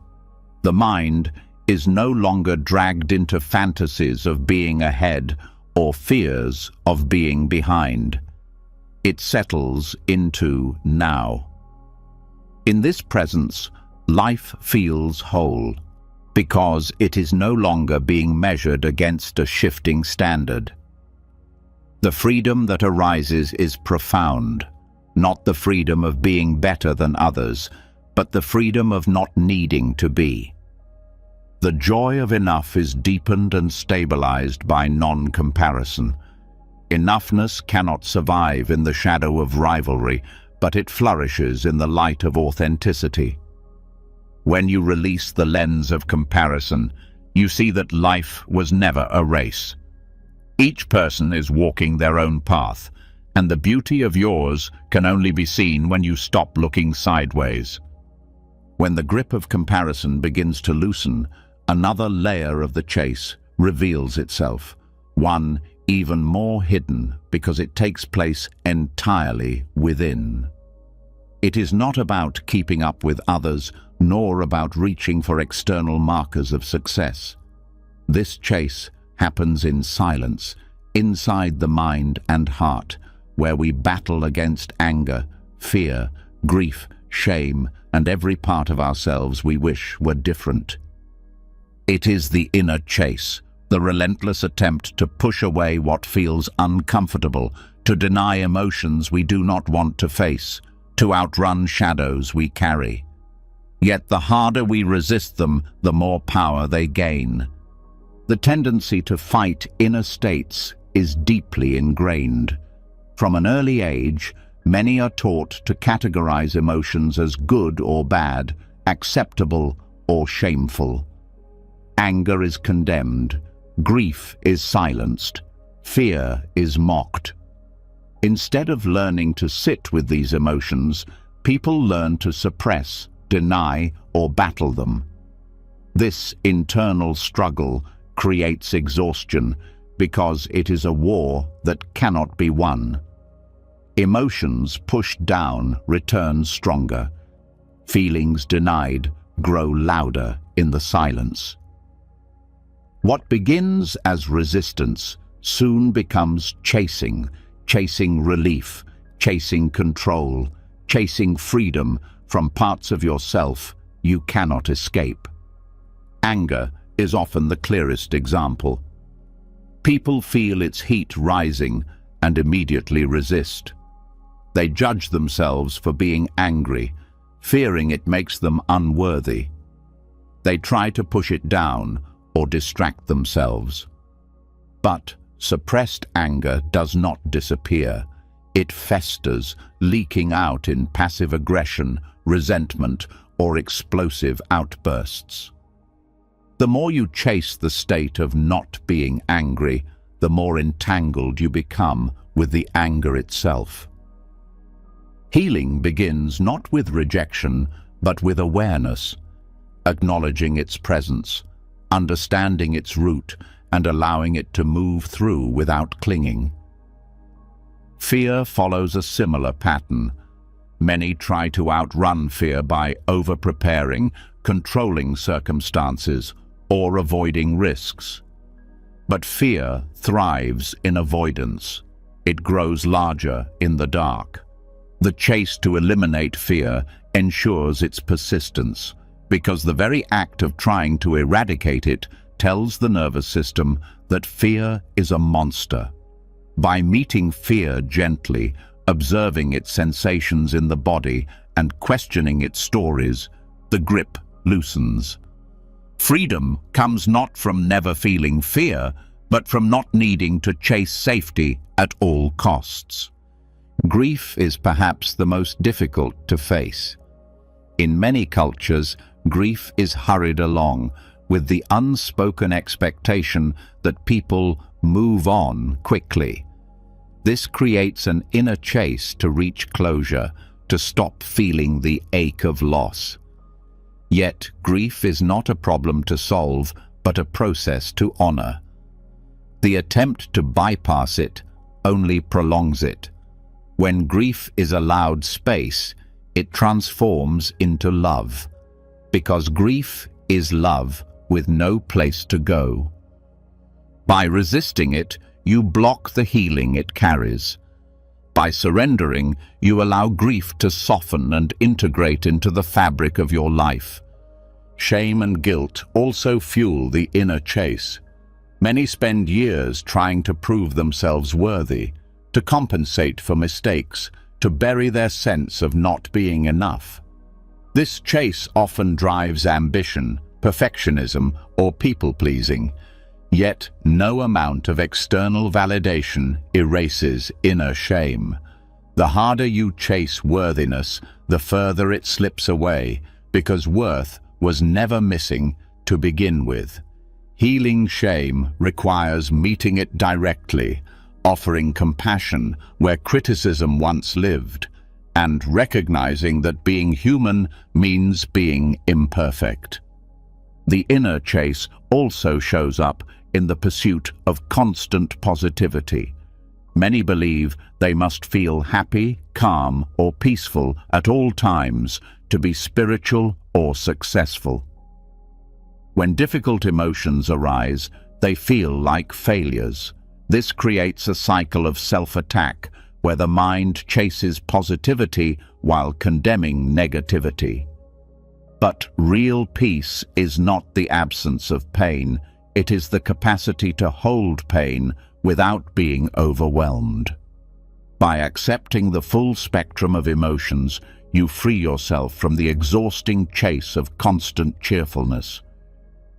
The mind is no longer dragged into fantasies of being ahead or fears of being behind. It settles into now. In this presence, life feels whole, because it is no longer being measured against a shifting standard. The freedom that arises is profound, not the freedom of being better than others, but the freedom of not needing to be. The joy of enough is deepened and stabilized by non-comparison. Enoughness cannot survive in the shadow of rivalry, but it flourishes in the light of authenticity. When you release the lens of comparison, you see that life was never a race. Each person is walking their own path, and the beauty of yours can only be seen when you stop looking sideways. When the grip of comparison begins to loosen, another layer of the chase reveals itself, one even more hidden because it takes place entirely within. It is not about keeping up with others, nor about reaching for external markers of success. This chase happens in silence, inside the mind and heart, where we battle against anger, fear, grief, shame, and every part of ourselves we wish were different. It is the inner chase, the relentless attempt to push away what feels uncomfortable, to deny emotions we do not want to face, to outrun shadows we carry. Yet the harder we resist them, the more power they gain. The tendency to fight inner states is deeply ingrained. From an early age, many are taught to categorize emotions as good or bad, acceptable or shameful. Anger is condemned, grief is silenced, fear is mocked. Instead of learning to sit with these emotions, people learn to suppress, deny, or battle them. This internal struggle creates exhaustion because it is a war that cannot be won. Emotions pushed down return stronger. Feelings denied grow louder in the silence. What begins as resistance soon becomes chasing relief, chasing control, chasing freedom from parts of yourself you cannot escape. Anger is often the clearest example. People feel its heat rising and immediately resist. They judge themselves for being angry, fearing it makes them unworthy. They try to push it down or distract themselves. But suppressed anger does not disappear. It festers, leaking out in passive aggression, resentment, or explosive outbursts. The more you chase the state of not being angry, the more entangled you become with the anger itself. Healing begins not with rejection, but with awareness, acknowledging its presence, understanding its root, and allowing it to move through without clinging. Fear follows a similar pattern. Many try to outrun fear by over-preparing, controlling circumstances, or avoiding risks. But fear thrives in avoidance. It grows larger in the dark. The chase to eliminate fear ensures its persistence, because the very act of trying to eradicate it tells the nervous system that fear is a monster. By meeting fear gently, observing its sensations in the body, and questioning its stories, the grip loosens. Freedom comes not from never feeling fear, but from not needing to chase safety at all costs. Grief is perhaps the most difficult to face. In many cultures, grief is hurried along with the unspoken expectation that people move on quickly. This creates an inner chase to reach closure, to stop feeling the ache of loss. Yet, grief is not a problem to solve, but a process to honor. The attempt to bypass it only prolongs it. When grief is allowed space, it transforms into love, because grief is love with no place to go. By resisting it, you block the healing it carries. By surrendering, you allow grief to soften and integrate into the fabric of your life. Shame and guilt also fuel the inner chase. Many spend years trying to prove themselves worthy, to compensate for mistakes, to bury their sense of not being enough. This chase often drives ambition, perfectionism, or people-pleasing. Yet no amount of external validation erases inner shame. The harder you chase worthiness, the further it slips away, because worth was never missing to begin with. Healing shame requires meeting it directly, offering compassion where criticism once lived, and recognizing that being human means being imperfect. The inner chase also shows up in the pursuit of constant positivity. Many believe they must feel happy, calm, or peaceful at all times to be spiritual or successful. When difficult emotions arise, They feel like failures. This creates a cycle of self-attack, where the mind chases positivity while condemning negativity. But real peace is not the absence of pain, it is the capacity to hold pain without being overwhelmed. By accepting the full spectrum of emotions, you free yourself from the exhausting chase of constant cheerfulness.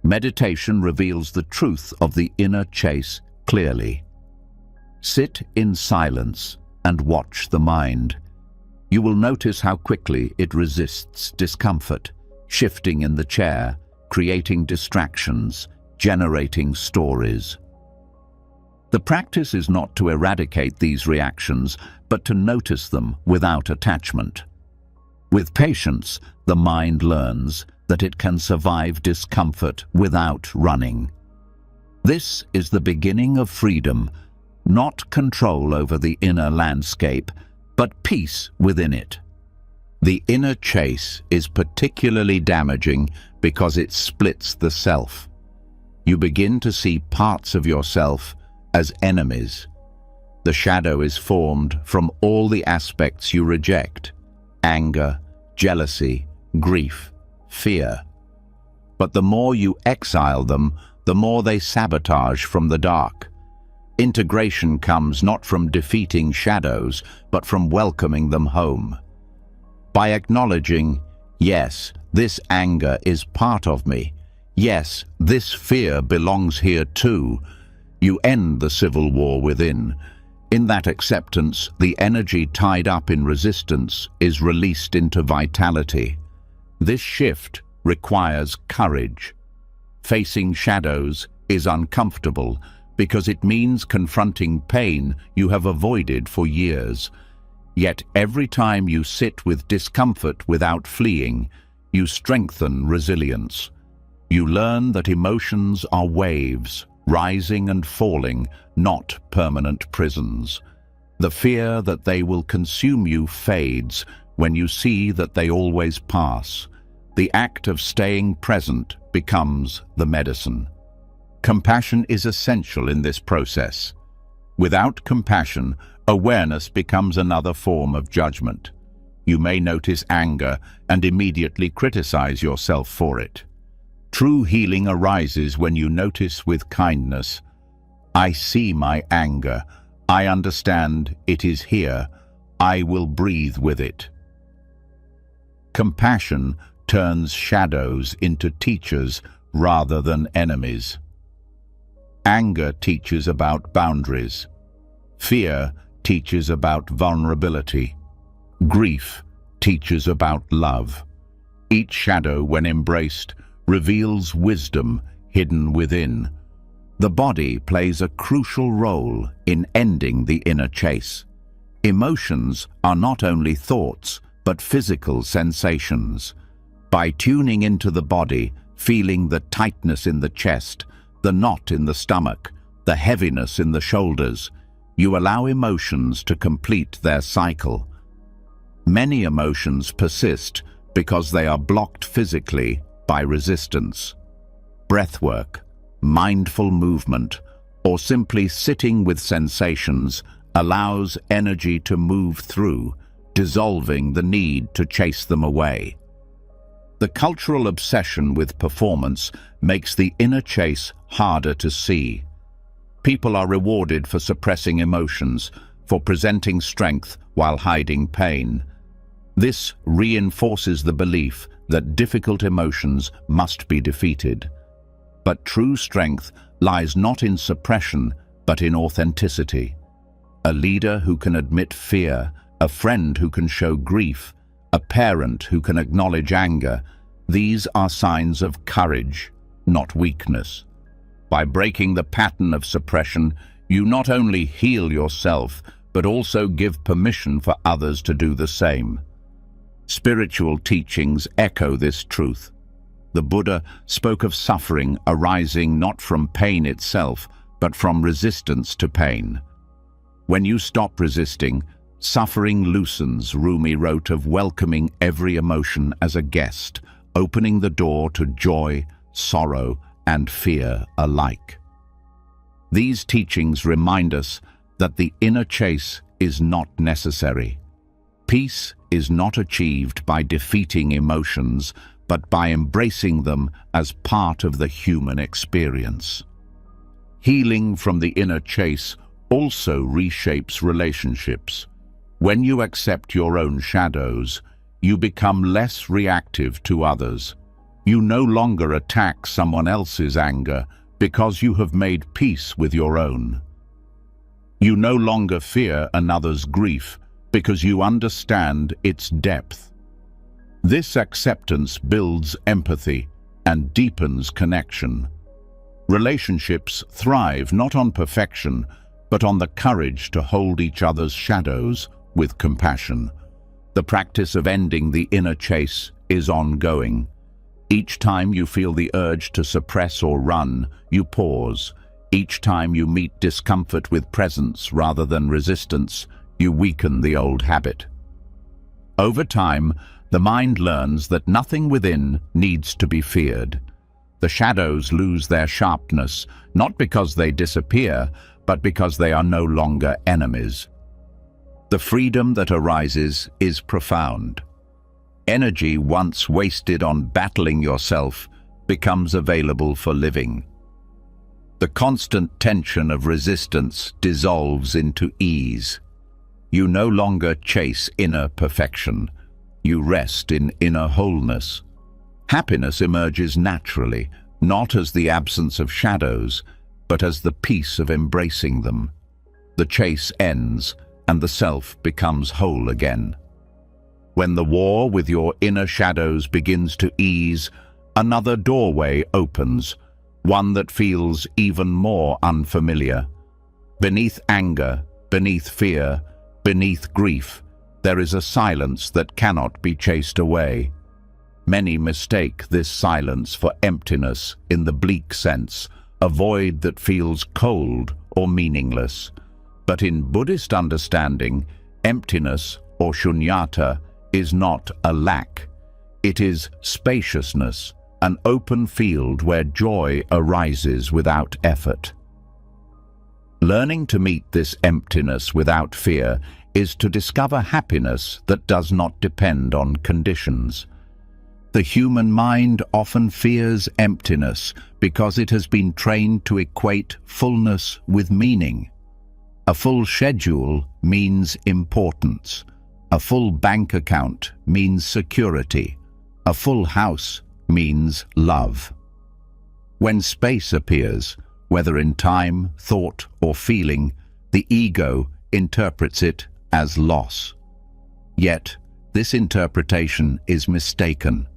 Meditation reveals the truth of the inner chase clearly. Sit in silence and watch the mind. You will notice how quickly it resists discomfort, shifting in the chair, creating distractions, generating stories. The practice is not to eradicate these reactions, but to notice them without attachment. With patience, the mind learns that it can survive discomfort without running. This is the beginning of freedom, not control over the inner landscape, but peace within it. The inner chase is particularly damaging because it splits the self. You begin to see parts of yourself as enemies. The shadow is formed from all the aspects you reject: anger, jealousy, grief, fear. But the more you exile them, the more they sabotage from the dark. Integration comes not from defeating shadows, but from welcoming them home. By acknowledging, yes, this anger is part of me, yes, this fear belongs here too, you end the civil war within. In that acceptance, the energy tied up in resistance is released into vitality. This shift requires courage. Facing shadows is uncomfortable because it means confronting pain you have avoided for years. Yet every time you sit with discomfort without fleeing, you strengthen resilience. You learn that emotions are waves, rising and falling, not permanent prisons. The fear that they will consume you fades when you see that they always pass. The act of staying present becomes the medicine. Compassion is essential in this process. Without compassion, awareness becomes another form of judgment. You may notice anger and immediately criticize yourself for it. True healing arises when you notice with kindness, I see my anger. I understand it is here. I will breathe with it. Compassion turns shadows into teachers rather than enemies. Anger teaches about boundaries. Fear teaches about vulnerability. Grief teaches about love. Each shadow, when embraced, reveals wisdom hidden within. The body plays a crucial role in ending the inner chase. Emotions are not only thoughts, but physical sensations. By tuning into the body, feeling the tightness in the chest, the knot in the stomach, the heaviness in the shoulders, you allow emotions to complete their cycle. Many emotions persist because they are blocked physically by resistance. Breathwork, mindful movement, or simply sitting with sensations allows energy to move through, dissolving the need to chase them away. The cultural obsession with performance makes the inner chase harder to see. People are rewarded for suppressing emotions, for presenting strength while hiding pain. This reinforces the belief that difficult emotions must be defeated. But true strength lies not in suppression, but in authenticity. A leader who can admit fear, a friend who can show grief, a parent who can acknowledge anger, these are signs of courage, not weakness. By breaking the pattern of suppression, you not only heal yourself, but also give permission for others to do the same. Spiritual teachings echo this truth. The Buddha spoke of suffering arising not from pain itself, but from resistance to pain. When you stop resisting, suffering loosens. Rumi wrote of welcoming every emotion as a guest, opening the door to joy, sorrow, and fear alike. These teachings remind us that the inner chase is not necessary. Peace is not achieved by defeating emotions, but by embracing them as part of the human experience. Healing from the inner chase also reshapes relationships. When you accept your own shadows, you become less reactive to others. You no longer attack someone else's anger because you have made peace with your own. You no longer fear another's grief because you understand its depth. This acceptance builds empathy and deepens connection. Relationships thrive not on perfection, but on the courage to hold each other's shadows with compassion. The practice of ending the inner chase is ongoing. Each time you feel the urge to suppress or run, you pause. Each time you meet discomfort with presence rather than resistance, you weaken the old habit. Over time, the mind learns that nothing within needs to be feared. The shadows lose their sharpness, not because they disappear, but because they are no longer enemies. The freedom that arises is profound. Energy once wasted on battling yourself becomes available for living. The constant tension of resistance dissolves into ease. You no longer chase inner perfection. You rest in inner wholeness. Happiness emerges naturally, not as the absence of shadows, but as the peace of embracing them. The chase ends, and the self becomes whole again. When the war with your inner shadows begins to ease, another doorway opens, one that feels even more unfamiliar. Beneath anger, beneath fear, beneath grief, there is a silence that cannot be chased away. Many mistake this silence for emptiness in the bleak sense, a void that feels cold or meaningless. But in Buddhist understanding, emptiness or shunyata is not a lack. It is spaciousness, an open field where joy arises without effort. Learning to meet this emptiness without fear is to discover happiness that does not depend on conditions. The human mind often fears emptiness because it has been trained to equate fullness with meaning. A full schedule means importance. A full bank account means security. A full house means love. When space appears, whether in time, thought, or feeling, the ego interprets it as loss. Yet, this interpretation is mistaken.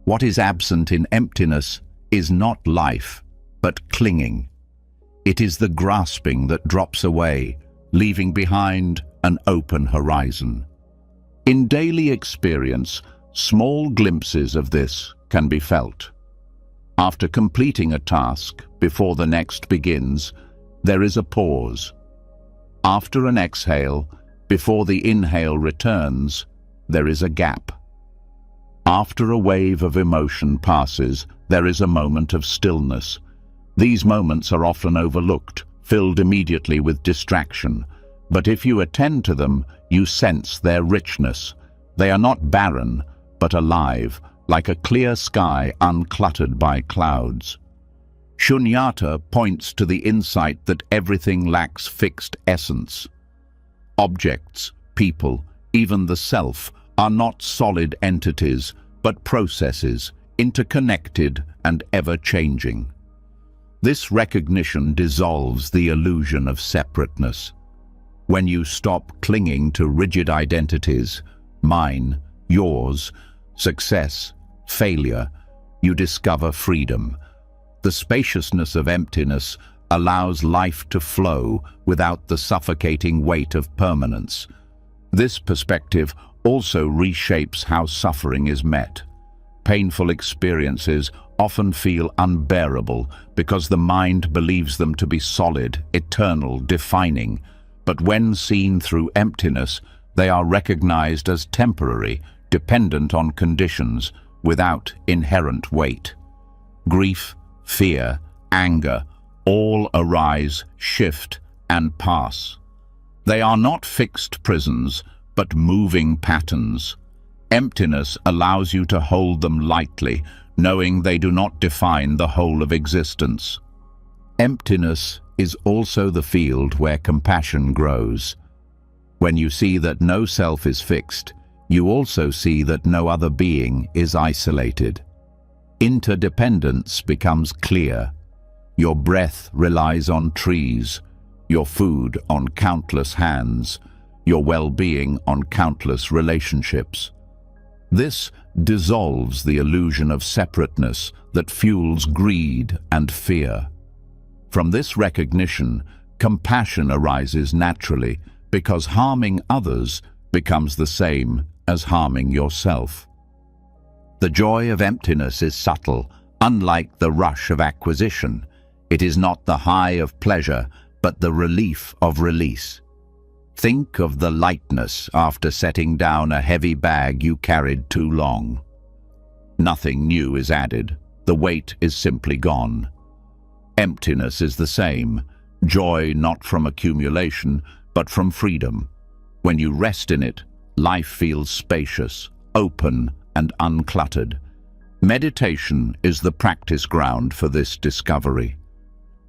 What is absent in emptiness is not life, but clinging. It is the grasping that drops away, leaving behind an open horizon. In daily experience, small glimpses of this can be felt. After completing a task, before the next begins, there is a pause. After an exhale, before the inhale returns, there is a gap. After a wave of emotion passes, there is a moment of stillness. These moments are often overlooked, filled immediately with distraction. But if you attend to them, you sense their richness. They are not barren, but alive, like a clear sky uncluttered by clouds. Shunyata points to the insight that everything lacks fixed essence. Objects, people, even the self, are not solid entities, but processes, interconnected and ever-changing. This recognition dissolves the illusion of separateness. When you stop clinging to rigid identities, mine, yours, success, failure, you discover freedom. The spaciousness of emptiness allows life to flow without the suffocating weight of permanence. This perspective also reshapes how suffering is met. Painful experiences often feel unbearable because the mind believes them to be solid, eternal, defining. But when seen through emptiness, they are recognized as temporary, dependent on conditions, without inherent weight. Grief, fear, anger, All arise, shift, and pass. They are not fixed prisons, but moving patterns. Emptiness allows you to hold them lightly, knowing they do not define the whole of existence. Emptiness is also the field where compassion grows. When you see that no self is fixed, you also see that no other being is isolated. Interdependence becomes clear. Your breath relies on trees, your food on countless hands, your well-being on countless relationships. This dissolves the illusion of separateness that fuels greed and fear. From this recognition, compassion arises naturally, because harming others becomes the same as harming yourself. The joy of emptiness is subtle, unlike the rush of acquisition. It is not the high of pleasure, but the relief of release. Think of the lightness after setting down a heavy bag you carried too long. Nothing new is added. The weight is simply gone. Emptiness is the same. Joy not from accumulation, but from freedom. When you rest in it, life feels spacious, open, and uncluttered. Meditation is the practice ground for this discovery.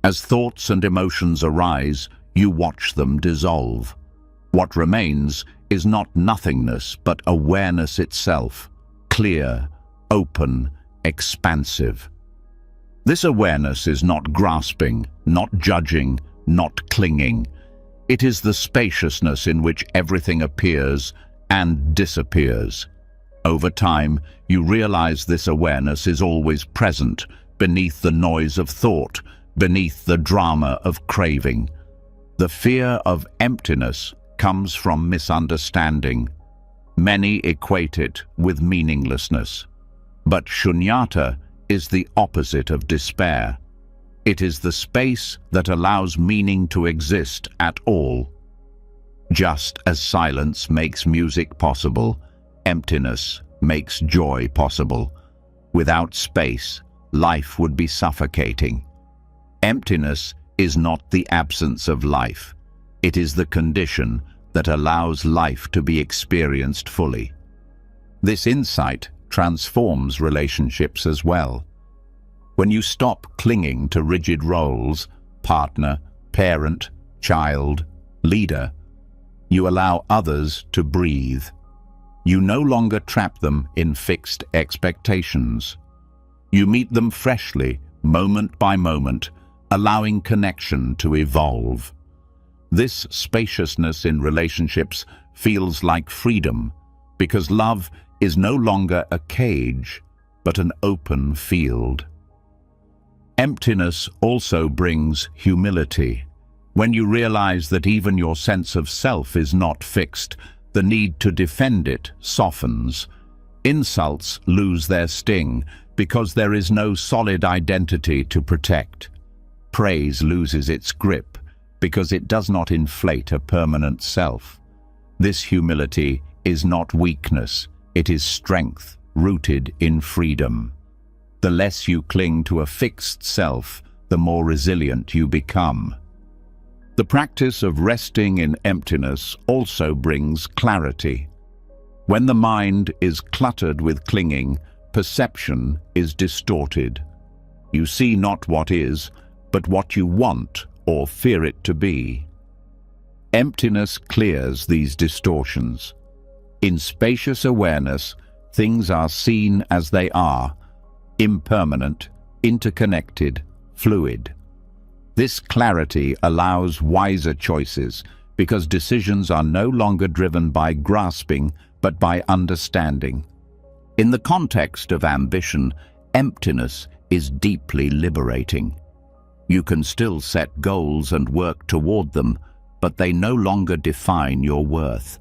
As thoughts and emotions arise, you watch them dissolve. What remains is not nothingness, but awareness itself, clear, open, expansive. This awareness is not grasping, not judging, not clinging. It is the spaciousness in which everything appears and disappears. Over time, you realize this awareness is always present, beneath the noise of thought, beneath the drama of craving. The fear of emptiness comes from misunderstanding. Many equate it with meaninglessness. But shunyata is the opposite of despair. It is the space that allows meaning to exist at all. Just as silence makes music possible, emptiness makes joy possible. Without space, life would be suffocating. Emptiness is not the absence of life. It is the condition that allows life to be experienced fully. This insight transforms relationships as well. When you stop clinging to rigid roles, partner, parent, child, leader, you allow others to breathe. You no longer trap them in fixed expectations. You meet them freshly, moment by moment, allowing connection to evolve. This spaciousness in relationships feels like freedom, because love is no longer a cage, but an open field. Emptiness also brings humility. When you realize that even your sense of self is not fixed, the need to defend it softens. Insults lose their sting because there is no solid identity to protect. Praise loses its grip because it does not inflate a permanent self. This humility is not weakness, it is strength rooted in freedom. The less you cling to a fixed self, the more resilient you become. The practice of resting in emptiness also brings clarity. When the mind is cluttered with clinging, perception is distorted. You see not what is, but what you want or fear it to be. Emptiness clears these distortions. In spacious awareness, things are seen as they are, impermanent, interconnected, fluid. This clarity allows wiser choices because decisions are no longer driven by grasping but by understanding. In the context of ambition, emptiness is deeply liberating. You can still set goals and work toward them, but they no longer define your worth.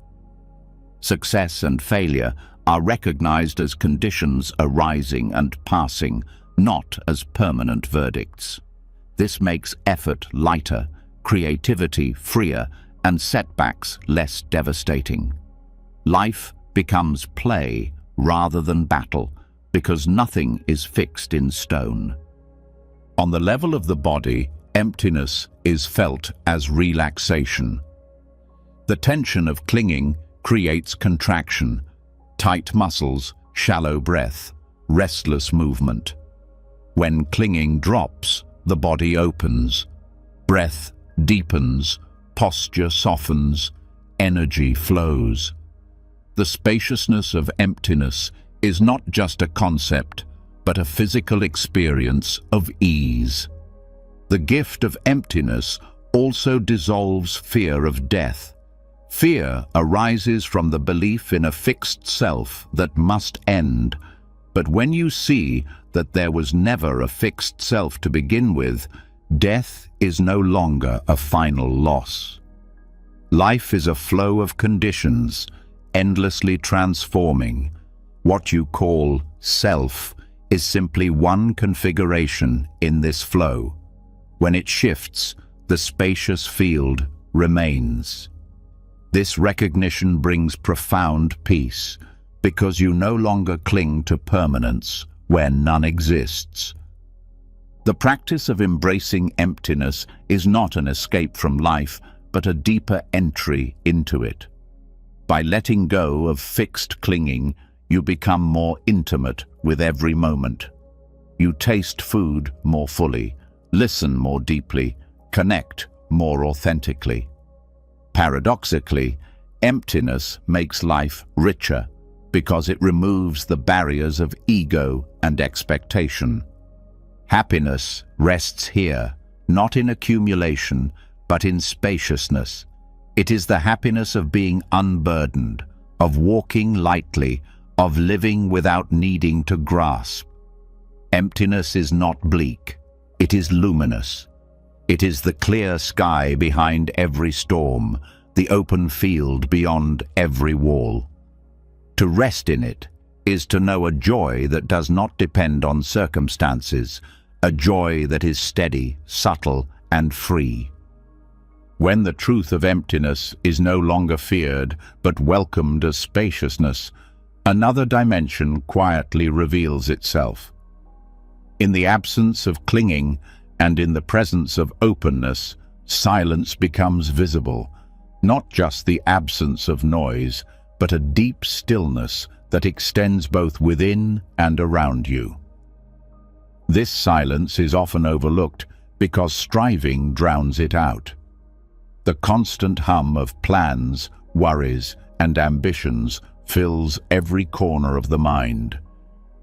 Success and failure are recognized as conditions arising and passing, not as permanent verdicts. This makes effort lighter, creativity freer, and setbacks less devastating. Life becomes play rather than battle, because nothing is fixed in stone. On the level of the body, emptiness is felt as relaxation. The tension of clinging creates contraction, tight muscles, shallow breath, restless movement. When clinging drops, the body opens. Breath deepens, posture softens, energy flows. The spaciousness of emptiness is not just a concept, but a physical experience of ease. The gift of emptiness also dissolves fear of death. Fear arises from the belief in a fixed self that must end, but when you see that there was never a fixed self to begin with, death is no longer a final loss. Life is a flow of conditions, endlessly transforming. What you call self is simply one configuration in this flow. When it shifts, the spacious field remains. This recognition brings profound peace, because you no longer cling to permanence where none exists. The practice of embracing emptiness is not an escape from life, but a deeper entry into it. By letting go of fixed clinging, you become more intimate with every moment. You taste food more fully, listen more deeply, connect more authentically. Paradoxically, emptiness makes life richer because it removes the barriers of ego and expectation. Happiness rests here, not in accumulation, but in spaciousness. It is the happiness of being unburdened, of walking lightly, of living without needing to grasp. Emptiness is not bleak, it is luminous. It is the clear sky behind every storm, the open field beyond every wall. To rest in it is to know a joy that does not depend on circumstances, a joy that is steady, subtle, and free. When the truth of emptiness is no longer feared, but welcomed as spaciousness, another dimension quietly reveals itself. In the absence of clinging and in the presence of openness, silence becomes visible, not just the absence of noise, but a deep stillness that extends both within and around you. This silence is often overlooked because striving drowns it out. The constant hum of plans, worries, and ambitions fills every corner of the mind.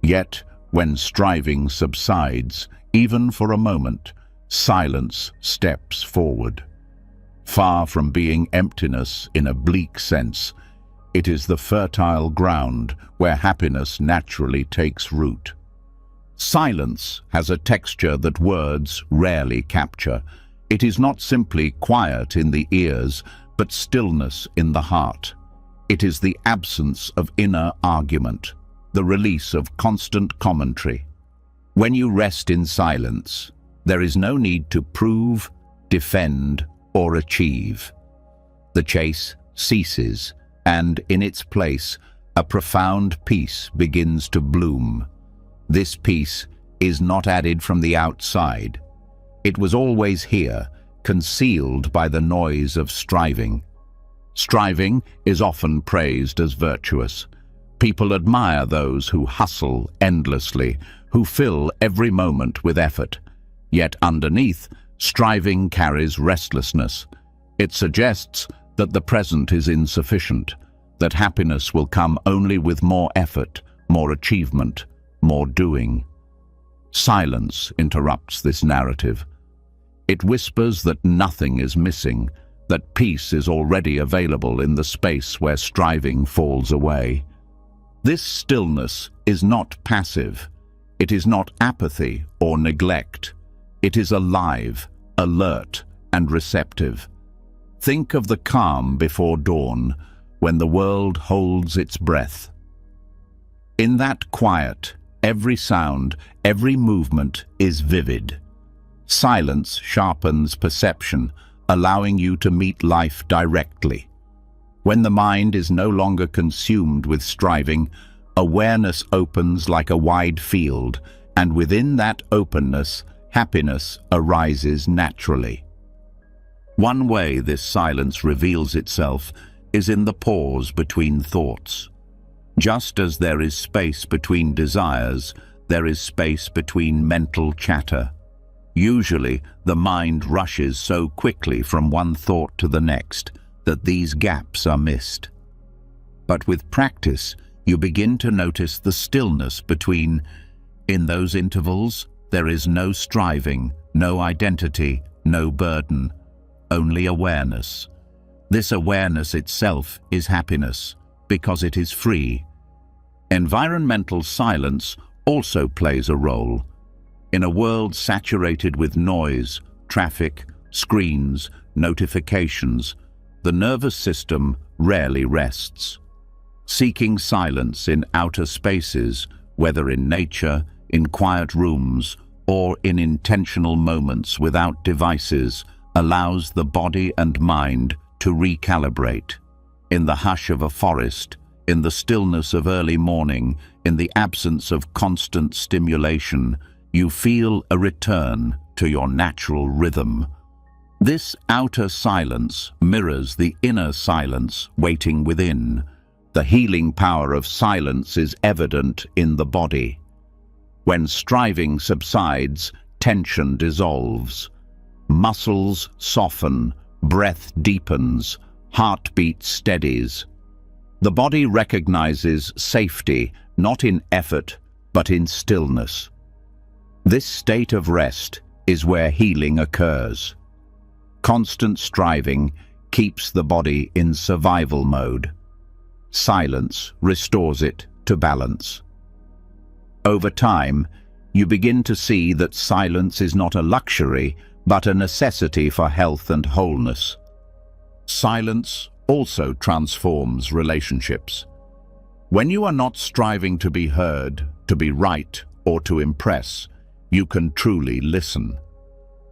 Yet, when striving subsides, even for a moment, silence steps forward. Far from being emptiness in a bleak sense, it is the fertile ground where happiness naturally takes root. Silence has a texture that words rarely capture. It is not simply quiet in the ears, but stillness in the heart. It is the absence of inner argument, the release of constant commentary. When you rest in silence, there is no need to prove, defend, or achieve. The chase ceases, and in its place, a profound peace begins to bloom. This peace is not added from the outside. It was always here, concealed by the noise of striving. Striving is often praised as virtuous. People admire those who hustle endlessly, who fill every moment with effort. Yet underneath, striving carries restlessness. It suggests that the present is insufficient, that happiness will come only with more effort, more achievement, more doing. Silence interrupts this narrative. It whispers that nothing is missing, that peace is already available in the space where striving falls away. This stillness is not passive. It is not apathy or neglect. It is alive, alert, and receptive. Think of the calm before dawn, when the world holds its breath. In that quiet, every sound, every movement is vivid. Silence sharpens perception, allowing you to meet life directly. When the mind is no longer consumed with striving, awareness opens like a wide field, and within that openness, happiness arises naturally. One way this silence reveals itself is in the pause between thoughts. Just as there is space between desires, there is space between mental chatter. Usually, the mind rushes so quickly from one thought to the next that these gaps are missed. But with practice, you begin to notice the stillness between. In those intervals, there is no striving, no identity, no burden, only awareness. This awareness itself is happiness, because it is free. Environmental silence also plays a role. In a world saturated with noise, traffic, screens, notifications, the nervous system rarely rests. Seeking silence in outer spaces, whether in nature, in quiet rooms, or in intentional moments without devices, allows the body and mind to recalibrate. In the hush of a forest, in the stillness of early morning, in the absence of constant stimulation, you feel a return to your natural rhythm. This outer silence mirrors the inner silence waiting within. The healing power of silence is evident in the body. When striving subsides, tension dissolves. Muscles soften, breath deepens, heartbeat steadies. The body recognizes safety, not in effort, but in stillness. This state of rest is where healing occurs. Constant striving keeps the body in survival mode. Silence restores it to balance. Over time, you begin to see that silence is not a luxury, but a necessity for health and wholeness. Silence also transforms relationships. When you are not striving to be heard, to be right, or to impress, you can truly listen.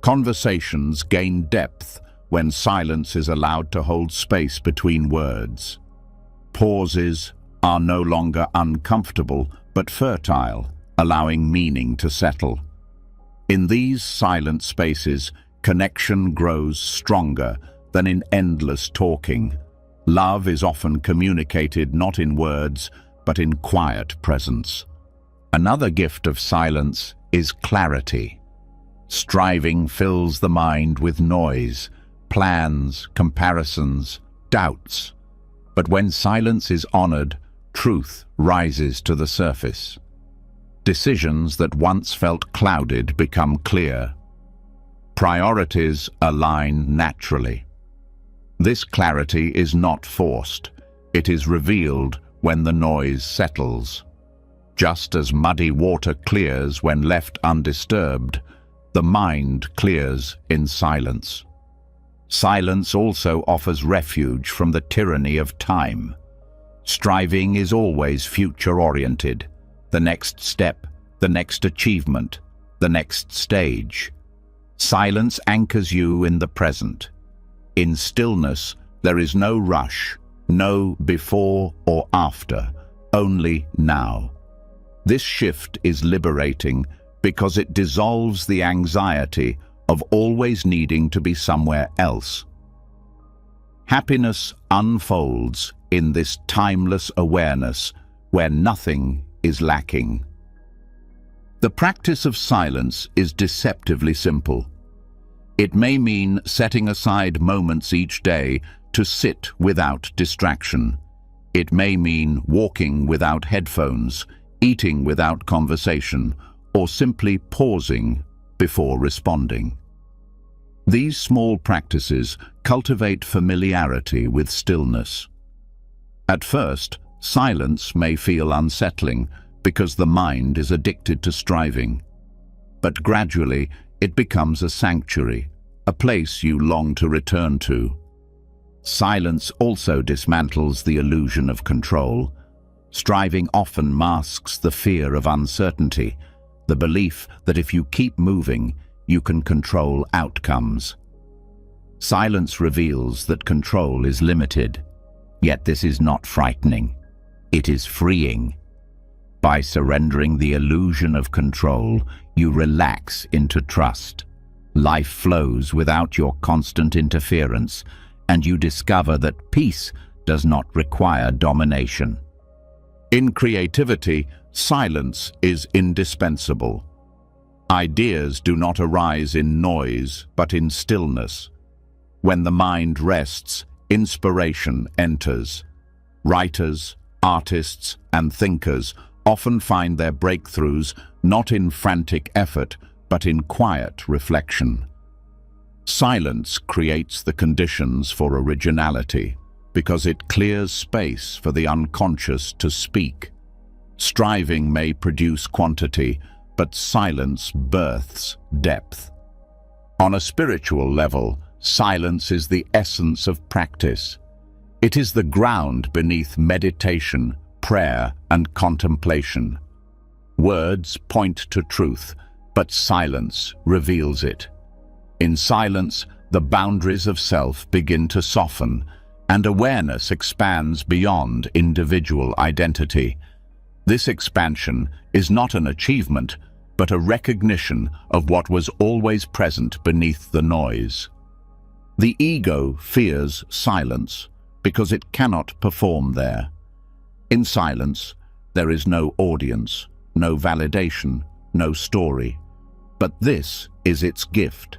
Conversations gain depth when silence is allowed to hold space between words. Pauses are no longer uncomfortable, but fertile, allowing meaning to settle. In these silent spaces, connection grows stronger than in endless talking. Love is often communicated not in words, but in quiet presence. Another gift of silence is clarity. Striving fills the mind with noise, plans, comparisons, doubts. But when silence is honored, truth rises to the surface. Decisions that once felt clouded become clear. Priorities align naturally. This clarity is not forced. It is revealed when the noise settles. Just as muddy water clears when left undisturbed, the mind clears in silence. Silence also offers refuge from the tyranny of time. Striving is always future-oriented. The next step, the next achievement, the next stage. Silence anchors you in the present. In stillness, there is no rush, no before or after, only now. This shift is liberating because it dissolves the anxiety of always needing to be somewhere else. Happiness unfolds in this timeless awareness where nothing is lacking. The practice of silence is deceptively simple. It may mean setting aside moments each day to sit without distraction. It may mean walking without headphones, eating without conversation, or simply pausing before responding. These small practices cultivate familiarity with stillness. At first, silence may feel unsettling because the mind is addicted to striving. But gradually, it becomes a sanctuary, a place you long to return to. Silence also dismantles the illusion of control. Striving often masks the fear of uncertainty, the belief that if you keep moving, you can control outcomes. Silence reveals that control is limited, yet this is not frightening. It is freeing. By surrendering the illusion of control, you relax into trust. Life flows without your constant interference, and you discover that peace does not require domination. In creativity, silence is indispensable. Ideas do not arise in noise, but in stillness. When the mind rests, inspiration enters. Writers, artists, and thinkers often find their breakthroughs not in frantic effort, but in quiet reflection. Silence creates the conditions for originality, because it clears space for the unconscious to speak. Striving may produce quantity, but silence births depth. On a spiritual level, silence is the essence of practice. It is the ground beneath meditation, prayer, and contemplation. Words point to truth, but silence reveals it. In silence, the boundaries of self begin to soften, and awareness expands beyond individual identity. This expansion is not an achievement, but a recognition of what was always present beneath the noise. The ego fears silence because it cannot perform there. In silence, there is no audience, no validation, no story. But this is its gift.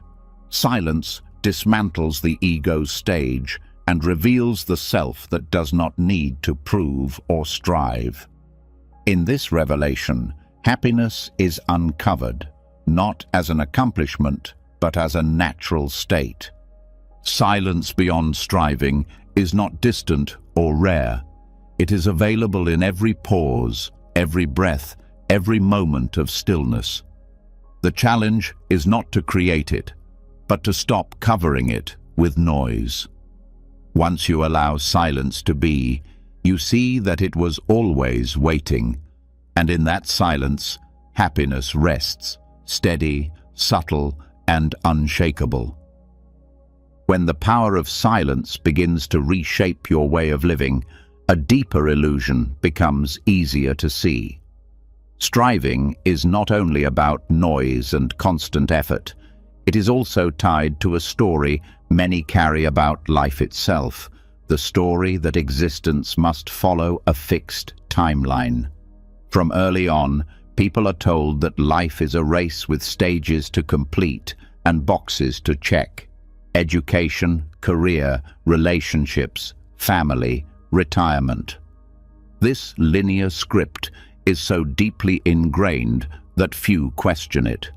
Silence dismantles the ego's stage and reveals the self that does not need to prove or strive. In this revelation, happiness is uncovered, not as an accomplishment, but as a natural state. Silence beyond striving is not distant or rare. It is available in every pause, every breath, every moment of stillness. The challenge is not to create it, but to stop covering it with noise. Once you allow silence to be, you see that it was always waiting, and in that silence, happiness rests, steady, subtle, and unshakable. When the power of silence begins to reshape your way of living, a deeper illusion becomes easier to see. Striving is not only about noise and constant effort. It is also tied to a story many carry about life itself, the story that existence must follow a fixed timeline. From early on, people are told that life is a race with stages to complete and boxes to check. Education, career, relationships, family, retirement. This linear script is so deeply ingrained that few question it.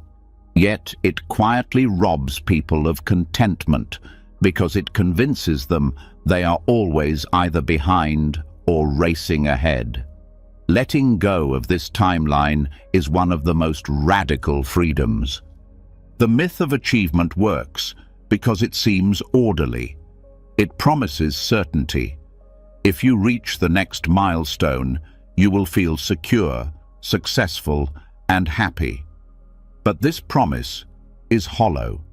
Yet it quietly robs people of contentment because it convinces them they are always either behind or racing ahead. Letting go of this timeline is one of the most radical freedoms. The myth of achievement works because it seems orderly. It promises certainty. If you reach the next milestone, you will feel secure, successful, and happy. But this promise is hollow.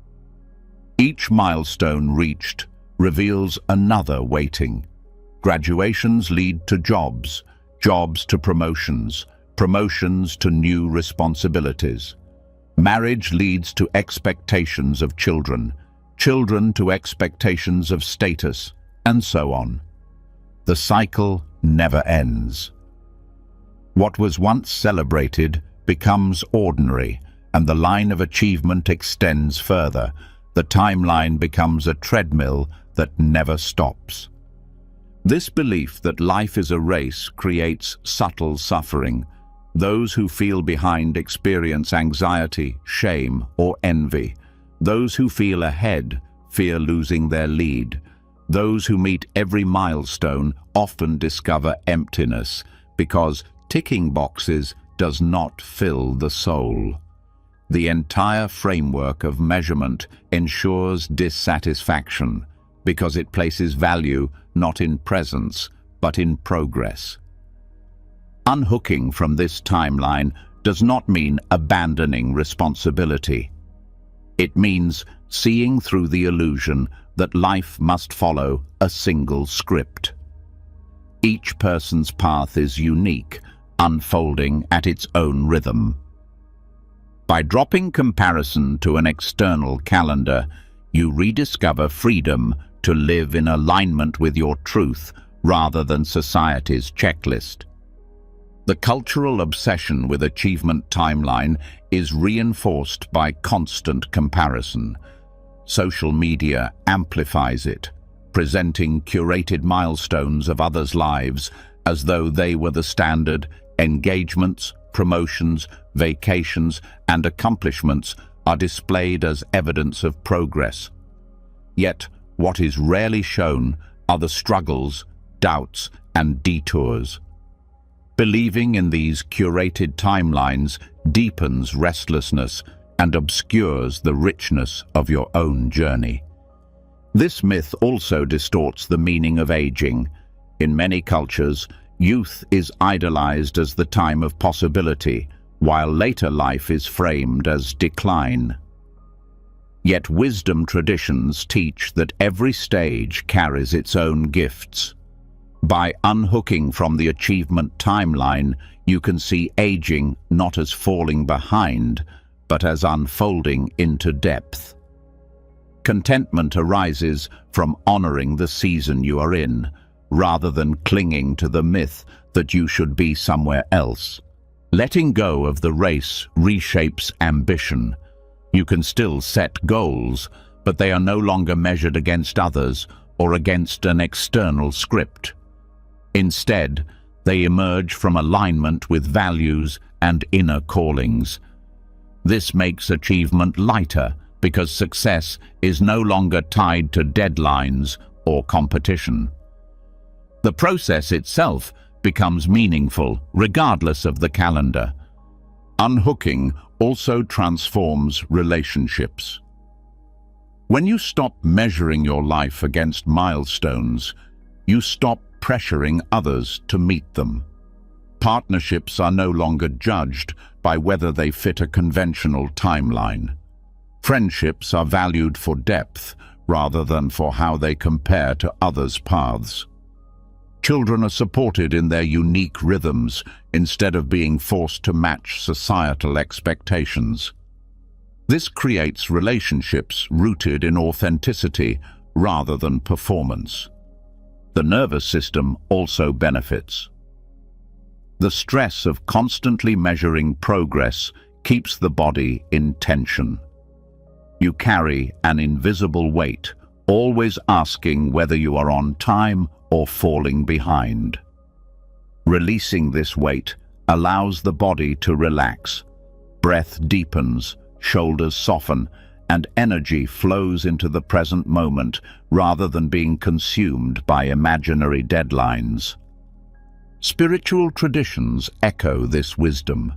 Each milestone reached reveals another waiting. Graduations lead to jobs, jobs to promotions, promotions to new responsibilities. Marriage leads to expectations of children, children to expectations of status, and so on. The cycle never ends. What was once celebrated becomes ordinary, and the line of achievement extends further. The timeline becomes a treadmill that never stops. This belief that life is a race creates subtle suffering. Those who feel behind experience anxiety, shame, or envy. Those who feel ahead fear losing their lead. Those who meet every milestone often discover emptiness because ticking boxes does not fill the soul. The entire framework of measurement ensures dissatisfaction because it places value not in presence, but in progress. Unhooking from this timeline does not mean abandoning responsibility. It means seeing through the illusion that life must follow a single script. Each person's path is unique, unfolding at its own rhythm. By dropping comparison to an external calendar, you rediscover freedom to live in alignment with your truth rather than society's checklist. The cultural obsession with achievement timeline is reinforced by constant comparison. Social media amplifies it, presenting curated milestones of others' lives as though they were the standard. Engagements, promotions, vacations, and accomplishments are displayed as evidence of progress. Yet, what is rarely shown are the struggles, doubts, and detours. Believing in these curated timelines deepens restlessness and obscures the richness of your own journey. This myth also distorts the meaning of aging. In many cultures, youth is idolized as the time of possibility, while later life is framed as decline. Yet wisdom traditions teach that every stage carries its own gifts. By unhooking from the achievement timeline, you can see aging not as falling behind, but as unfolding into depth. Contentment arises from honoring the season you are in, rather than clinging to the myth that you should be somewhere else. Letting go of the race reshapes ambition. You can still set goals, but they are no longer measured against others or against an external script. Instead, they emerge from alignment with values and inner callings. This makes achievement lighter because success is no longer tied to deadlines or competition. The process itself becomes meaningful regardless of the calendar. Unhooking also transforms relationships. When you stop measuring your life against milestones, you stop pressuring others to meet them. Partnerships are no longer judged by whether they fit a conventional timeline. Friendships are valued for depth rather than for how they compare to others' paths. Children are supported in their unique rhythms instead of being forced to match societal expectations. This creates relationships rooted in authenticity rather than performance. The nervous system also benefits. The stress of constantly measuring progress keeps the body in tension. You carry an invisible weight, always asking whether you are on time or falling behind. Releasing this weight allows the body to relax. Breath deepens, shoulders soften, and energy flows into the present moment rather than being consumed by imaginary deadlines. Spiritual traditions echo this wisdom.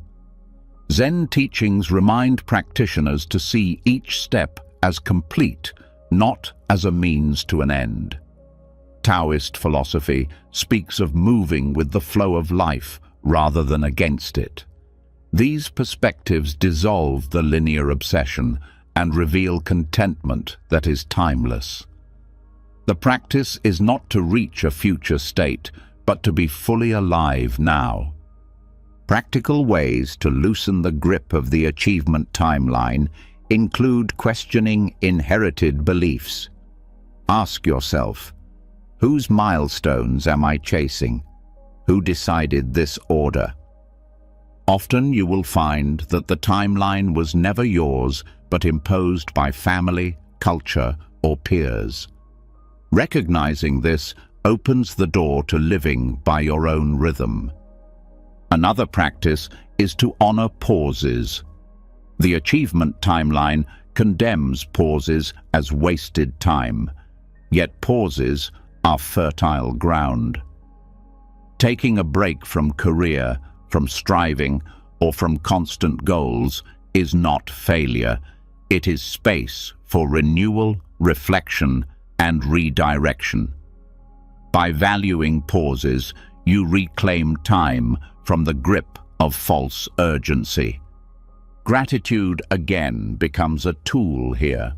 Zen teachings remind practitioners to see each step as complete, not as a means to an end. Taoist philosophy speaks of moving with the flow of life rather than against it. These perspectives dissolve the linear obsession and reveal contentment that is timeless. The practice is not to reach a future state, but to be fully alive now. Practical ways to loosen the grip of the achievement timeline include questioning inherited beliefs. Ask yourself, whose milestones am I chasing? Who decided this order? Often you will find that the timeline was never yours, but imposed by family, culture, or peers. Recognizing this opens the door to living by your own rhythm. Another practice is to honor pauses. The achievement timeline condemns pauses as wasted time, yet pauses are fertile ground. Taking a break from career, from striving, or from constant goals is not failure. It is space for renewal, reflection, and redirection. By valuing pauses, you reclaim time from the grip of false urgency. Gratitude again becomes a tool here.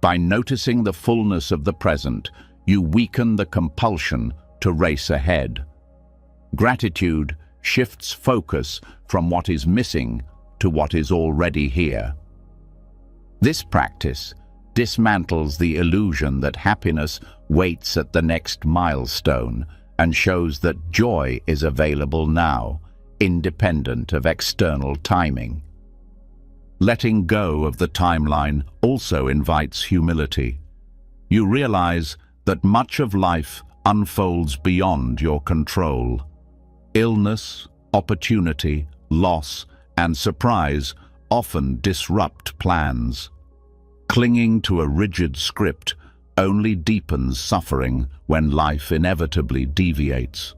By noticing the fullness of the present, you weaken the compulsion to race ahead. Gratitude shifts focus from what is missing to what is already here. This practice dismantles the illusion that happiness waits at the next milestone and shows that joy is available now, independent of external timing. Letting go of the timeline also invites humility. You realize that much of life unfolds beyond your control. Illness, opportunity, loss, and surprise often disrupt plans. Clinging to a rigid script only deepens suffering when life inevitably deviates.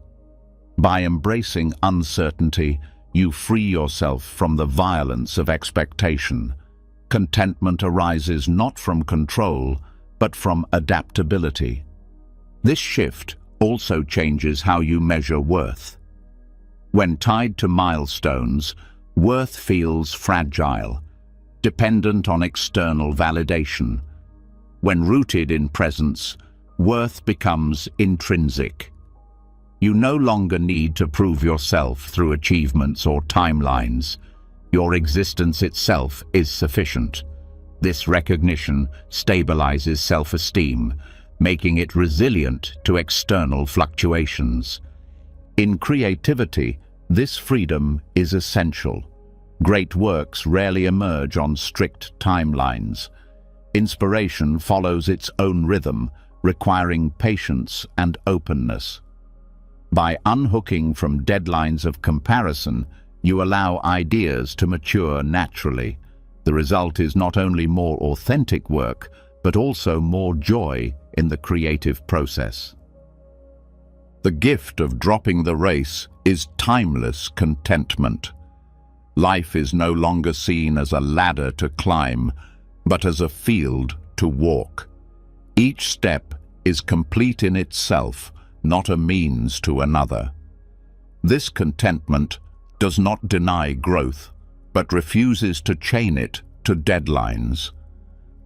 By embracing uncertainty, you free yourself from the violence of expectation. Contentment arises not from control, but from adaptability. This shift also changes how you measure worth. When tied to milestones, worth feels fragile, dependent on external validation. When rooted in presence, worth becomes intrinsic. You no longer need to prove yourself through achievements or timelines. Your existence itself is sufficient. This recognition stabilizes self-esteem, making it resilient to external fluctuations. In creativity, this freedom is essential. Great works rarely emerge on strict timelines. Inspiration follows its own rhythm, requiring patience and openness. By unhooking from deadlines of comparison, you allow ideas to mature naturally. The result is not only more authentic work, but also more joy in the creative process. The gift of dropping the race is timeless contentment. Life is no longer seen as a ladder to climb, but as a field to walk. Each step is complete in itself, not a means to another. This contentment does not deny growth, but refuses to chain it to deadlines.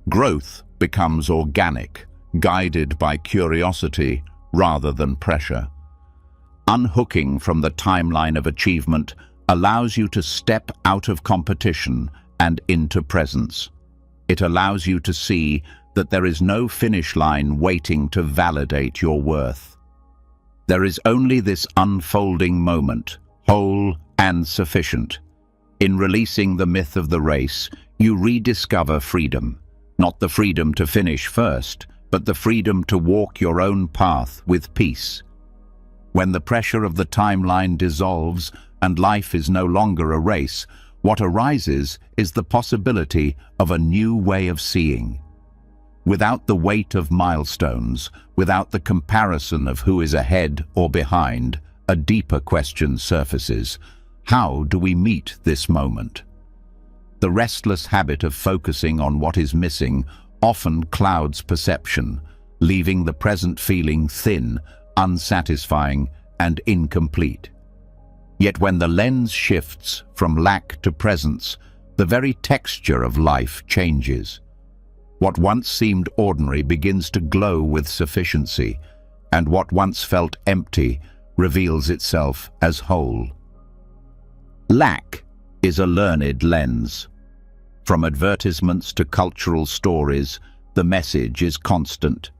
Growth becomes organic, guided by curiosity rather than pressure. Unhooking from the timeline of achievement allows you to step out of competition and into presence. It allows you to see that there is no finish line waiting to validate your worth. There is only this unfolding moment, whole and sufficient. In releasing the myth of the race, you rediscover freedom. Not the freedom to finish first, but the freedom to walk your own path with peace. When the pressure of the timeline dissolves and life is no longer a race, what arises is the possibility of a new way of seeing. Without the weight of milestones, without the comparison of who is ahead or behind, a deeper question surfaces. How do we meet this moment? The restless habit of focusing on what is missing often clouds perception, leaving the present feeling thin, unsatisfying, and incomplete. Yet when the lens shifts from lack to presence, the very texture of life changes. What once seemed ordinary begins to glow with sufficiency, and what once felt empty reveals itself as whole. Lack is a learned lens. From advertisements to cultural stories, the message is constant.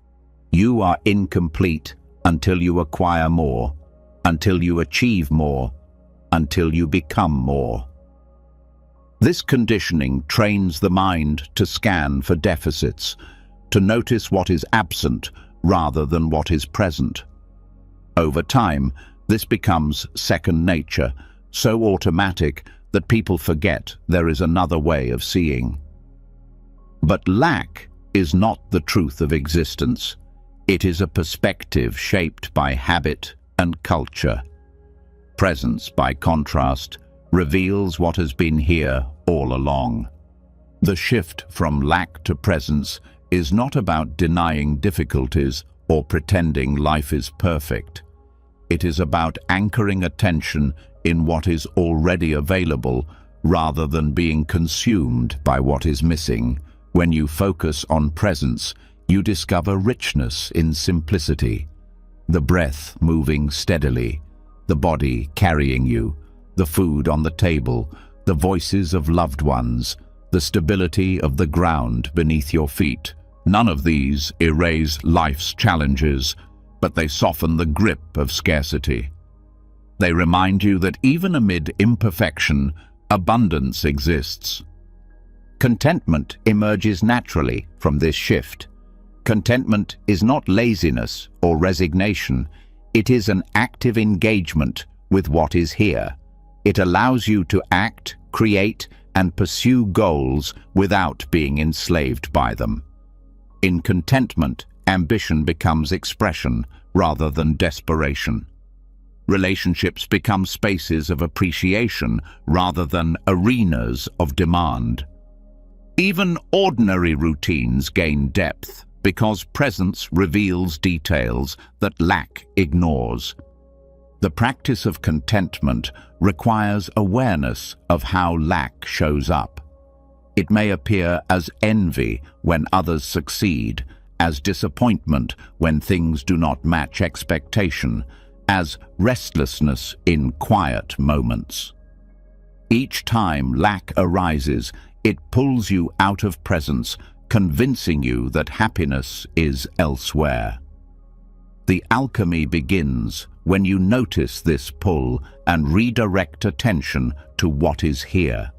You are incomplete until you acquire more, until you achieve more, until you become more. This conditioning trains the mind to scan for deficits, to notice what is absent rather than what is present. Over time, this becomes second nature, so automatic that people forget there is another way of seeing. But lack is not the truth of existence. It is a perspective shaped by habit and culture. Presence, by contrast, reveals what has been here all along. The shift from lack to presence is not about denying difficulties or pretending life is perfect. It is about anchoring attention in what is already available rather than being consumed by what is missing. When you focus on presence, you discover richness in simplicity. The breath moving steadily, the body carrying you, the food on the table, the voices of loved ones, the stability of the ground beneath your feet. None of these erase life's challenges, but they soften the grip of scarcity. They remind you that even amid imperfection, abundance exists. Contentment emerges naturally from this shift. Contentment is not laziness or resignation. It is an active engagement with what is here. It allows you to act, create, and pursue goals without being enslaved by them. In contentment, ambition becomes expression rather than desperation. Relationships become spaces of appreciation rather than arenas of demand. Even ordinary routines gain depth because presence reveals details that lack ignores. The practice of contentment requires awareness of how lack shows up. It may appear as envy when others succeed, as disappointment when things do not match expectation, as restlessness in quiet moments. Each time lack arises, it pulls you out of presence, convincing you that happiness is elsewhere. The alchemy begins when you notice this pull and redirect attention to what is here.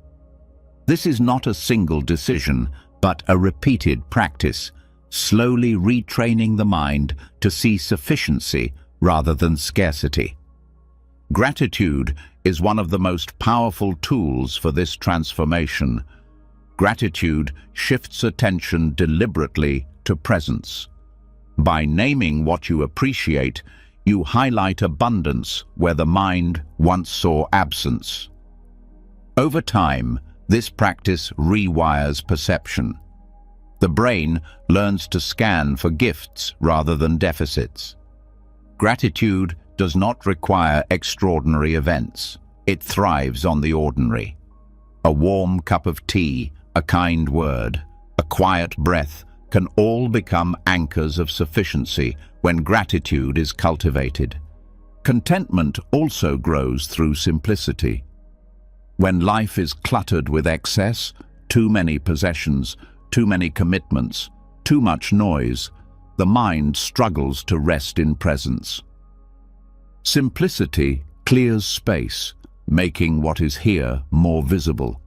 This is not a single decision, but a repeated practice, slowly retraining the mind to see sufficiency rather than scarcity. Gratitude is one of the most powerful tools for this transformation. Gratitude shifts attention deliberately to presence. By naming what you appreciate, you highlight abundance where the mind once saw absence. Over time, this practice rewires perception. The brain learns to scan for gifts rather than deficits. Gratitude does not require extraordinary events. It thrives on the ordinary. A warm cup of tea, a kind word, a quiet breath can all become anchors of sufficiency when gratitude is cultivated. Contentment also grows through simplicity. When life is cluttered with excess, too many possessions, too many commitments, too much noise, the mind struggles to rest in presence. Simplicity clears space, making what is here more visible.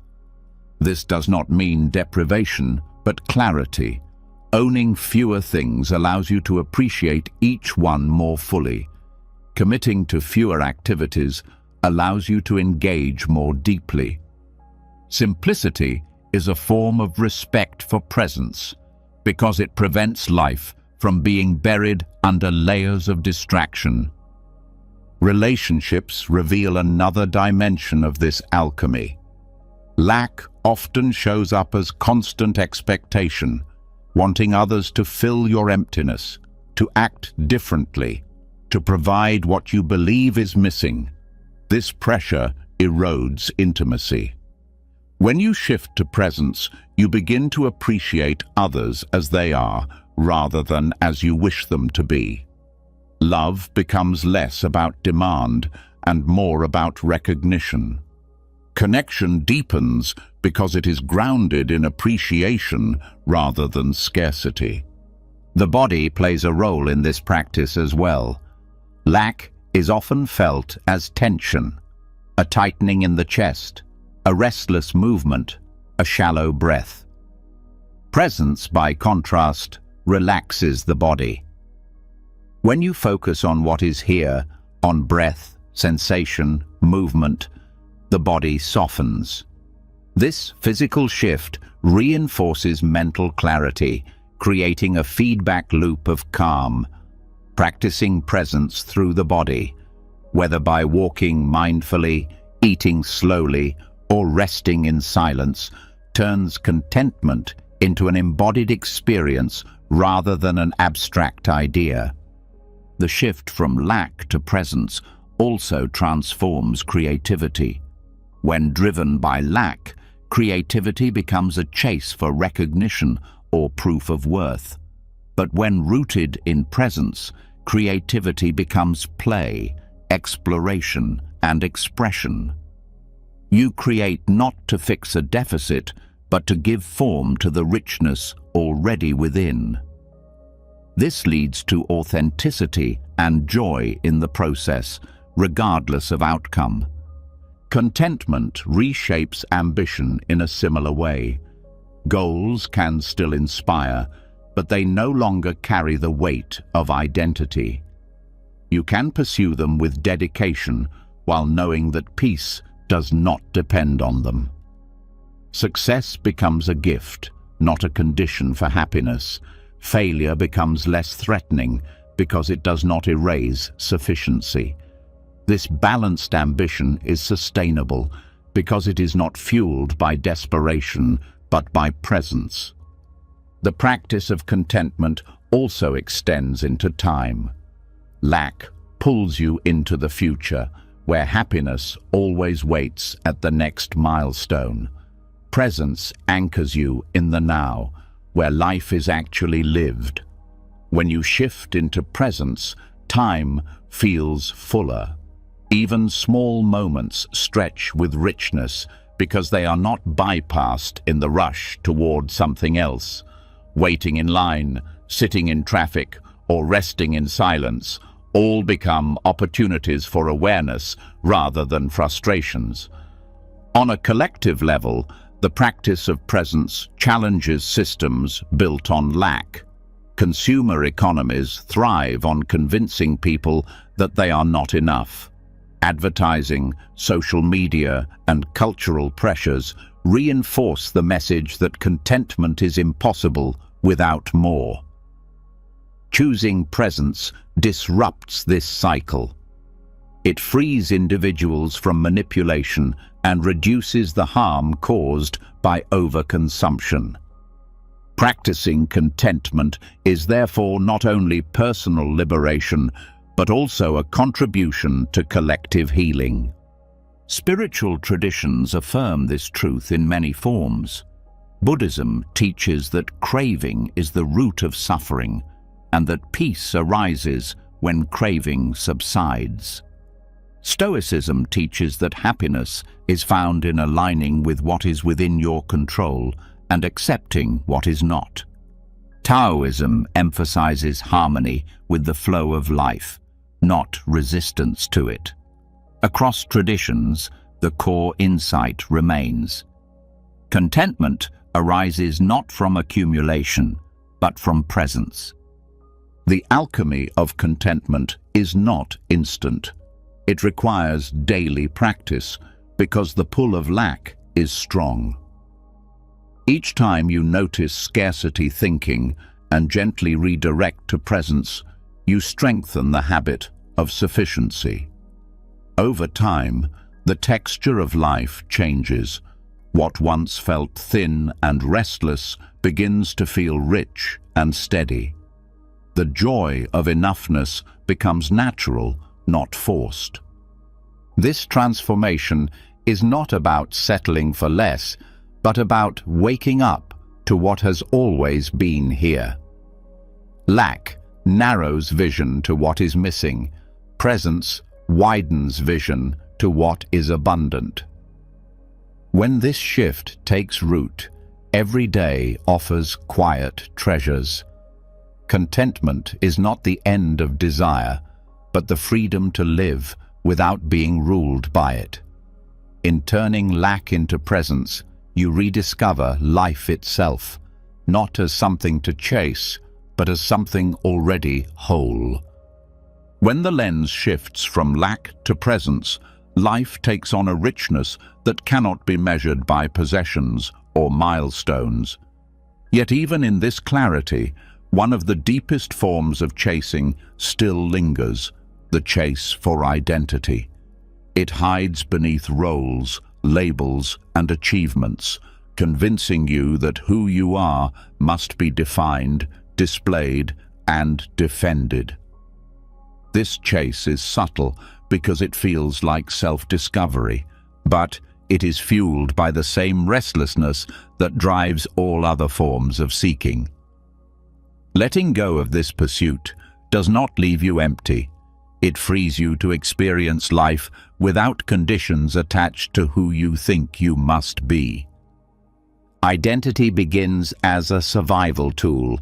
This does not mean deprivation, but clarity. Owning fewer things allows you to appreciate each one more fully. Committing to fewer activities allows you to engage more deeply. Simplicity is a form of respect for presence because it prevents life from being buried under layers of distraction. Relationships reveal another dimension of this alchemy. Lack often shows up as constant expectation, wanting others to fill your emptiness, to act differently, to provide what you believe is missing. This pressure erodes intimacy. When you shift to presence, you begin to appreciate others as they are, rather than as you wish them to be. Love becomes less about demand and more about recognition. Connection deepens because it is grounded in appreciation rather than scarcity. The body plays a role in this practice as well. Lack is often felt as tension, a tightening in the chest, a restless movement, a shallow breath. Presence, by contrast, relaxes the body. When you focus on what is here, on breath, sensation, movement, the body softens. This physical shift reinforces mental clarity, creating a feedback loop of calm. Practicing presence through the body, whether by walking mindfully, eating slowly, or resting in silence, turns contentment into an embodied experience rather than an abstract idea. The shift from lack to presence also transforms creativity. When driven by lack, creativity becomes a chase for recognition or proof of worth. But when rooted in presence, creativity becomes play, exploration, and expression. You create not to fix a deficit, but to give form to the richness already within. This leads to authenticity and joy in the process, regardless of outcome. Contentment reshapes ambition in a similar way. Goals can still inspire, but they no longer carry the weight of identity. You can pursue them with dedication while knowing that peace does not depend on them. Success becomes a gift, not a condition for happiness. Failure becomes less threatening because it does not erase sufficiency. This balanced ambition is sustainable because it is not fueled by desperation but by presence. The practice of contentment also extends into time. Lack pulls you into the future, where happiness always waits at the next milestone. Presence anchors you in the now, where life is actually lived. When you shift into presence, time feels fuller. Even small moments stretch with richness because they are not bypassed in the rush toward something else. Waiting in line, sitting in traffic, or resting in silence all become opportunities for awareness rather than frustrations. On a collective level, the practice of presence challenges systems built on lack. Consumer economies thrive on convincing people that they are not enough. Advertising, social media, and cultural pressures reinforce the message that contentment is impossible without more. Choosing presence disrupts this cycle. It frees individuals from manipulation and reduces the harm caused by overconsumption. Practicing contentment is therefore not only personal liberation, but also a contribution to collective healing. Spiritual traditions affirm this truth in many forms. Buddhism teaches that craving is the root of suffering, and that peace arises when craving subsides. Stoicism teaches that happiness is found in aligning with what is within your control and accepting what is not. Taoism emphasizes harmony with the flow of life, not resistance to it. Across traditions, the core insight remains. Contentment arises not from accumulation, but from presence. The alchemy of contentment is not instant. It requires daily practice because the pull of lack is strong. Each time you notice scarcity thinking and gently redirect to presence, you strengthen the habit of sufficiency. Over time, the texture of life changes. What once felt thin and restless begins to feel rich and steady. The joy of enoughness becomes natural, not forced. This transformation is not about settling for less, but about waking up to what has always been here. Lack narrows vision to what is missing. Presence widens vision to what is abundant. When this shift takes root, every day offers quiet treasures. Contentment is not the end of desire, but the freedom to live without being ruled by it. In turning lack into presence, you rediscover life itself, not as something to chase, but as something already whole. When the lens shifts from lack to presence, life takes on a richness that cannot be measured by possessions or milestones. Yet even in this clarity, one of the deepest forms of chasing still lingers, the chase for identity. It hides beneath roles, labels, and achievements, convincing you that who you are must be defined, displayed, and defended. This chase is subtle because it feels like self-discovery, but it is fueled by the same restlessness that drives all other forms of seeking. Letting go of this pursuit does not leave you empty. It frees you to experience life without conditions attached to who you think you must be. Identity begins as a survival tool.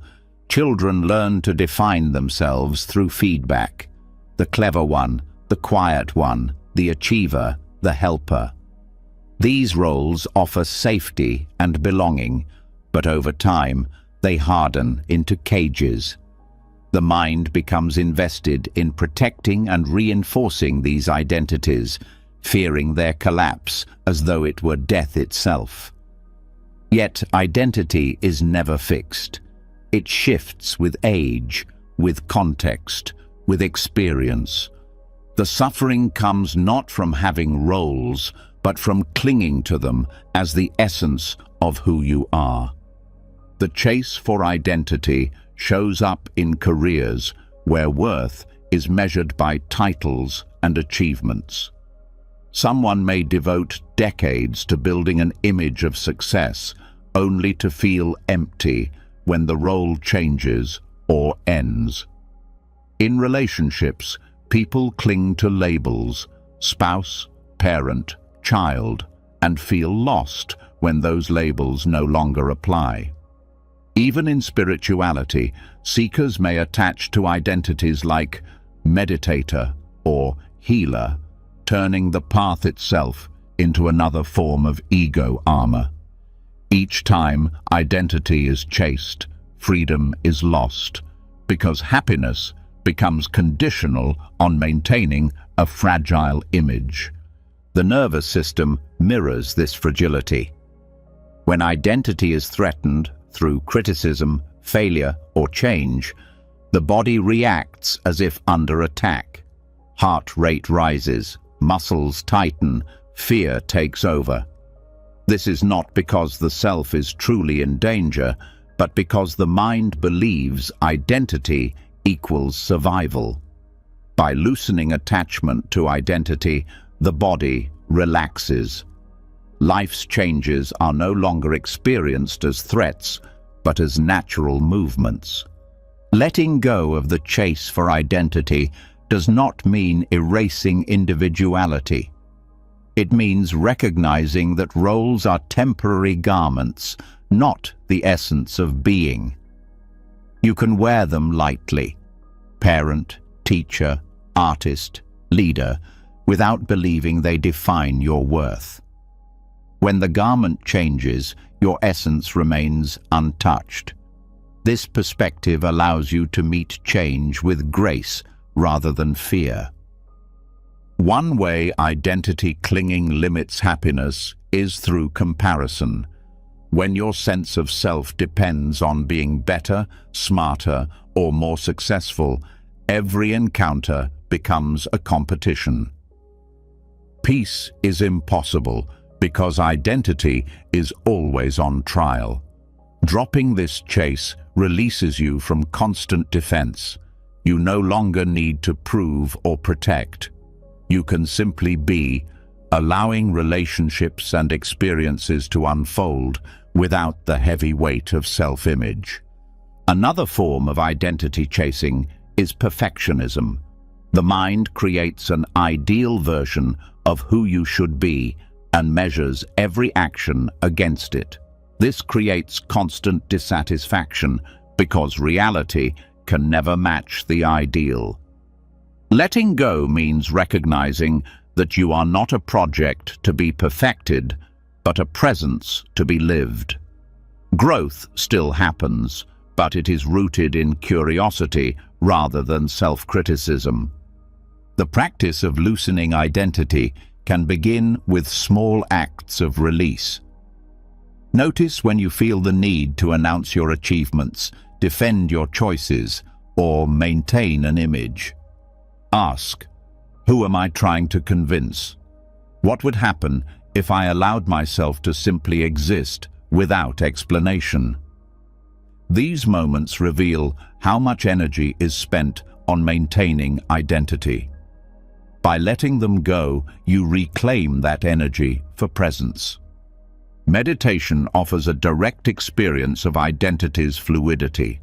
Children learn to define themselves through feedback. The clever one, the quiet one, the achiever, the helper. These roles offer safety and belonging, but over time, they harden into cages. The mind becomes invested in protecting and reinforcing these identities, fearing their collapse as though it were death itself. Yet identity is never fixed. It shifts with age, with context, with experience. The suffering comes not from having roles, but from clinging to them as the essence of who you are. The chase for identity shows up in careers where worth is measured by titles and achievements. Someone may devote decades to building an image of success, only to feel empty when the role changes or ends. In relationships, people cling to labels, spouse, parent, child, and feel lost when those labels no longer apply. Even in spirituality, seekers may attach to identities like meditator or healer, turning the path itself into another form of ego armor. Each time identity is chased, freedom is lost, because happiness becomes conditional on maintaining a fragile image. The nervous system mirrors this fragility. When identity is threatened through criticism, failure, or change, the body reacts as if under attack. Heart rate rises, muscles tighten, fear takes over. This is not because the self is truly in danger, but because the mind believes identity equals survival. By loosening attachment to identity, the body relaxes. Life's changes are no longer experienced as threats, but as natural movements. Letting go of the chase for identity does not mean erasing individuality. It means recognizing that roles are temporary garments, not the essence of being. You can wear them lightly, parent, teacher, artist, leader, without believing they define your worth. When the garment changes, your essence remains untouched. This perspective allows you to meet change with grace rather than fear. One way identity clinging limits happiness is through comparison. When your sense of self depends on being better, smarter, or more successful, every encounter becomes a competition. Peace is impossible because identity is always on trial. Dropping this chase releases you from constant defense. You no longer need to prove or protect. You can simply be, allowing relationships and experiences to unfold without the heavy weight of self-image. Another form of identity chasing is perfectionism. The mind creates an ideal version of who you should be and measures every action against it. This creates constant dissatisfaction because reality can never match the ideal. Letting go means recognizing that you are not a project to be perfected, but a presence to be lived. Growth still happens, but it is rooted in curiosity rather than self-criticism. The practice of loosening identity can begin with small acts of release. Notice when you feel the need to announce your achievements, defend your choices, or maintain an image. Ask, who am I trying to convince? What would happen if I allowed myself to simply exist without explanation? These moments reveal how much energy is spent on maintaining identity. By letting them go, you reclaim that energy for presence. Meditation offers a direct experience of identity's fluidity.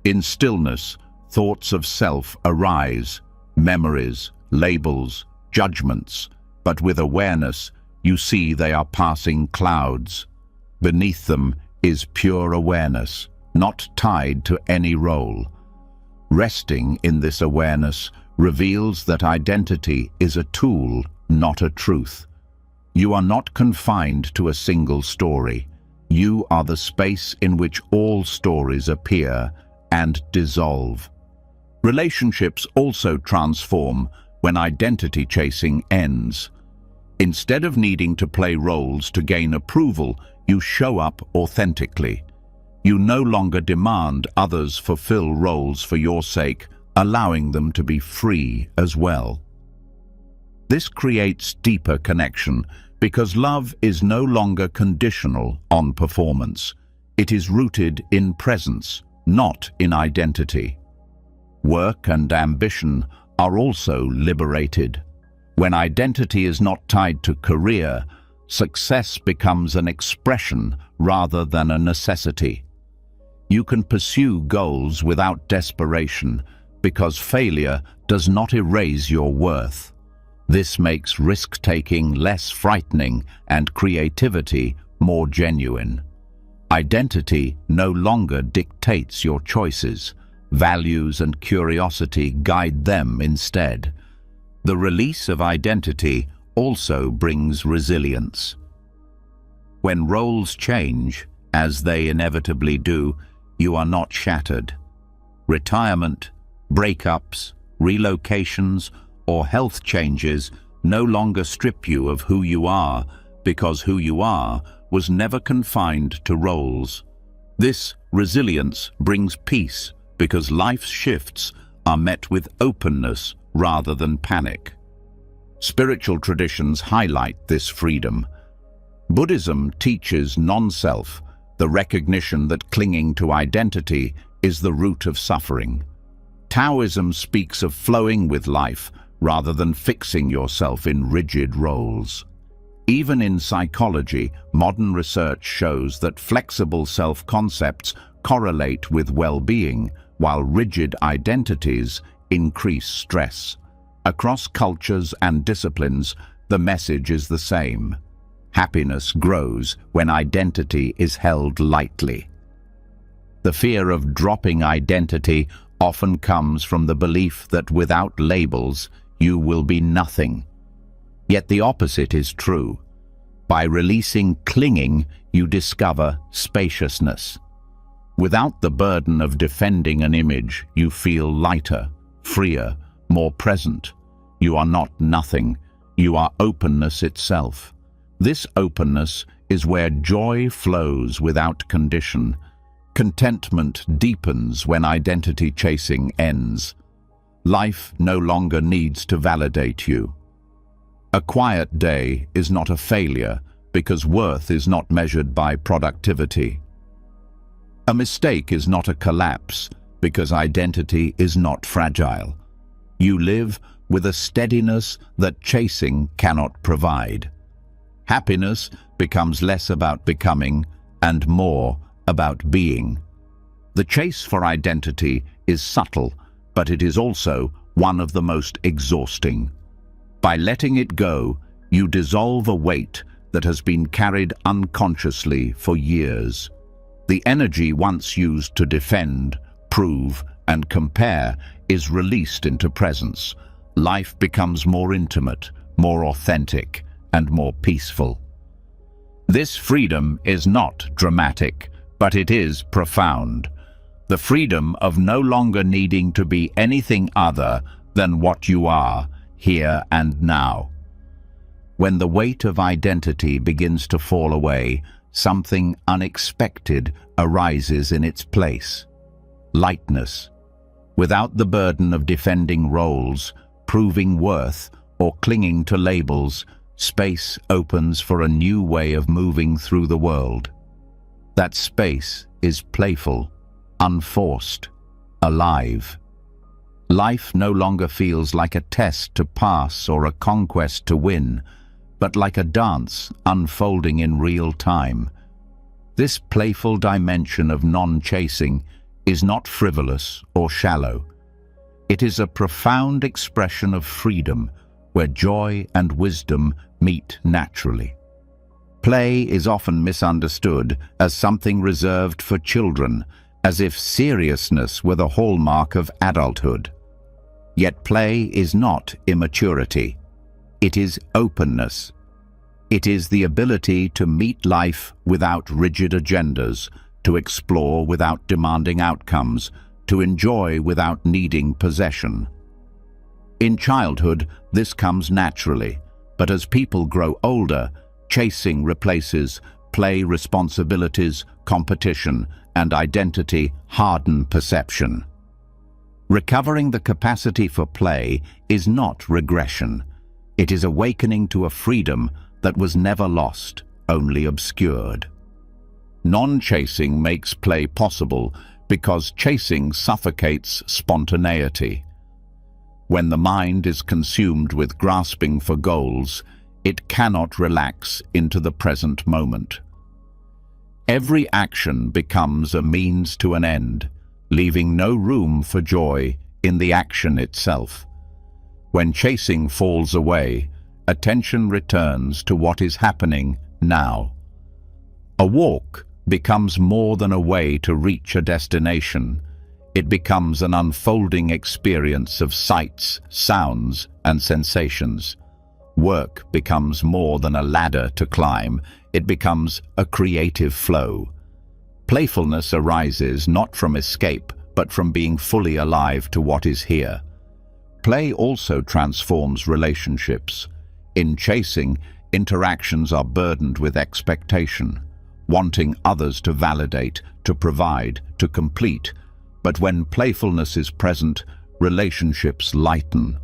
In stillness, thoughts of self arise, memories, labels, judgments, but with awareness, you see they are passing clouds. Beneath them is pure awareness, not tied to any role. Resting in this awareness reveals that identity is a tool, not a truth. You are not confined to a single story. You are the space in which all stories appear and dissolve. Relationships also transform when identity chasing ends. Instead of needing to play roles to gain approval, you show up authentically. You no longer demand others fulfill roles for your sake, allowing them to be free as well. This creates deeper connection because love is no longer conditional on performance. It is rooted in presence, not in identity. Work and ambition are also liberated. When identity is not tied to career, success becomes an expression rather than a necessity. You can pursue goals without desperation because failure does not erase your worth. This makes risk-taking less frightening and creativity more genuine. Identity no longer dictates your choices. Values and curiosity guide them instead. The release of identity also brings resilience. When roles change, as they inevitably do, you are not shattered. Retirement, breakups, relocations, or health changes no longer strip you of who you are, because who you are was never confined to roles. This resilience brings peace because life's shifts are met with openness rather than panic. Spiritual traditions highlight this freedom. Buddhism teaches non-self, the recognition that clinging to identity is the root of suffering. Taoism speaks of flowing with life rather than fixing yourself in rigid roles. Even in psychology, modern research shows that flexible self-concepts correlate with well-being, while rigid identities increase stress. Across cultures and disciplines, the message is the same. Happiness grows when identity is held lightly. The fear of dropping identity often comes from the belief that without labels, you will be nothing. Yet the opposite is true. By releasing clinging, you discover spaciousness. Without the burden of defending an image, you feel lighter, freer, more present. You are not nothing. You are openness itself. This openness is where joy flows without condition. Contentment deepens when identity chasing ends. Life no longer needs to validate you. A quiet day is not a failure because worth is not measured by productivity. A mistake is not a collapse because identity is not fragile. You live with a steadiness that chasing cannot provide. Happiness becomes less about becoming and more about being. The chase for identity is subtle, but it is also one of the most exhausting. By letting it go, you dissolve a weight that has been carried unconsciously for years. The energy once used to defend, prove, and compare is released into presence. Life becomes more intimate, more authentic, and more peaceful. This freedom is not dramatic, but it is profound. The freedom of no longer needing to be anything other than what you are, here and now. When the weight of identity begins to fall away, something unexpected arises in its place. Lightness. Without the burden of defending roles, proving worth, or clinging to labels, space opens for a new way of moving through the world. That space is playful, unforced, alive. Life no longer feels like a test to pass or a conquest to win, but like a dance unfolding in real time. This playful dimension of non-chasing is not frivolous or shallow. It is a profound expression of freedom, where joy and wisdom meet naturally. Play is often misunderstood as something reserved for children, as if seriousness were the hallmark of adulthood. Yet play is not immaturity. It is openness. It is the ability to meet life without rigid agendas, to explore without demanding outcomes, to enjoy without needing possession. In childhood, this comes naturally, but as people grow older, chasing replaces play, responsibilities, competition, and identity harden perception. Recovering the capacity for play is not regression. It is awakening to a freedom that was never lost, only obscured. Non-chasing makes play possible because chasing suffocates spontaneity. When the mind is consumed with grasping for goals, it cannot relax into the present moment. Every action becomes a means to an end, leaving no room for joy in the action itself. When chasing falls away, attention returns to what is happening now. A walk becomes more than a way to reach a destination. It becomes an unfolding experience of sights, sounds, and sensations. Work becomes more than a ladder to climb. It becomes a creative flow. Playfulness arises not from escape, but from being fully alive to what is here. Play also transforms relationships. In chasing, interactions are burdened with expectation, wanting others to validate, to provide, to complete. But when playfulness is present, relationships lighten.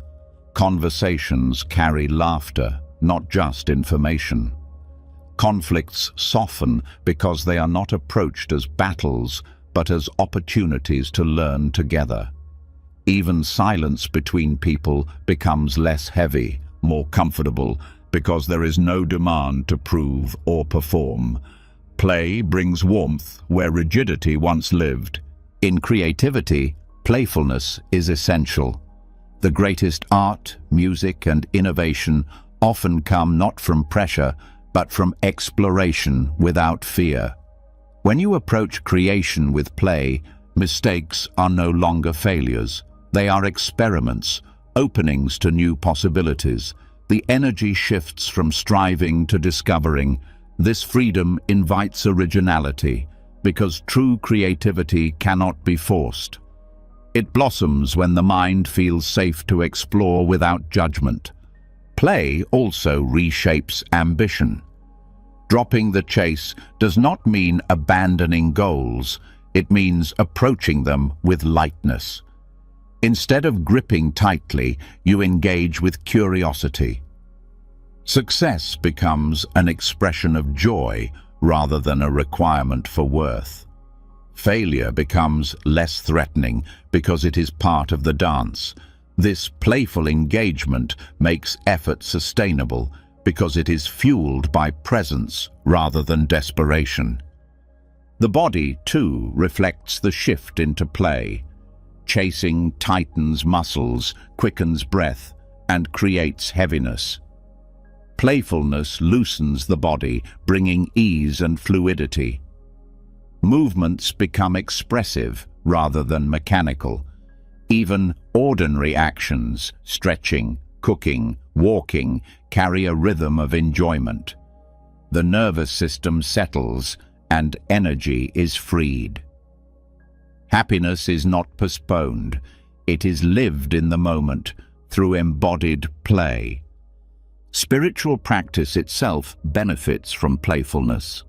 Conversations carry laughter, not just information. Conflicts soften because they are not approached as battles, but as opportunities to learn together. Even silence between people becomes less heavy, more comfortable, because there is no demand to prove or perform. Play brings warmth where rigidity once lived. In creativity, playfulness is essential. The greatest art, music, and innovation often come not from pressure, but from exploration without fear. When you approach creation with play, mistakes are no longer failures. They are experiments, openings to new possibilities. The energy shifts from striving to discovering. This freedom invites originality, because true creativity cannot be forced. It blossoms when the mind feels safe to explore without judgment. Play also reshapes ambition. Dropping the chase does not mean abandoning goals. It means approaching them with lightness. Instead of gripping tightly, you engage with curiosity. Success becomes an expression of joy rather than a requirement for worth. Failure becomes less threatening because it is part of the dance. This playful engagement makes effort sustainable because it is fueled by presence rather than desperation. The body, too, reflects the shift into play. Chasing tightens muscles, quickens breath, and creates heaviness. Playfulness loosens the body, bringing ease and fluidity. Movements become expressive rather than mechanical. Even ordinary actions, stretching, cooking, walking, carry a rhythm of enjoyment. The nervous system settles and energy is freed. Happiness is not postponed. It is lived in the moment through embodied play. Spiritual practice itself benefits from playfulness.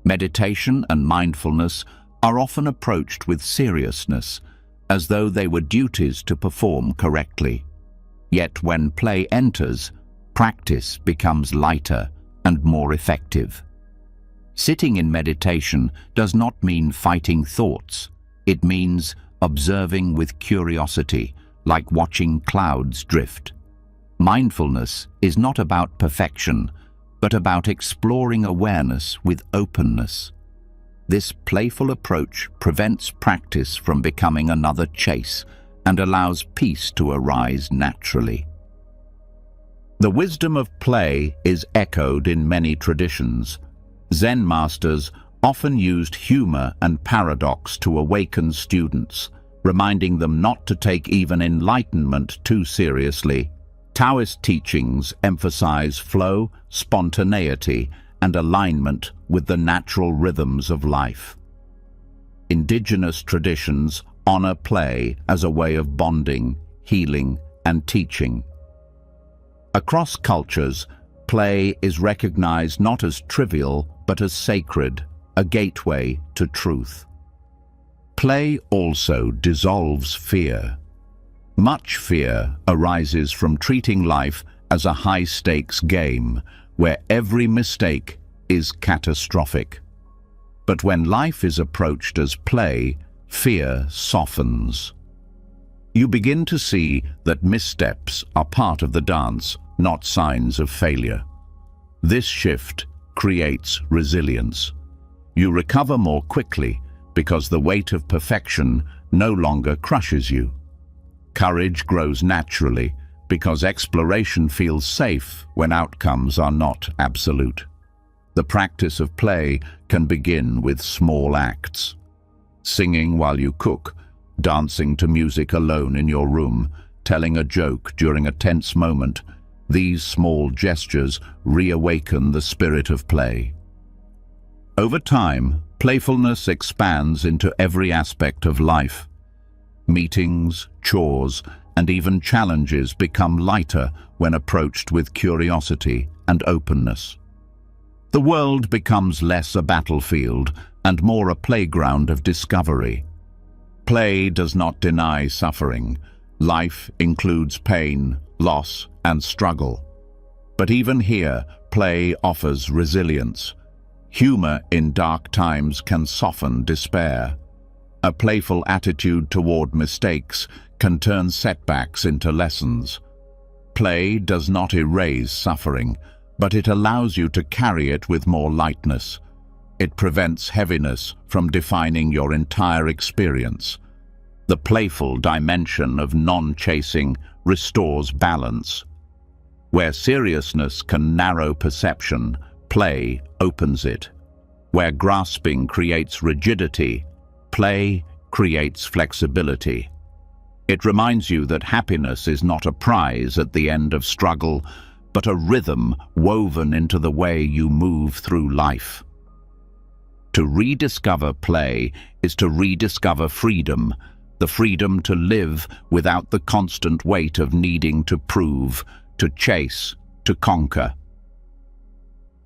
Meditation and mindfulness are often approached with seriousness, as though they were duties to perform correctly. Yet when play enters, practice becomes lighter and more effective. Sitting in meditation does not mean fighting thoughts. It means observing with curiosity, like watching clouds drift. Mindfulness is not about perfection, but about exploring awareness with openness. This playful approach prevents practice from becoming another chase and allows peace to arise naturally. The wisdom of play is echoed in many traditions. Zen masters often used humor and paradox to awaken students, reminding them not to take even enlightenment too seriously. Taoist teachings emphasize flow, spontaneity, and alignment with the natural rhythms of life. Indigenous traditions honor play as a way of bonding, healing, and teaching. Across cultures, play is recognized not as trivial but as sacred, a gateway to truth. Play also dissolves fear. Much fear arises from treating life as a high-stakes game, where every mistake is catastrophic. But when life is approached as play, fear softens. You begin to see that missteps are part of the dance, not signs of failure. This shift creates resilience. You recover more quickly because the weight of perfection no longer crushes you. Courage grows naturally because exploration feels safe when outcomes are not absolute. The practice of play can begin with small acts. Singing while you cook, dancing to music alone in your room, telling a joke during a tense moment. These small gestures reawaken the spirit of play. Over time, playfulness expands into every aspect of life. Meetings, chores, and even challenges become lighter when approached with curiosity and openness. The world becomes less a battlefield and more a playground of discovery. Play does not deny suffering. Life includes pain, loss, and struggle. But even here, play offers resilience. Humor in dark times can soften despair. A playful attitude toward mistakes can turn setbacks into lessons. Play does not erase suffering, but it allows you to carry it with more lightness. It prevents heaviness from defining your entire experience. The playful dimension of non-chasing restores balance. Where seriousness can narrow perception, play opens it. Where grasping creates rigidity, play creates flexibility. It reminds you that happiness is not a prize at the end of struggle, but a rhythm woven into the way you move through life. To rediscover play is to rediscover freedom, the freedom to live without the constant weight of needing to prove, to chase, to conquer.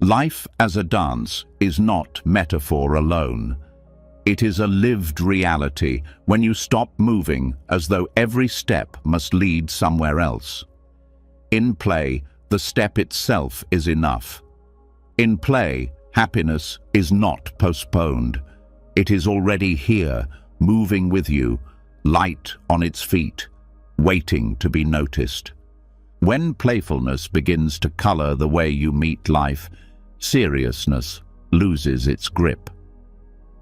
Life as a dance is not metaphor alone. It is a lived reality when you stop moving as though every step must lead somewhere else. In play, the step itself is enough. In play, happiness is not postponed. It is already here, moving with you, light on its feet, waiting to be noticed. When playfulness begins to color the way you meet life, seriousness loses its grip.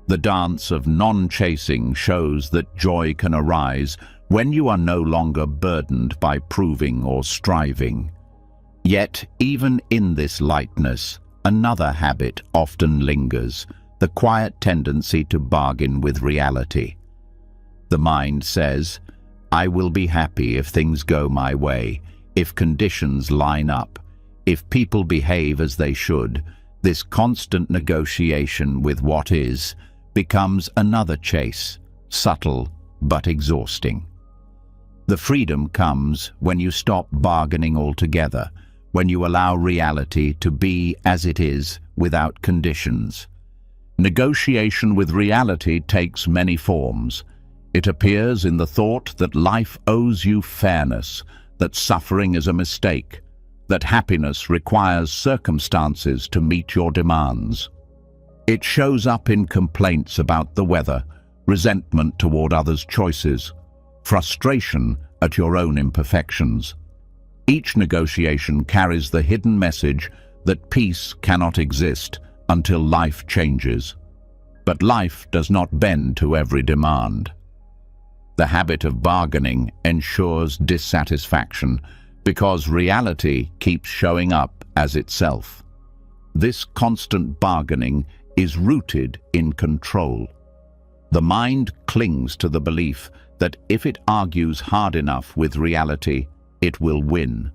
The dance of non-chasing shows that joy can arise when you are no longer burdened by proving or striving. Yet, even in this lightness, another habit often lingers, the quiet tendency to bargain with reality. The mind says, "I will be happy if things go my way, if conditions line up, if people behave as they should." This constant negotiation with what is becomes another chase, subtle but exhausting. The freedom comes when you stop bargaining altogether, when you allow reality to be as it is without conditions. Negotiation with reality takes many forms. It appears in the thought that life owes you fairness, that suffering is a mistake, that happiness requires circumstances to meet your demands. It shows up in complaints about the weather, resentment toward others' choices, frustration at your own imperfections. Each negotiation carries the hidden message that peace cannot exist until life changes. But life does not bend to every demand. The habit of bargaining ensures dissatisfaction because reality keeps showing up as itself. This constant bargaining is rooted in control. The mind clings to the belief that if it argues hard enough with reality, it will win.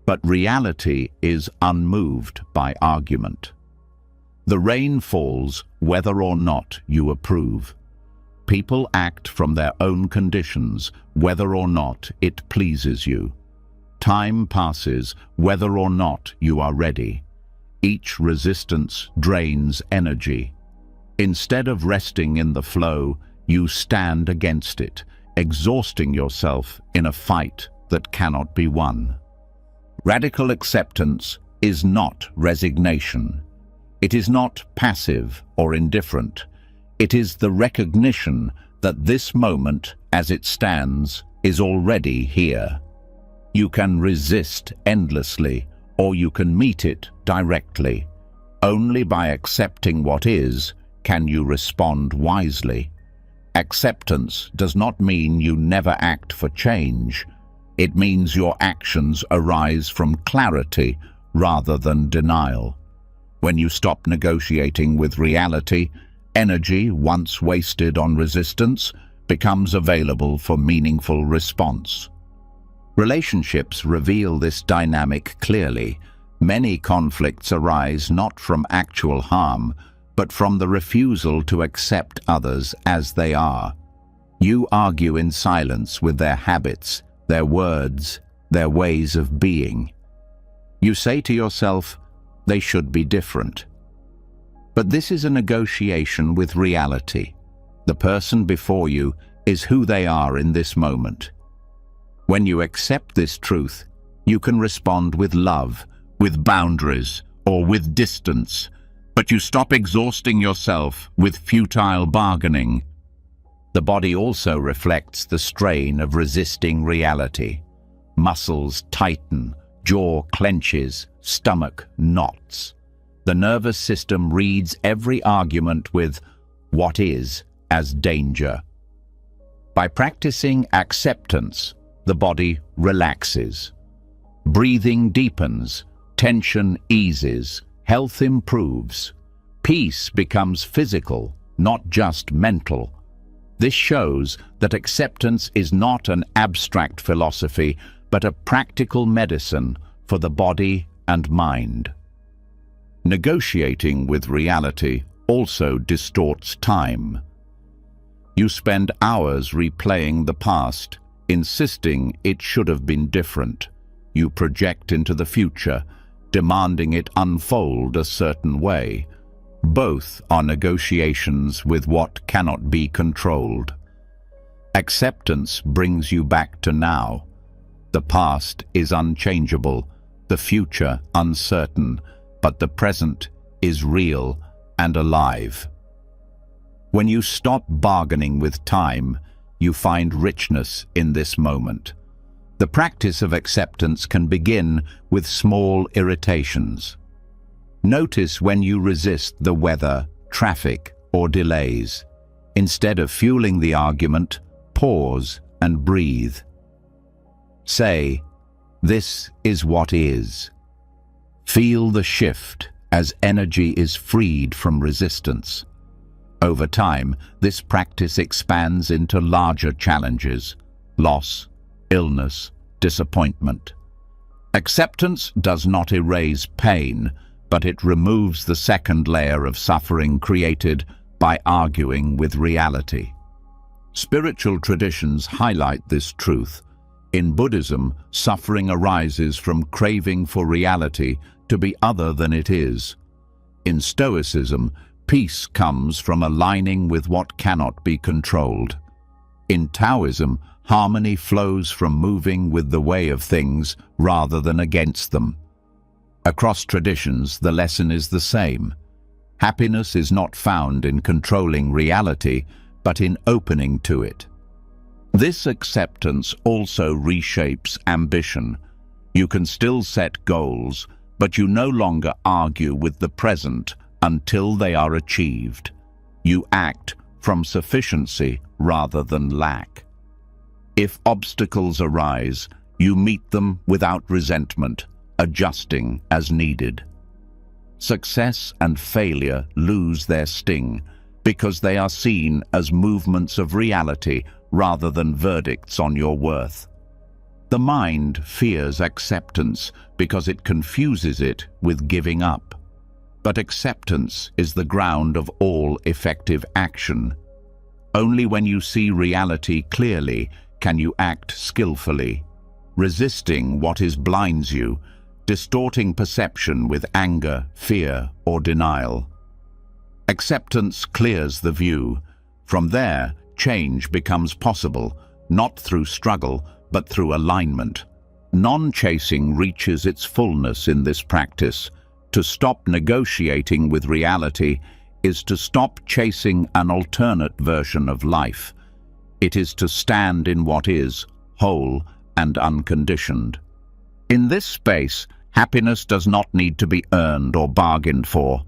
But reality is unmoved by argument. The rain falls whether or not you approve. People act from their own conditions whether or not it pleases you. Time passes whether or not you are ready. Each resistance drains energy. Instead of resting in the flow, you stand against it, exhausting yourself in a fight that cannot be won. Radical acceptance is not resignation. It is not passive or indifferent. It is the recognition that this moment, as it stands, is already here. You can resist endlessly, or you can meet it directly. Only by accepting what is can you respond wisely. Acceptance does not mean you never act for change. It means your actions arise from clarity rather than denial. When you stop negotiating with reality, energy once wasted on resistance becomes available for meaningful response. Relationships reveal this dynamic clearly. Many conflicts arise not from actual harm, but from the refusal to accept others as they are. You argue in silence with their habits, their words, their ways of being. You say to yourself, they should be different. But this is a negotiation with reality. The person before you is who they are in this moment. When you accept this truth, you can respond with love, with boundaries, or with distance, but you stop exhausting yourself with futile bargaining. The body also reflects the strain of resisting reality. Muscles tighten, jaw clenches, stomach knots. The nervous system reads every argument with "what is" as danger. By practicing acceptance, the body relaxes. Breathing deepens, tension eases, health improves. Peace becomes physical, not just mental. This shows that acceptance is not an abstract philosophy, but a practical medicine for the body and mind. Negotiating with reality also distorts time. You spend hours replaying the past, insisting it should have been different. You project into the future, demanding it unfold a certain way. Both are negotiations with what cannot be controlled. Acceptance brings you back to now. The past is unchangeable, the future uncertain, but the present is real and alive. When you stop bargaining with time, you find richness in this moment. The practice of acceptance can begin with small irritations. Notice when you resist the weather, traffic, or delays. Instead of fueling the argument, pause and breathe. Say, "This is what is." Feel the shift as energy is freed from resistance. Over time, this practice expands into larger challenges: loss, illness, disappointment. Acceptance does not erase pain, but it removes the second layer of suffering created by arguing with reality. Spiritual traditions highlight this truth. In Buddhism, suffering arises from craving for reality to be other than it is. In Stoicism, peace comes from aligning with what cannot be controlled. In Taoism, harmony flows from moving with the way of things rather than against them. Across traditions, the lesson is the same. Happiness is not found in controlling reality, but in opening to it. This acceptance also reshapes ambition. You can still set goals, but you no longer argue with the present until they are achieved. You act from sufficiency rather than lack. If obstacles arise, you meet them without resentment, adjusting as needed. Success and failure lose their sting because they are seen as movements of reality rather than verdicts on your worth. The mind fears acceptance because it confuses it with giving up. But acceptance is the ground of all effective action. Only when you see reality clearly can you act skillfully. Resisting what is blinds you, distorting perception with anger, fear, or denial. Acceptance clears the view. From there, change becomes possible, not through struggle, but through alignment. Non-chasing reaches its fullness in this practice. To stop negotiating with reality is to stop chasing an alternate version of life. It is to stand in what is, whole and unconditioned. In this space, happiness does not need to be earned or bargained for.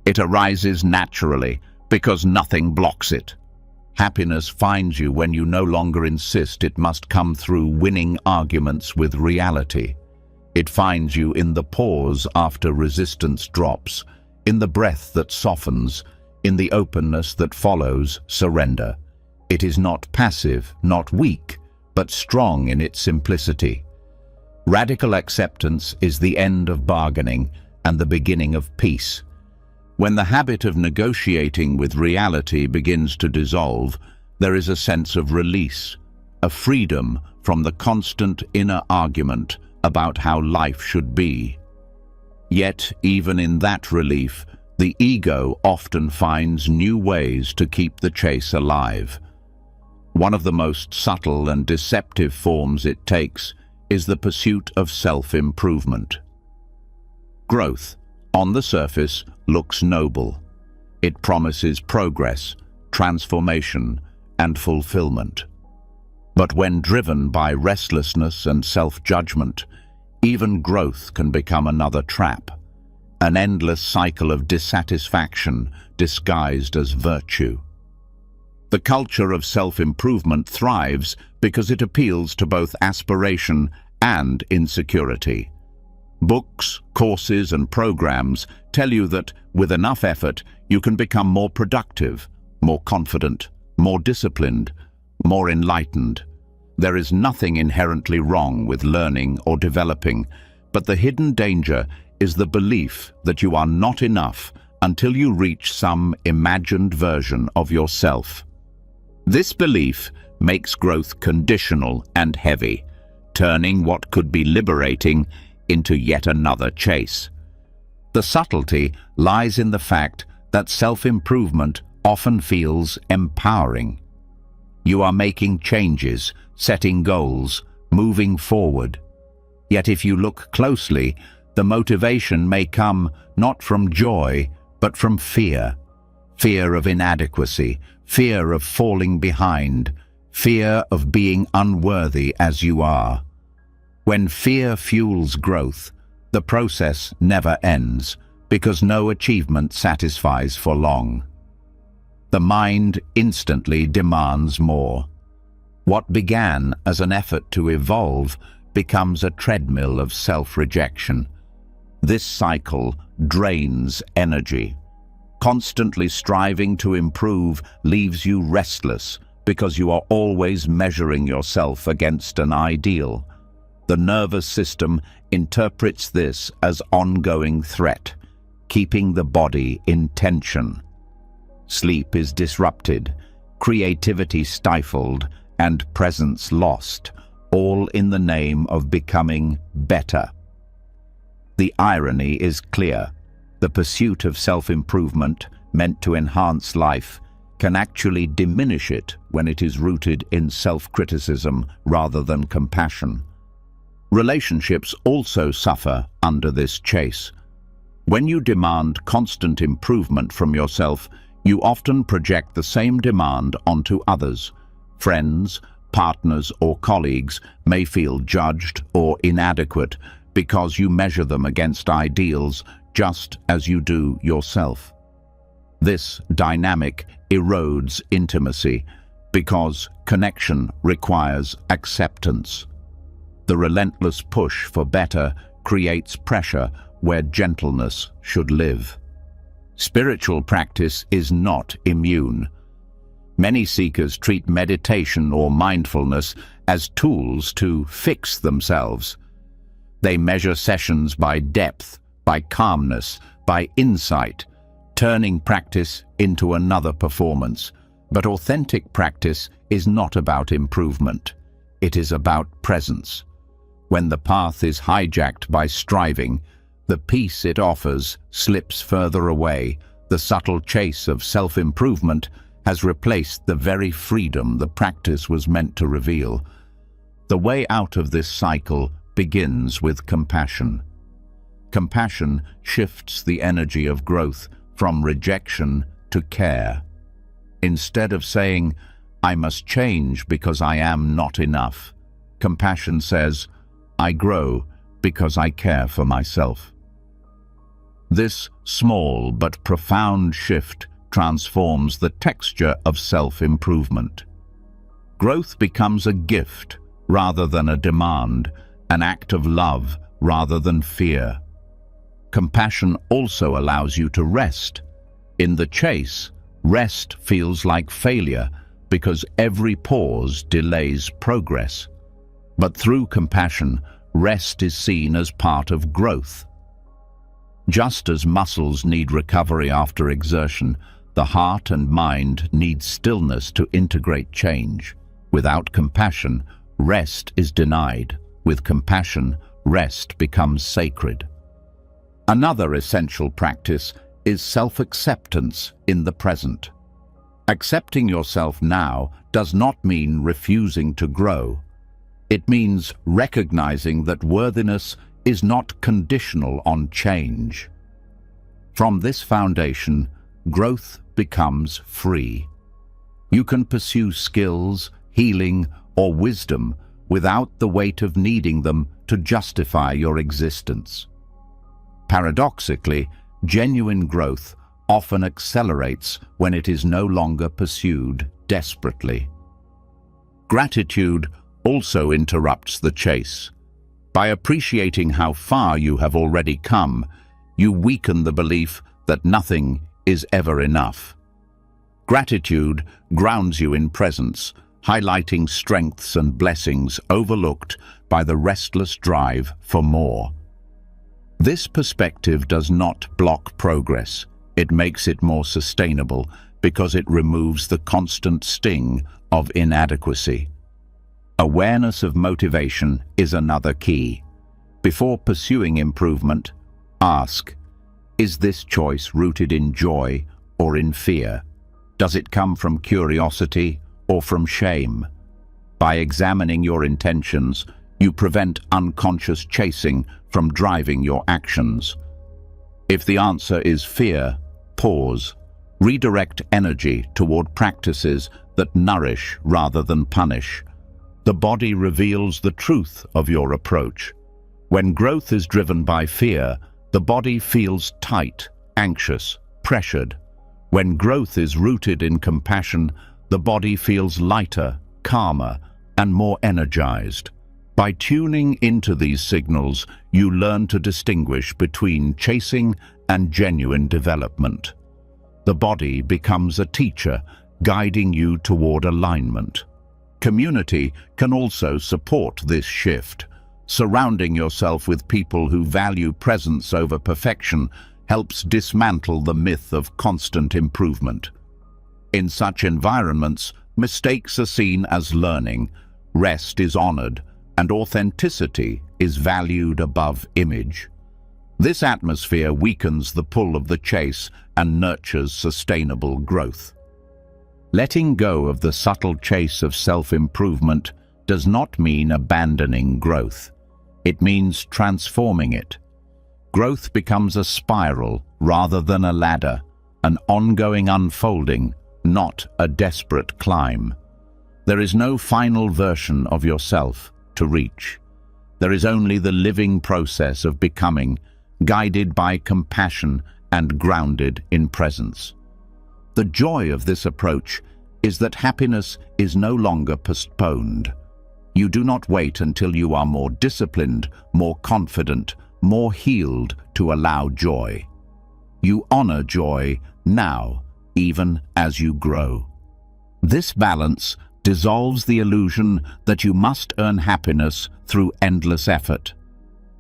It arises naturally because nothing blocks it. Happiness finds you when you no longer insist it must come through winning arguments with reality. It finds you in the pause after resistance drops, in the breath that softens, in the openness that follows surrender. It is not passive, not weak, but strong in its simplicity. Radical acceptance is the end of bargaining and the beginning of peace. When the habit of negotiating with reality begins to dissolve, there is a sense of release, a freedom from the constant inner argument about how life should be. Yet, even in that relief, the ego often finds new ways to keep the chase alive. One of the most subtle and deceptive forms it takes is the pursuit of self-improvement. Growth, on the surface, looks noble. It promises progress, transformation, and fulfillment. But when driven by restlessness and self-judgment, even growth can become another trap, an endless cycle of dissatisfaction disguised as virtue. The culture of self-improvement thrives because it appeals to both aspiration and insecurity. Books, courses, and programs tell you that, with enough effort, you can become more productive, more confident, more disciplined, more enlightened. There is nothing inherently wrong with learning or developing, but the hidden danger is the belief that you are not enough until you reach some imagined version of yourself. This belief makes growth conditional and heavy, turning what could be liberating into yet another chase. The subtlety lies in the fact that self-improvement often feels empowering. You are making changes, setting goals, moving forward. Yet if you look closely, the motivation may come not from joy, but from fear. Fear of inadequacy, fear of falling behind, fear of being unworthy as you are. When fear fuels growth, the process never ends, because no achievement satisfies for long. The mind instantly demands more. What began as an effort to evolve becomes a treadmill of self-rejection. This cycle drains energy. Constantly striving to improve leaves you restless because you are always measuring yourself against an ideal. The nervous system interprets this as ongoing threat, keeping the body in tension. Sleep is disrupted, creativity stifled, and presence lost, all in the name of becoming better. The irony is clear. The pursuit of self-improvement, meant to enhance life, can actually diminish it when it is rooted in self-criticism rather than compassion. Relationships also suffer under this chase. When you demand constant improvement from yourself, you often project the same demand onto others. Friends, partners, or colleagues may feel judged or inadequate because you measure them against ideals just as you do yourself. This dynamic erodes intimacy because connection requires acceptance. The relentless push for better creates pressure where gentleness should live. Spiritual practice is not immune. Many seekers treat meditation or mindfulness as tools to fix themselves. They measure sessions by depth, by calmness, by insight, turning practice into another performance. But authentic practice is not about improvement. It is about presence. When the path is hijacked by striving, the peace it offers slips further away. The subtle chase of self-improvement has replaced the very freedom the practice was meant to reveal. The way out of this cycle begins with compassion. Compassion shifts the energy of growth from rejection to care. Instead of saying, "I must change because I am not enough," compassion says, "I grow because I care for myself." This small but profound shift transforms the texture of self-improvement. Growth becomes a gift rather than a demand, an act of love rather than fear. Compassion also allows you to rest. In the chase, rest feels like failure because every pause delays progress. But through compassion, rest is seen as part of growth. Just as muscles need recovery after exertion, the heart and mind need stillness to integrate change. Without compassion, rest is denied. With compassion, rest becomes sacred. Another essential practice is self-acceptance in the present. Accepting yourself now does not mean refusing to grow. It means recognizing that worthiness is not conditional on change. From this foundation, growth becomes free. You can pursue skills, healing, or wisdom without the weight of needing them to justify your existence. Paradoxically, genuine growth often accelerates when it is no longer pursued desperately. Gratitude also interrupts the chase. By appreciating how far you have already come, you weaken the belief that nothing is ever enough. Gratitude grounds you in presence, highlighting strengths and blessings overlooked by the restless drive for more. This perspective does not block progress. It makes it more sustainable because it removes the constant sting of inadequacy. Awareness of motivation is another key. Before pursuing improvement, ask, is this choice rooted in joy or in fear? Does it come from curiosity or from shame? By examining your intentions, you prevent unconscious chasing from driving your actions. If the answer is fear, pause. Redirect energy toward practices that nourish rather than punish. The body reveals the truth of your approach. When growth is driven by fear, the body feels tight, anxious, pressured. When growth is rooted in compassion, the body feels lighter, calmer, and more energized. By tuning into these signals, you learn to distinguish between chasing and genuine development. The body becomes a teacher, guiding you toward alignment. Community can also support this shift. Surrounding yourself with people who value presence over perfection helps dismantle the myth of constant improvement. In such environments, mistakes are seen as learning, rest is honored, and authenticity is valued above image. This atmosphere weakens the pull of the chase and nurtures sustainable growth. Letting go of the subtle chase of self-improvement does not mean abandoning growth. It means transforming it. Growth becomes a spiral rather than a ladder, an ongoing unfolding, not a desperate climb. There is no final version of yourself to reach. There is only the living process of becoming, guided by compassion and grounded in presence. The joy of this approach is that happiness is no longer postponed. You do not wait until you are more disciplined, more confident, more healed to allow joy. You honor joy now, even as you grow. This balance dissolves the illusion that you must earn happiness through endless effort.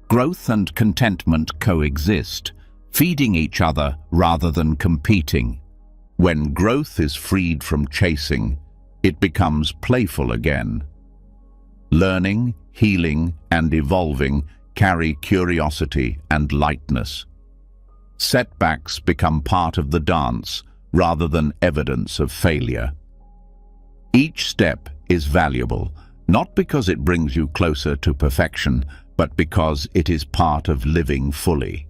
Growth and contentment coexist, feeding each other rather than competing. When growth is freed from chasing, it becomes playful again. Learning, healing, and evolving carry curiosity and lightness. Setbacks become part of the dance rather than evidence of failure. Each step is valuable, not because it brings you closer to perfection, but because it is part of living fully.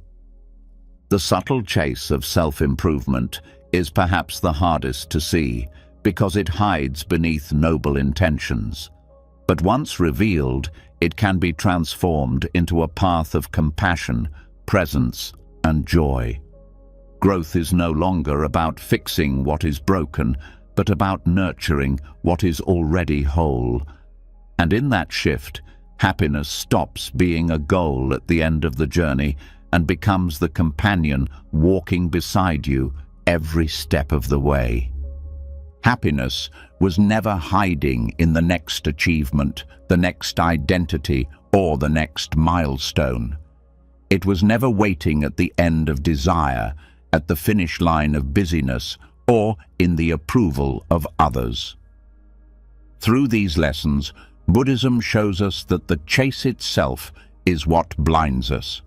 The subtle chase of self-improvement is perhaps the hardest to see because it hides beneath noble intentions. But once revealed, it can be transformed into a path of compassion, presence, and joy. Growth is no longer about fixing what is broken, but about nurturing what is already whole. And in that shift, happiness stops being a goal at the end of the journey and becomes the companion walking beside you every step of the way. Happiness was never hiding in the next achievement, the next identity, or the next milestone. It was never waiting at the end of desire, at the finish line of busyness, or in the approval of others. Through these lessons, Buddhism shows us that the chase itself is what blinds us.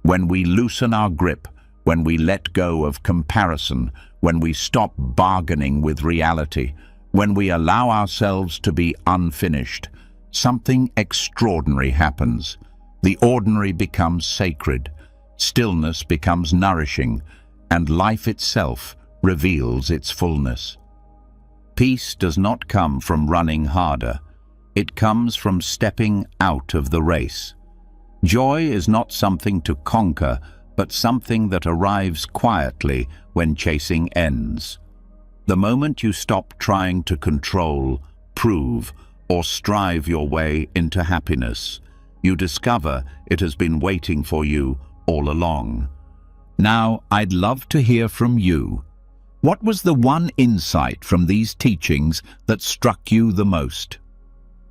When we loosen our grip, when we let go of comparison, when we stop bargaining with reality, when we allow ourselves to be unfinished, something extraordinary happens. The ordinary becomes sacred, stillness becomes nourishing, and life itself reveals its fullness. Peace does not come from running harder. It comes from stepping out of the race. Joy is not something to conquer, but something that arrives quietly when chasing ends. The moment you stop trying to control, prove, or strive your way into happiness, you discover it has been waiting for you all along. Now, I'd love to hear from you. What was the one insight from these teachings that struck you the most?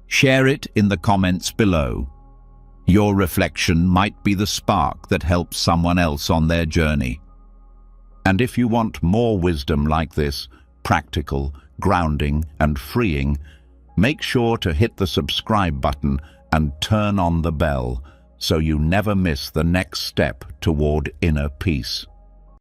Share it in the comments below. Your reflection might be the spark that helps someone else on their journey. And if you want more wisdom like this, practical, grounding, and freeing, make sure to hit the subscribe button and turn on the bell so you never miss the next step toward inner peace.